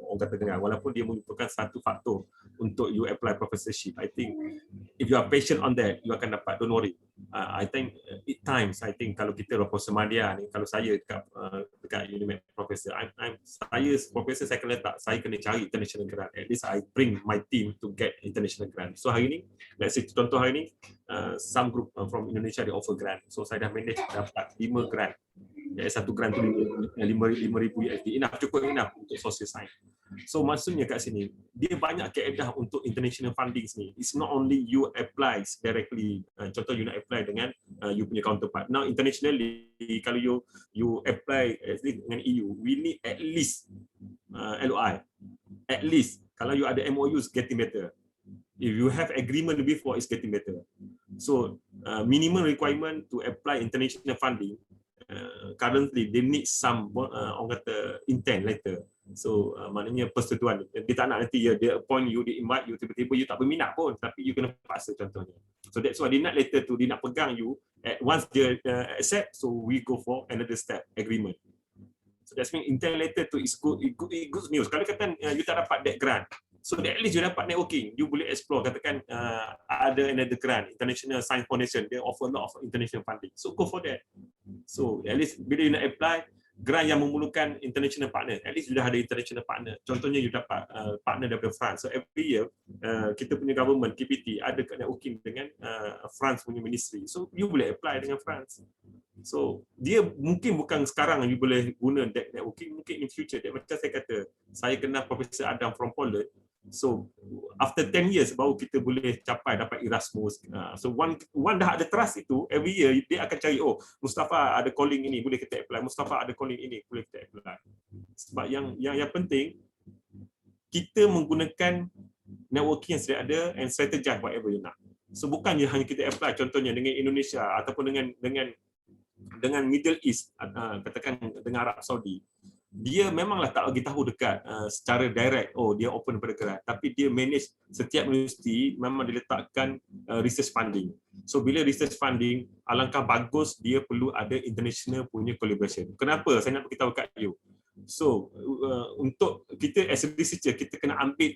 orang kata dengan, walaupun dia merupakan satu faktor untuk you apply professorship. I think if you are patient on that, you akan dapat. Don't worry. I think at times, I think kalau kita Profesor Madia ni, kalau saya dekat UNIMED professor, saya professor, saya kena cari international grant. At least I bring my team to get international grant. So hari ni, let's say contoh hari ni, some group from Indonesia they offer grant. So saya dah manage dapat 5 grant. Satu grant tu 5,000 USD. Cukup enough untuk social science. So maksudnya kat sini, dia banyak kaedah untuk international funding ni. It's not only you apply directly. Contoh you nak apply dengan you punya counterpart. Now internationally, kalau you apply dengan EU, we need at least LOI. At least. Kalau you ada MOUs, getting better. If you have agreement before, it's getting better. So minimum requirement to apply international funding, currently they need some orang kata intent letter. So maknanya persetujuan. Dia tak nak nanti dia appoint you, dia invite you, tiba-tiba you tak berminat pun, tapi you kena paksa contohnya. So that's why dia nak letter tu, dia nak pegang you. Once dia accept, so we go for another step, agreement. So that's mean intent letter tu is good news. Kalau kata you tak dapat that grant, so at least you dapat networking, you boleh explore. Katakan ada another grant, International Science Foundation, they offer a lot of international funding. So go for that. So at least bila you nak apply grant yang memerlukan international partner, at least you dah ada international partner. Contohnya you dapat partner daripada France. So every year kita punya government KPT ada networking dengan France punya ministry. So you boleh apply dengan France. So dia mungkin bukan sekarang you boleh guna that networking, mungkin in future. Macam saya kata, saya kenal Profesor Adam from Poland. So after 10 years baru kita boleh capai dapat Erasmus. So one dah ada trust itu, every year dia akan cari, oh Mustafa ada calling ini, boleh kita apply. Mustafa ada calling ini, boleh kita apply. Sebab yang penting kita menggunakan networking yang sedia ada and strategize whatever you nak. So bukannya hanya kita apply contohnya dengan Indonesia ataupun dengan Middle East, katakan dengan Arab Saudi. Dia memanglah tak bagi tahu dekat secara direct, oh dia open pada grant, tapi dia manage setiap universiti memang diletakkan research funding. So bila research funding, alangkah bagus dia perlu ada international punya collaboration. Kenapa? Saya nak beritahu kat you. So untuk kita as a researcher, kita kena ambil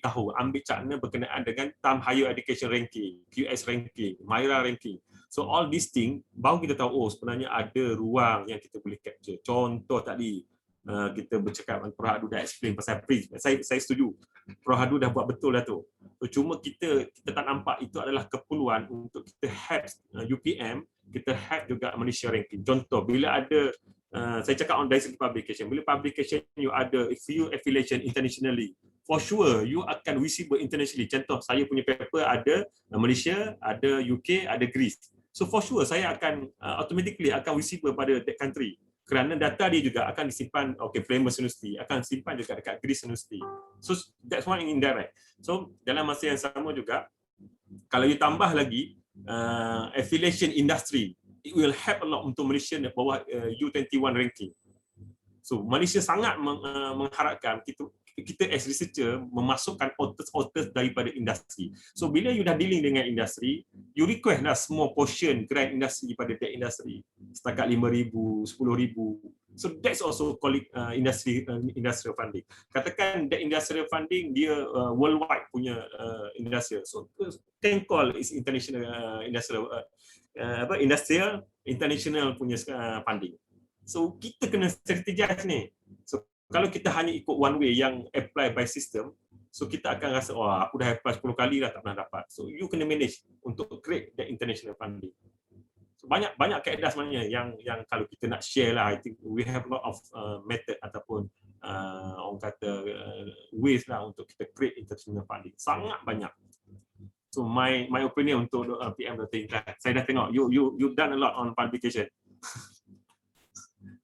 cakna berkenaan dengan TAM Higher Education Ranking, QS Ranking, MyRA Ranking. So all these things baru kita tahu, oh sebenarnya ada ruang yang kita boleh capture. Contoh tadi kita bercakap, Prof Hadu dah explain pasal PRINCE. Saya setuju. Prof Hadu dah buat betul dah tu. So, cuma kita tak nampak itu adalah keperluan untuk kita help UPM, kita help juga Malaysia Ranking. Contoh, bila ada saya cakap dari segi publication. Bila publication you ada few affiliation internationally, for sure you akan visible internationally. Contoh, saya punya paper ada Malaysia, ada UK, ada Greece. So for sure saya akan automatically akan visible pada that country. Kerana data dia juga akan disimpan, Plymouth University, akan simpan juga dekat Greece University. So that's one indirect. So dalam masa yang sama juga, kalau you tambah lagi affiliation industry, it will help a lot untuk Malaysia di bawah U21 ranking. So Malaysia sangat mengharapkan kita as researcher memasukkan authors daripada industri. So bila you dah dealing dengan industri, you request lah semua portion grant industri pada that industry. Setakat 5,000, 10,000. So that's also called industrial funding. Katakan that industrial funding dia worldwide punya industrial. So can call is international industrial international punya funding. So kita kena strategize ni. So kalau kita hanya ikut one way yang apply by system, so kita akan rasa, oh aku dah apply 10 kali dah tak pernah dapat. So you kena manage untuk create the international funding. So banyak kaedah sebenarnya yang kalau kita nak share lah, I think we have a lot of method ataupun orang kata ways lah untuk kita create international funding. Sangat banyak. So my opinion untuk PM Dr. Intan, saya dah tengok you done a lot on publication.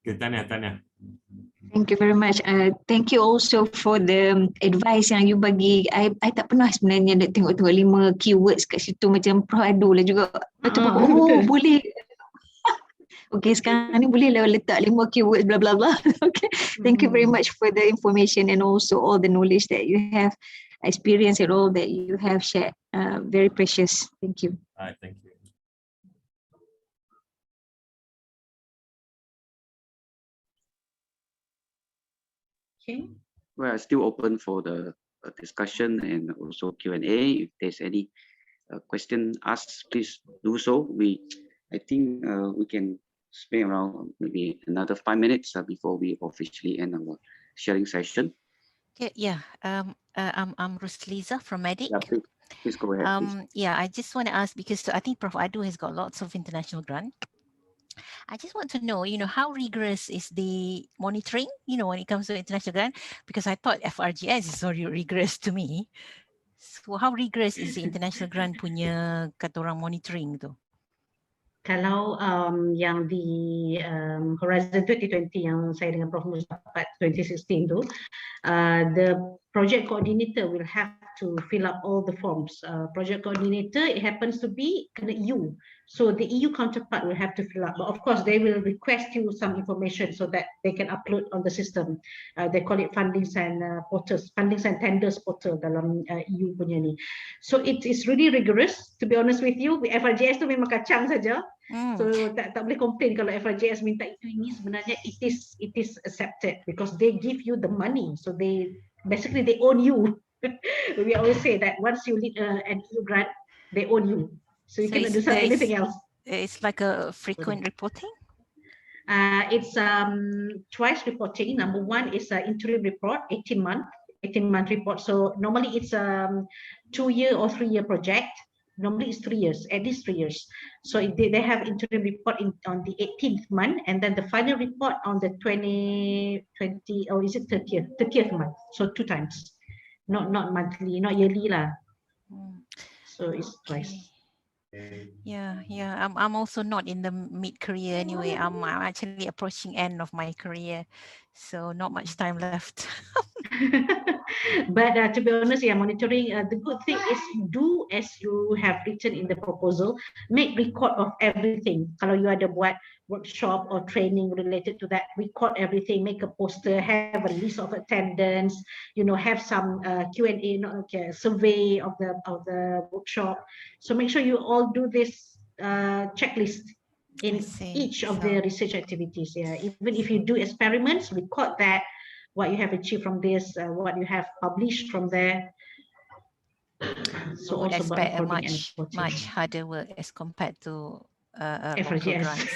Okay, Tanya. Thank you very much. Thank you also for the advice yang you bagi. I tak pernah sebenarnya nak tengok 5 keywords kat situ macam Prof Hadu lah juga. Betul. Boleh. Okay, sekarang ni boleh lah letak 5 keywords bla bla bla. Okay. Thank you very much for the information and also all the knowledge that you have, experience and all that you have shared. Very precious. Thank you. All right, thank you. Okay. We are still open for the discussion and also Q&A. If there's any question asked, please do so. I think we can spend around maybe another 5 minutes before we officially end our sharing session. Okay, yeah. I'm Rusliza from Medic. Yeah, please go ahead. Please. Yeah, I just want to ask, because I think Prof Hadu has got lots of international grant. I just want to know, how rigorous is the monitoring, when it comes to international grant? Because I thought FRGS is very rigorous to me. So how rigorous is the international grant punya kata orang monitoring tu? Kalau yang di Horizon 2020 yang saya dengan Prof Mus dapat 2016 tu, the project coordinator will have to fill up all the forms. Project coordinator, it happens to be kena EU. So the EU counterpart will have to fill up. But of course, they will request you some information so that they can upload on the system. They call it fundings and portals, fundings and tenders portal dalam EU punya ni. So it is really rigorous. To be honest with you, FRJS tu memang kacang saja. So tak boleh complain kalau FRJS minta itu ini, sebenarnya it is accepted because they give you the money. So they own you. We always say that once you lead an EU grant, they own you. So you cannot do anything else. It's like a frequent reporting? It's twice reporting. Number one is an interim report, 18-month report. So normally it's 2-year or 3-year project. Normally it's 3 years, at least 3 years. So they have interim report on the 18th month, and then the final report on the 30th month. So 2 times, not monthly, not yearly lah. So it's twice. Yeah. I'm also not in the mid career anyway. I'm actually approaching end of my career, so not much time left. But to be honest, yeah, monitoring, the good thing is do as you have written in the proposal, make record of everything. Kalau you ada buat workshop or training related to that, record everything, make a poster, have a list of attendance, have some Q&A, survey of the workshop. So make sure you all do this checklist in each of the research activities. Yeah, even if you do experiments, record that, what you have achieved from this, what you have published from there. So I would also about expect a recording and much harder work as compared to local FRGS. grants.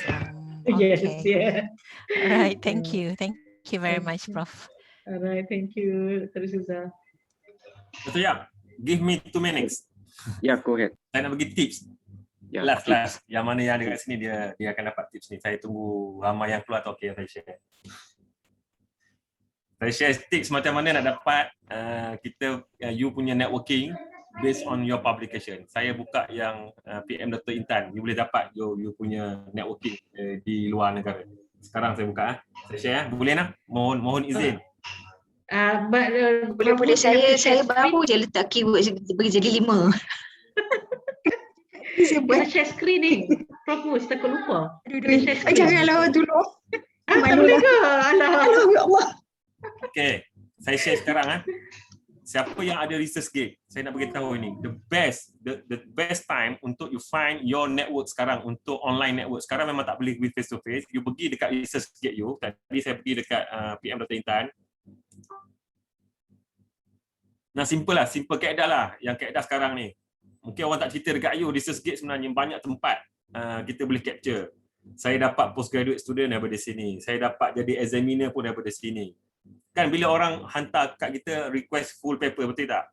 Yes, Okay. yeah. All right. Thank you very Thank much, you. Prof. All right, thank you, Dr. Suza. Dr. Yap, give me 2 minutes. Yeah, go ahead. Saya nak bagi tips. Yeah, Last. Yang mana yang dekat sini dia akan dapat tips ni. Saya tunggu ramai yang keluar atau okey saya share. Saya share tips macam mana nak dapat you punya networking based on your publication. Saya buka yang PM Dr. Intan. You boleh dapat you punya networking di luar negara. Sekarang saya buka. Saya share. Boleh nak? Mohon izin. Boleh saya baru je letak keyword bagi jadi 5. Kita share screen ni. Prof Mus, takut lupa. Janganlah dulu. Tak boleh ke? Alah. Ya Allah. Okay, saya share sekarang. Siapa yang ada research gate, saya nak beritahu ini. The best time untuk you find your network sekarang, untuk online network. Sekarang memang tak boleh with face to face. You pergi dekat research gate you. Tadi saya pergi dekat PM Dr. Intan. Nah, simple kaedah lah. Yang kaedah sekarang ni. Mungkin orang tak cerita dekat you, research gate sebenarnya banyak tempat kita boleh capture. Saya dapat postgraduate student daripada sini. Saya dapat jadi examiner pun daripada sini. Kan bila orang hantar kat kita request full paper, betul tak?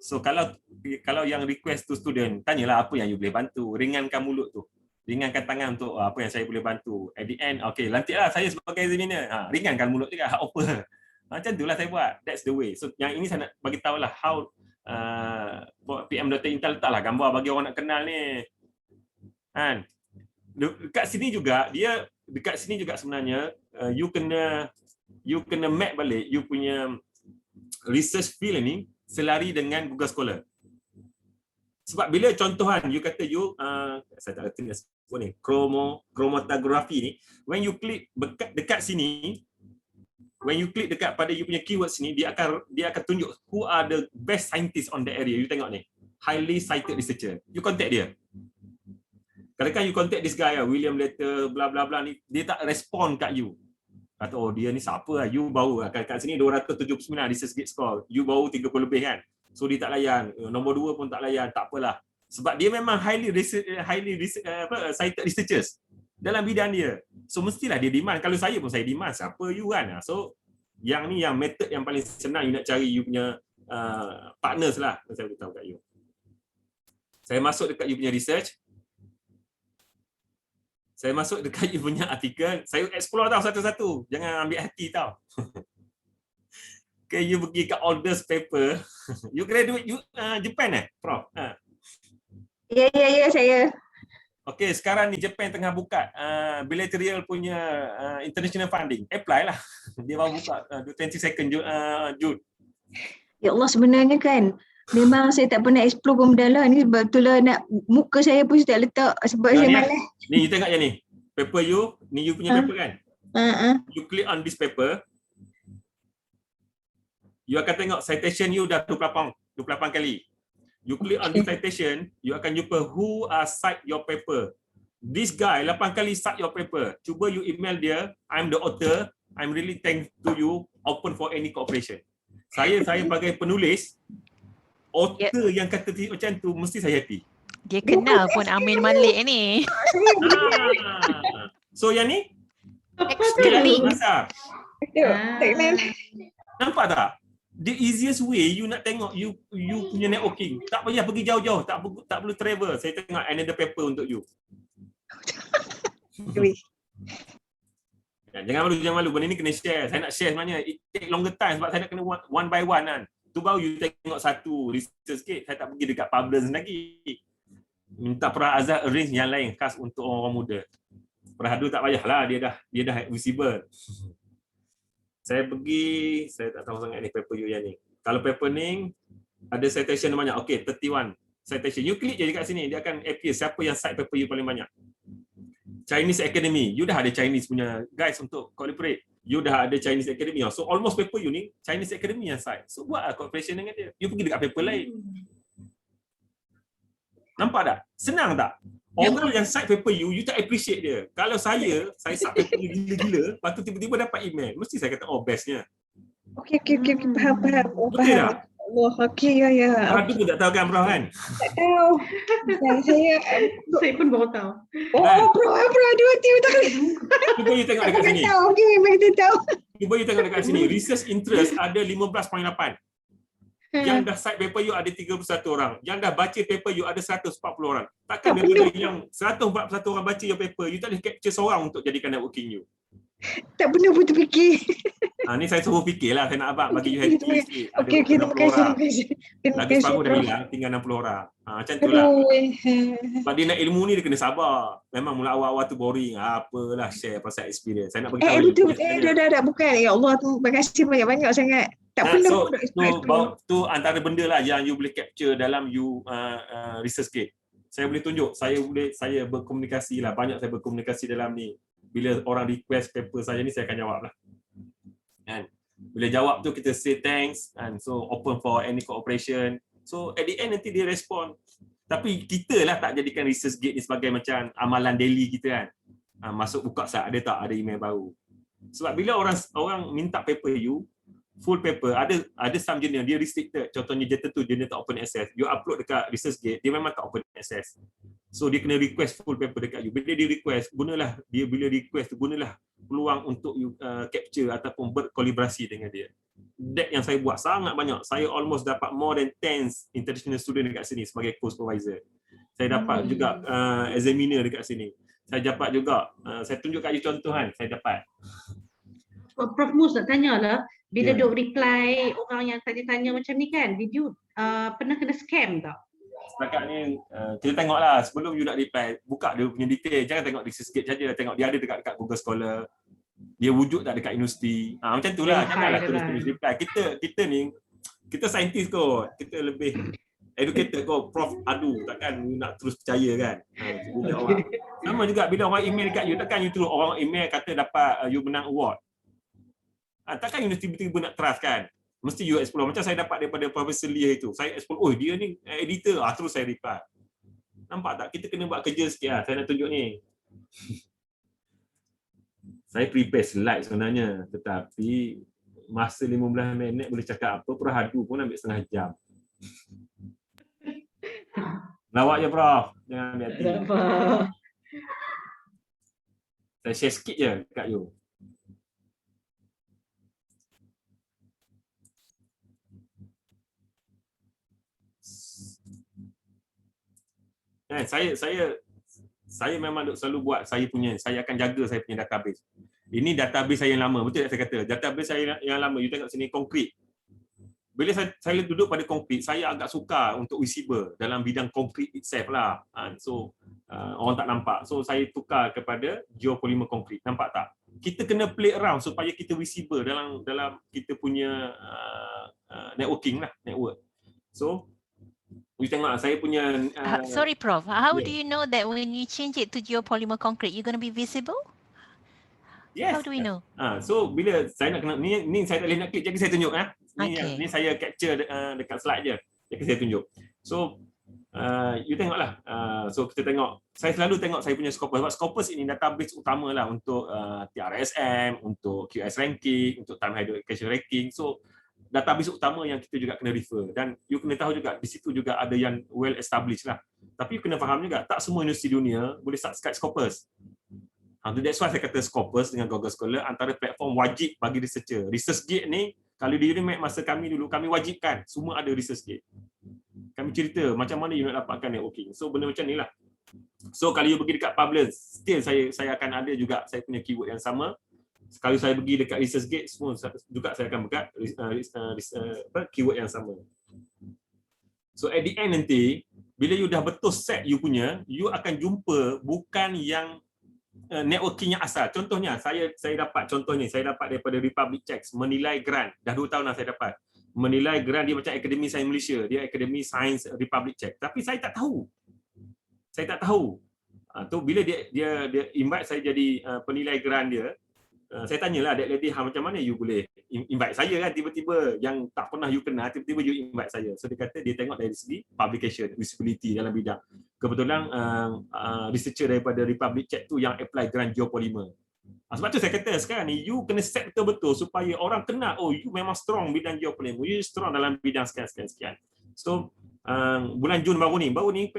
So kalau yang request tu student, tanyalah apa yang you boleh bantu. Ringankan mulut tu. Ringankan tangan untuk apa yang saya boleh bantu. At the end, okay, lantiklah saya sebagai examiner. Ringankan mulut juga, apa. Macam itulah saya buat. That's the way. So yang ini saya nak bagi tahu lah how PM Dr. Intan letaklah gambar bagi orang nak kenal ni. Kan? Dekat sini juga sebenarnya you kena map balik you punya research field ni selari dengan Google Scholar. Sebab bila contohan you kata saya tak reti nak sebut ni, chromatography ni, when you klik dekat sini, when you klik dekat pada you punya keywords ni, dia akan tunjuk who are the best scientists on the area. You tengok ni, highly cited researcher. You contact dia. Kadang-kadang you contact this guy, William Letter, bla bla bla ni, dia tak respond kat you. Kata, dia ni siapa lah, you baru kat sini 279 research gate score, you baru 30 lebih kan. So dia tak layan, nombor 2 pun tak layan, tak apalah. Sebab dia memang highly cited researchers dalam bidang dia. So mestilah dia demand. Kalau saya pun saya demand, siapa you kan. So yang ni yang method yang paling senang you nak cari you punya partners lah. Saya beritahu kat you. Saya masuk dekat you punya research. Saya masuk dekat you punya artikel, saya explore tau satu-satu. Jangan ambil hati tau. Okay, you pergi kat Aldous paper. You graduate Japan Prof? Ya, saya. Okay, sekarang ni Japan tengah buka bilateral punya international funding. Apply lah. Dia baru buka 22nd June. Ya Allah, sebenarnya kan memang saya tak pernah explore pun mendalam ni, sebab itulah muka saya pun tak letak sebab saya malas. Ni you tengok je ni. Paper you, ni you punya paper kan? You click on this paper. You akan tengok citation you dah 28 kali. You click on this citation, you akan jumpa who cite your paper. This guy 8 kali cite your paper. Cuba you email dia, I'm the author, I'm really thank to you, open for any cooperation. Saya sebagai penulis, author yang kata macam tu, mesti saya happy. Dia kenal pun Amin Malik ni. So yang ni? Extremely. Nampak tak? The easiest way you nak tengok you punya networking. Tak payah pergi jauh-jauh, tak perlu travel. Saya tengok another paper untuk you. Jangan malu. Benda ni kena share. Saya nak share sebenarnya. It take longer time sebab saya nak kena one by one kan. Tu baru you tengok satu research sikit. Saya tak pergi dekat publish lagi. minta Prof Azhar arrange yang lain khas untuk orang muda. Prof Hadu tak payahlah, dia dah visible. Saya pergi, saya tak tahu sangat ni paper you yang ni. Kalau paper ni ada citation banyak. Okey, 31 citation. You klik je dekat sini, dia akan appear siapa yang cite paper you paling banyak. Chinese Academy, you dah ada Chinese punya guys untuk collaborate. You dah ada Chinese Academy. So almost paper you ni Chinese Academy yang cite. So buatlah cooperation dengan dia. You pergi dekat paper lain. Nampak tak? Senang tak? Orang yang cite paper you tak appreciate dia. Kalau saya cite paper you gila-gila, lepas tu tiba-tiba dapat email, mesti saya kata, oh bestnya. Okey, faham. Oh, Betul faham. tak? Oh, okey, ya. Prof tu pun tak tahu kan, Prof kan? Tak tahu. Saya Saya pun baru tahu. Bro, aduh, tak Cuba you tengok dekat sini. tahu. Okey, memang kita tahu. Cuba you tengok dekat sini. Research interest ada 15.8. Yang dah cite paper you ada 31 orang. Yang dah baca paper you ada 140 orang. Takkan Tak daripada yang 141 orang baca your paper, you tak boleh capture seorang untuk jadikan networking you. Tak benar pun terfikir. Ni saya suruh fikirlah, saya nak abang bagi you happy sikit. Ada Okey, terima 60 kasih. orang. Terima Lagu kasih. separuh dah Prof. hilang, tinggal 60 orang. Macam tu lah. Sebab dia nak ilmu ni dia kena sabar. Memang mula awal-awal tu boring. Apalah share pasal experience. Saya nak bagi tahu. Betul. Dah. Bukan. Ya Allah, terima kasih banyak-banyak sangat. Tak pernah So, pun nak explain. tu antara benda lah yang you boleh capture dalam you ResearchGate. Saya boleh tunjuk, saya berkomunikasi lah. Banyak saya berkomunikasi dalam ni. Bila orang request paper saya ni, saya akan jawab lah. Kan? Bila jawab tu kita say thanks and so open for any cooperation. So at the end nanti dia respon. Tapi kita lah tak jadikan ResearchGate ni sebagai macam amalan daily kita kan. Masuk buka sat ada tak ada email baru. Sebab bila orang minta paper you full paper, ada some jenis dia restricted. Contohnya dia tentu dia tak open access. You upload dekat ResearchGate, dia memang tak open access. So dia kena request full paper dekat you. Bila dia request, gunalah peluang untuk you capture ataupun berkolaborasi dengan dia. That yang saya buat sangat banyak. Saya almost dapat more than 10 international student dekat sini sebagai co-supervisor. Saya dapat juga examiner dekat sini. Saya dapat juga, saya tunjuk kat you contoh kan, saya dapat. Prof Mus nak tanyalah, bila Ya. duk reply orang yang tanya-tanya macam ni kan, did you pernah kena scam tak? Setakat ni kita tengoklah sebelum you nak reply, buka dia punya detail. Jangan tengok ResearchGate saja, tengok dia ada dekat Google Scholar. Dia wujud tak dekat universiti. Macam itulah, janganlah terus reply. Kita ni kita saintis kot. Kita lebih educated kot. Prof Adu takkan you nak terus percaya kan. Sama juga bila orang email dekat you, takkan you terus orang email kata dapat you menang award. Takkan you tiba-tiba nak trust kan. Mesti you explore. Macam saya dapat daripada Profesor Lee itu. Saya explore, oh dia ni editor. Terus saya reply. Nampak tak? Kita kena buat kerja sikit lah. Saya nak tunjuk ni. Saya prepare slide sebenarnya. Tetapi masa 15 minit boleh cakap apa. Prof Hadu pun ambil setengah jam. Lawak je Prof. Jangan ambil hati. Saya share sikit je kat you. Saya memang selalu buat saya akan jaga saya punya database. Ini database saya yang lama, betul tak saya kata? Database saya yang lama, you tengok sini konkret. Bila saya duduk pada konkret, saya agak suka untuk visible dalam bidang konkret itself lah. So orang tak nampak. So saya tukar kepada geopolymer konkret. Nampak tak? Kita kena play around supaya kita visible dalam kita punya networking lah, network. So you tengok saya punya sorry Prof, how yeah. do you know that when you change it to geopolymer concrete, you're going to be visible? Yes. How do we know? So bila saya nak kena ni saya tak boleh nak klik, jadi saya tunjuk Ni saya capture dekat slide je. Jadi saya tunjuk. So you tengoklah. So kita tengok. Saya selalu tengok saya punya Scopus. Sebab Scopus ini database utama lah untuk TRSM, untuk QS ranking, untuk time hydrocation ranking. So database utama yang kita juga kena refer. Dan you kena tahu juga di situ juga ada yang well established lah. Tapi you kena faham juga tak semua universiti dunia boleh subscribe Scopus. That's why saya kata Scopus dengan Google Scholar antara platform wajib bagi researcher. ResearchGate ni, kalau di UNIMED masa kami dulu, kami wajibkan semua ada ResearchGate. Kami cerita macam mana you nak dapatkan networking. So benda macam ni lah. So kalau you pergi dekat Publish, still saya akan ada juga saya punya keyword yang sama. Kalau saya pergi dekat ResearchGate, semua juga saya akan buka keyword yang sama. So at the end nanti, bila you dah betul set you punya, you akan jumpa bukan yang networking yang asal. Contohnya, saya dapat daripada Republic Checks, menilai grant. Dah 2 tahun dah saya dapat. Menilai grant dia macam Akademi Sains Malaysia, dia Akademi Sains Republic Check. Tapi saya tak tahu. Tu bila dia invite saya jadi penilai grant dia, saya tanyalah Dek Lady, macam mana you boleh invite saya kan, tiba-tiba yang tak pernah you kenal, tiba-tiba you invite saya. So dia kata dia tengok dari segi publication, visibility dalam bidang. Kebetulan researcher daripada Republic Check tu yang apply grant geopolymer. Sebab tu saya kata sekarang ni you kena set betul-betul supaya orang kenal, oh you memang strong bidang geopolymer, you strong dalam bidang sekian. So bulan Jun baru ni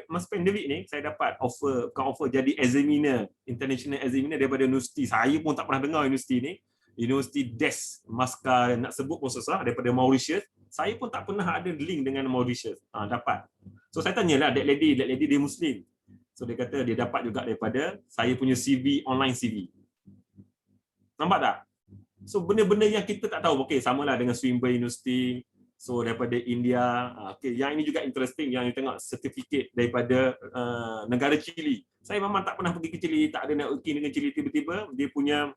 masa pandemik ni, saya dapat offer jadi examiner, international examiner daripada universiti. Saya pun tak pernah dengar universiti ni, Universiti Des Mascar, nak sebut pun susah, daripada Mauritius. Saya pun tak pernah ada link dengan Mauritius. Dapat. So saya tanyalah Dek Lady dia Muslim. So dia kata dia dapat juga daripada saya punya CV, online CV. Nampak tak? So benda-benda yang kita tak tahu. Okey, samalah dengan Swinburne University. So daripada India. Okey, yang ini juga interesting, yang you tengok sertifikat daripada negara Chile. Saya memang tak pernah pergi ke Chile, tak ada networking dengan Chile, tiba-tiba dia punya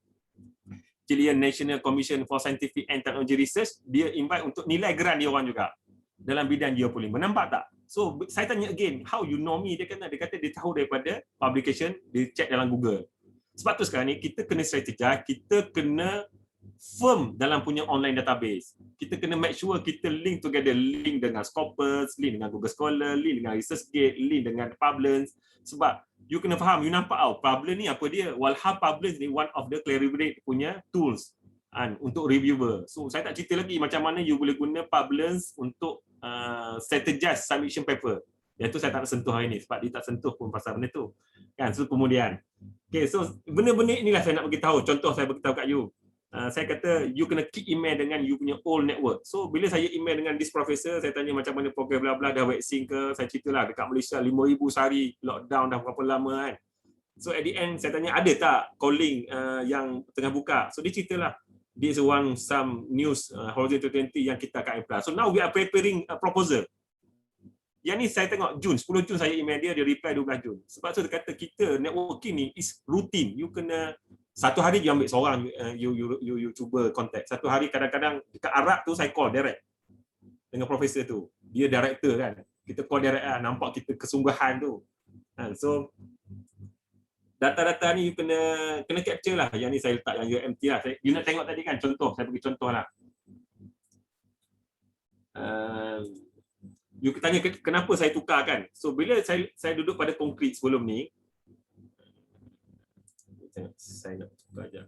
Chilean National Commission for Scientific and Technology Research, dia invite untuk nilai grant dia orang juga dalam bidang geopolymer. Nampak tak? So saya tanya again, how you know me? Dia kata dia tahu daripada publication, dia check dalam Google. Sebab tu sekarang ni kita kena strategize, kita kena firm dalam punya online database. Kita kena make sure kita link together, link dengan Scopus, link dengan Google Scholar, link dengan ResearchGate, link dengan Publance. Sebab you kena faham, you nampak Publance ni apa dia? Walha Publance ni one of the Clarivate punya tools untuk reviewer. So saya tak cerita lagi macam mana you boleh guna Publance untuk strategize submission paper. Yang tu saya tak nak sentuh hari ni sebab dia tak sentuh pun pasal benda tu. Kan? So kemudian, okay, so benda-benda inilah saya nak bagi tahu. Contoh saya bagi tahu kat you. Saya kata you kena keep email dengan you punya old network. So bila saya email dengan this professor, saya tanya macam mana program bla bla, dah vaksin ke, saya ceritalah dekat Malaysia 5,000 sehari lockdown dah berapa lama kan. So at the end saya tanya ada tak calling yang tengah buka. So dia ceritalah this one some news Horizon 2020 yang kita akan apply. So now we are preparing a proposal. Yang ni saya tengok Jun, 10 Jun saya email dia reply 12 Jun. Sebab tu dia kata kita networking ni is routine. You kena satu hari you ambil seorang, you cuba contact. Satu hari kadang-kadang dekat Arab tu saya call direct dengan profesor tu. Dia director kan. Kita call direct nampak kita kesungguhan tu. So data-data ni you kena capture lah. Yang ni saya letak yang UMT lah. You nak tengok tadi kan contoh, saya bagi contoh lah. You tanya kenapa saya tukar kan. So bila saya duduk pada konkret sebelum ni, saya nak tukar je.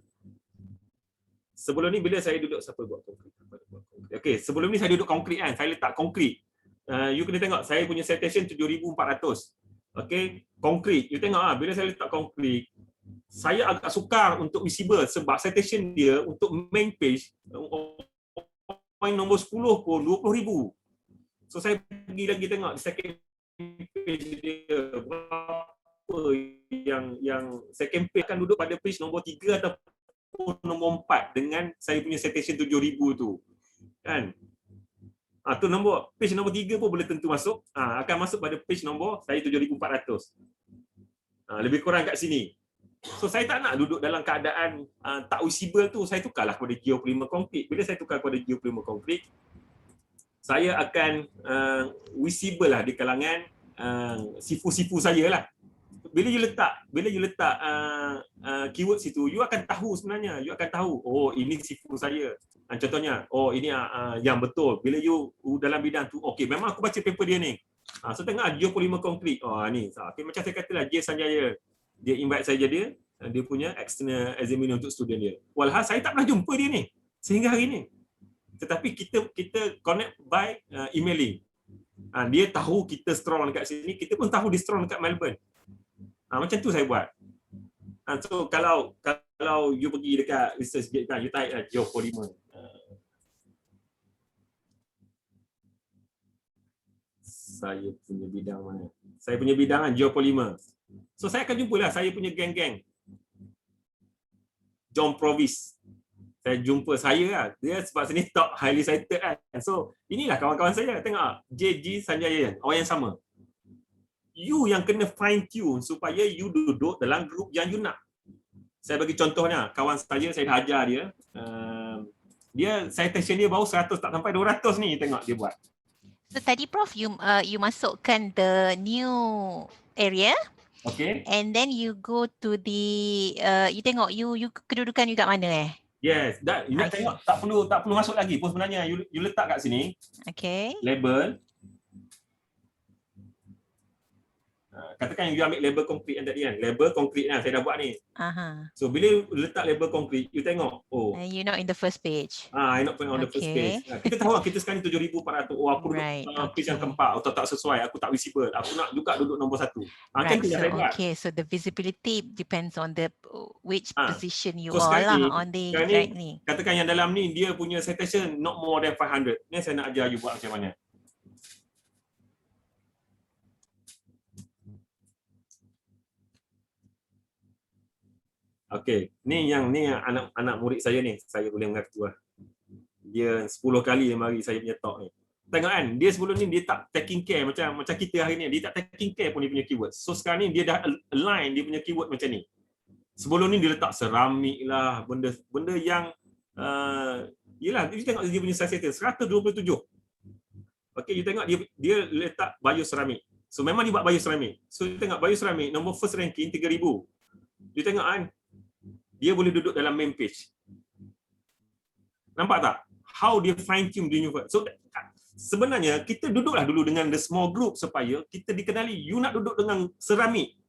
Sebelum ni bila saya duduk, siapa buat konkret? Okey, sebelum ni saya duduk konkret kan, saya letak konkret. You kena tengok saya punya citation 7,400. Okey, konkret. You tengok bila saya letak konkret, saya agak sukar untuk visible sebab citation dia untuk main page point nombor 10 pun 20,000. So saya pergi lagi tengok second page dia berapa yang second page akan duduk pada page nombor 3 ataupun nombor 4 dengan saya punya citation 7,000 tu. Kan? Tu nombor page nombor 3 pun boleh tentu masuk. Akan masuk pada page nombor saya 7,400. Lebih kurang kat sini. So saya tak nak duduk dalam keadaan tak visible tu, saya tukarlah kepada geopolymer konkret. Bila saya tukar kepada geopolymer konkret, saya akan visible lah di kalangan sifu-sifu saya lah. Bila you letak keyword situ, you akan tahu sebenarnya, you akan tahu, oh ini sifu saya. Contohnya, oh ini yang betul. Bila you dalam bidang tu, okey memang aku baca paper dia ni. So tengok geopolymer konkret. Oh ni. Okay, macam saya katalah J Sanjaya, dia invite saya jadi dia punya external examiner untuk student dia. Walhal saya tak pernah jumpa dia ni sehingga hari ni. Tetapi kita connect by emailing. Dia tahu kita strong dekat sini, kita pun tahu dia strong dekat Melbourne. Macam tu saya buat. So kalau you pergi dekat ResearchGate kan, you type geopolymer. Saya punya bidang mana? Saya punya bidang geopolymer. So saya akan jumpalah saya punya geng-geng. John Provis. Saya jumpa saya lah. Dia sebab sini top highly cited kan. So inilah kawan-kawan saya. Tengok JG Sanjaya, orang yang sama. you yang kena fine tune supaya you duduk dalam grup yang you nak. Saya bagi contohnya, kawan saya dah ajar dia, dia citation dia baru 100 tak sampai 200 ni, tengok dia buat. So tadi Prof, you masukkan the new area, Okay. and then you go to the you tengok you kedudukan you kat mana Yes, you nak I tengok tak perlu masuk lagi pun sebenarnya. You letak kat sini Okay. label. Katakan you ambil label konkret yang tadi kan. Label konkret lah saya dah buat ni. So bila you letak label konkret, you tengok, oh, You're not in the first page. I'm not on the first page. Kita tahu kita sekarang ni 7,400. Oh, aku duduk page yang keempat atau tak sesuai, aku tak visible. Aku nak juga duduk nombor 1. Macam tu yang saya buat. Okay, so the visibility depends on the which position you So are lah ni, on the sekarang ni. Katakan yang dalam ni dia punya citation not more than 500. Ni saya nak ajar you buat macam mana. Okey, ni yang anak murid saya ni, saya boleh mengaku lah. Dia 10 kali dia mari saya punya talk ni. Tengok kan, dia sebelum ni dia tak taking care macam kita hari ni, dia tak taking care pun dia punya keyword. So sekarang ni dia dah align dia punya keyword macam ni. Sebelum ni dia letak seramik lah, benda yang yelah, you tengok dia punya citation 127. Okey, you tengok dia letak bioseramik. So memang dia buat bioseramik. So you tengok bioseramik nombor first ranking 3,000. You tengok kan, dia boleh duduk dalam main page. Nampak tak? How dia fine tune dia. So sebenarnya kita duduklah dulu dengan the small group supaya kita dikenali. You nak duduk dengan seramik.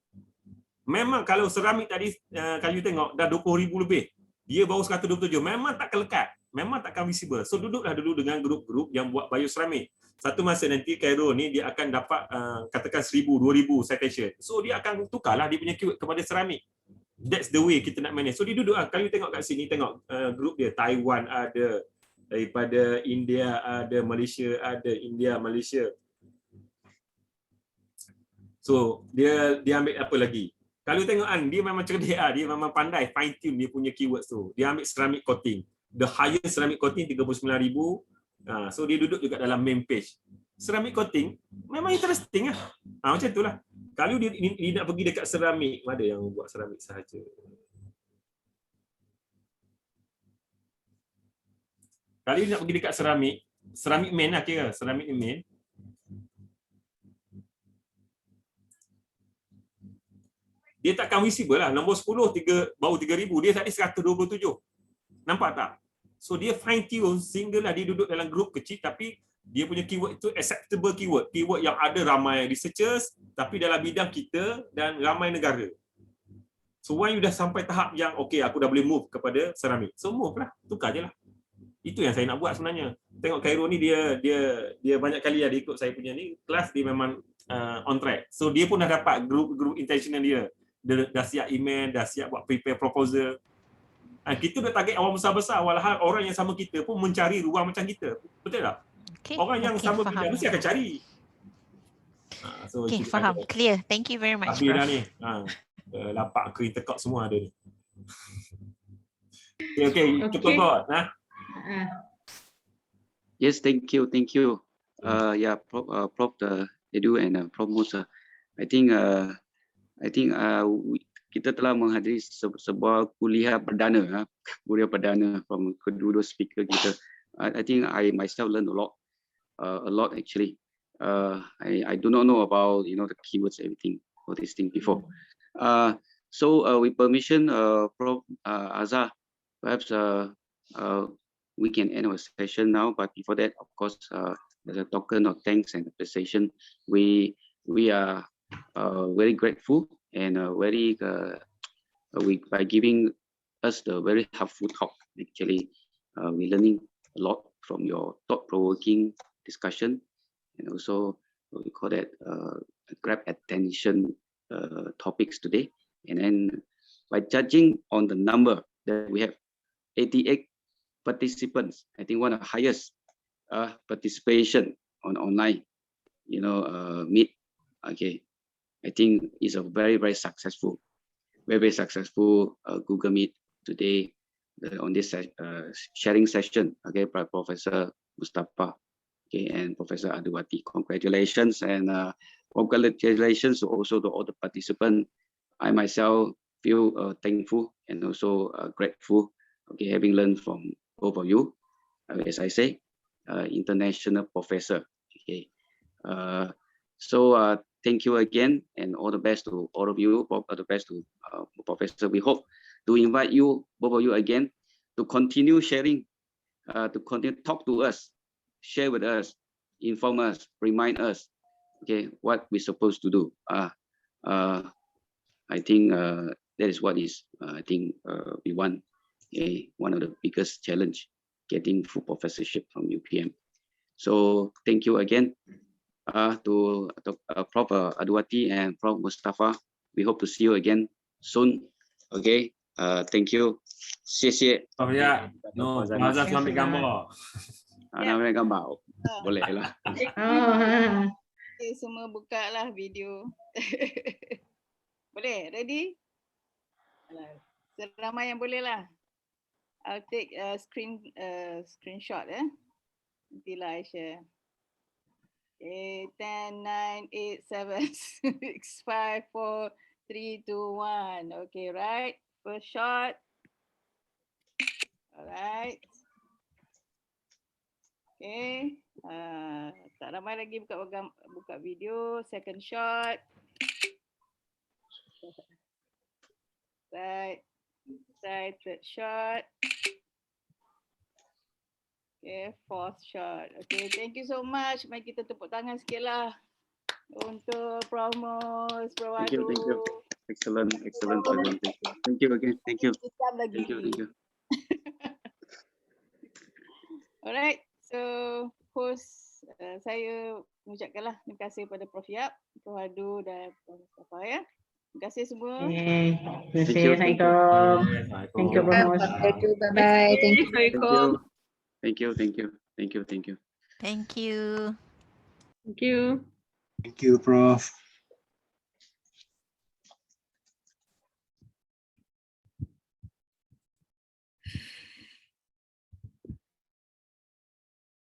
Memang kalau seramik tadi kalau you tengok dah 20,000 lebih. Dia baru 127. Memang tak kelekat. Memang takkan visible. So duduklah dulu dengan grup-grup yang buat bioseramik. Satu masa nanti Cairo ni dia akan dapat katakan 1,000, 2,000 citation. So dia akan tukarlah dia punya keyword kepada seramik. That's the way kita nak manage. So dia duduk lah. Kalau you tengok kat sini, tengok grup dia. Taiwan ada, daripada India ada, Malaysia ada, India, Malaysia. So dia ambil apa lagi? Kalau you tengok kan, dia memang cerdik lah. Dia memang pandai fine tune dia punya keywords tu. Dia ambil ceramic coating. The highest ceramic coating 39,000. So dia duduk juga dalam main page. Ceramic coating memang interesting lah. Macam tu lah. Kalau dia nak pergi dekat seramik, mana yang buat seramik sahaja. Kalau dia nak pergi dekat seramik main lah kira, seramik main. Dia takkan visible lah. Nombor 10, baru 3,000. Dia tadi 127. Nampak tak? So dia fine tune sehingga lah dia duduk dalam grup kecil tapi dia punya keyword itu acceptable keyword. Keyword yang ada ramai researchers tapi dalam bidang kita dan ramai negara. So when you dah sampai tahap yang okay, aku dah boleh move kepada seramik. So move lah, tukar je lah. Itu yang saya nak buat sebenarnya. Tengok Cairo ni dia banyak kali ada ikut saya punya ni. Kelas dia memang on track. So dia pun dah dapat grup intentional dia. Dia dah siap email, dah siap buat prepare proposal. Kita dah target awal besar-besar, walhal orang yang sama kita pun mencari ruang macam kita. Betul tak? Okay. Orang yang sama bidang mesti akan cari. So okay, faham. Clear. Thank you very much, Prof. Prof. Dah ni. Lapak ke intercot semua ada ni. Okay. Cukup kot. Yes, thank you. Yeah, Prof. Edu and Prof. Musa. I think kita telah menghadiri sebuah kuliah perdana from kedua speaker kita. I think I myself learned a lot actually. I do not know about the keywords, everything, all these things before. So with permission, Prof. Azhar, perhaps we can end our session now. But before that, of course, as a token of thanks and appreciation, we are very grateful and by giving us the very helpful talk. Actually, we're learning a lot from your thought-provoking discussion, and also we call that grab attention topics today. And then by judging on the number that we have 88 participants, I think one of the highest participation on online, meet. Okay, I think it's a very, very successful Google Meet today on this sharing session, okay, by Professor Mustafa, okay, and Professor Adwati. Congratulations, and congratulations also to all the participants. I myself feel thankful and also grateful, okay, having learned from both of you. As I say, international professor. Okay, so thank you again, and all the best to all of you. All the best to Professor. We hope to invite you, both of you, again to continue sharing, to continue talk to us, share with us, inform us, remind us, okay, what we're supposed to do. I think that is what is I think we want. One of the biggest challenge, getting full professorship from UPM. So thank you again to Prof. Adwati and Prof. Mustafa. We hope to see you again soon. Okay. Thank you. 谢谢. Prof Yat, no, Mazhar sudah ambil gambar. Ambil gambar. Boleh lah. Oh, Okay, semua buka lah video. Boleh? Ready? Seramai yang boleh lah. I'll take a screenshot Nantilah I share. Okay, 10, 9, 8, 7, 6, 5, 4, 3, 2, 1. Okay, right. First shot. Alright. Okay. Tak ramai lagi buka video. Second shot. Right. Third shot. Okay, fourth shot. Okay, thank you so much. Mari kita tepuk tangan sikit lah untuk Prof. Mus, Prof. Thank you. Adu. Thank you. Excellent presentation. Thank you again. Thank you. Sekejap lagi. Thank you. Alright, so host saya mengucapkanlah terima kasih kepada Prof. Yap, Prof. Adu dan Prof. Mustafa ya. Terima kasih semua. okay. Thank you. Assalamualaikum. Thank you, Prof. Mus. Thank you. Bye-bye. Thank you. Thank you. Thank you. Thank you. Thank you. Thank you, Prof.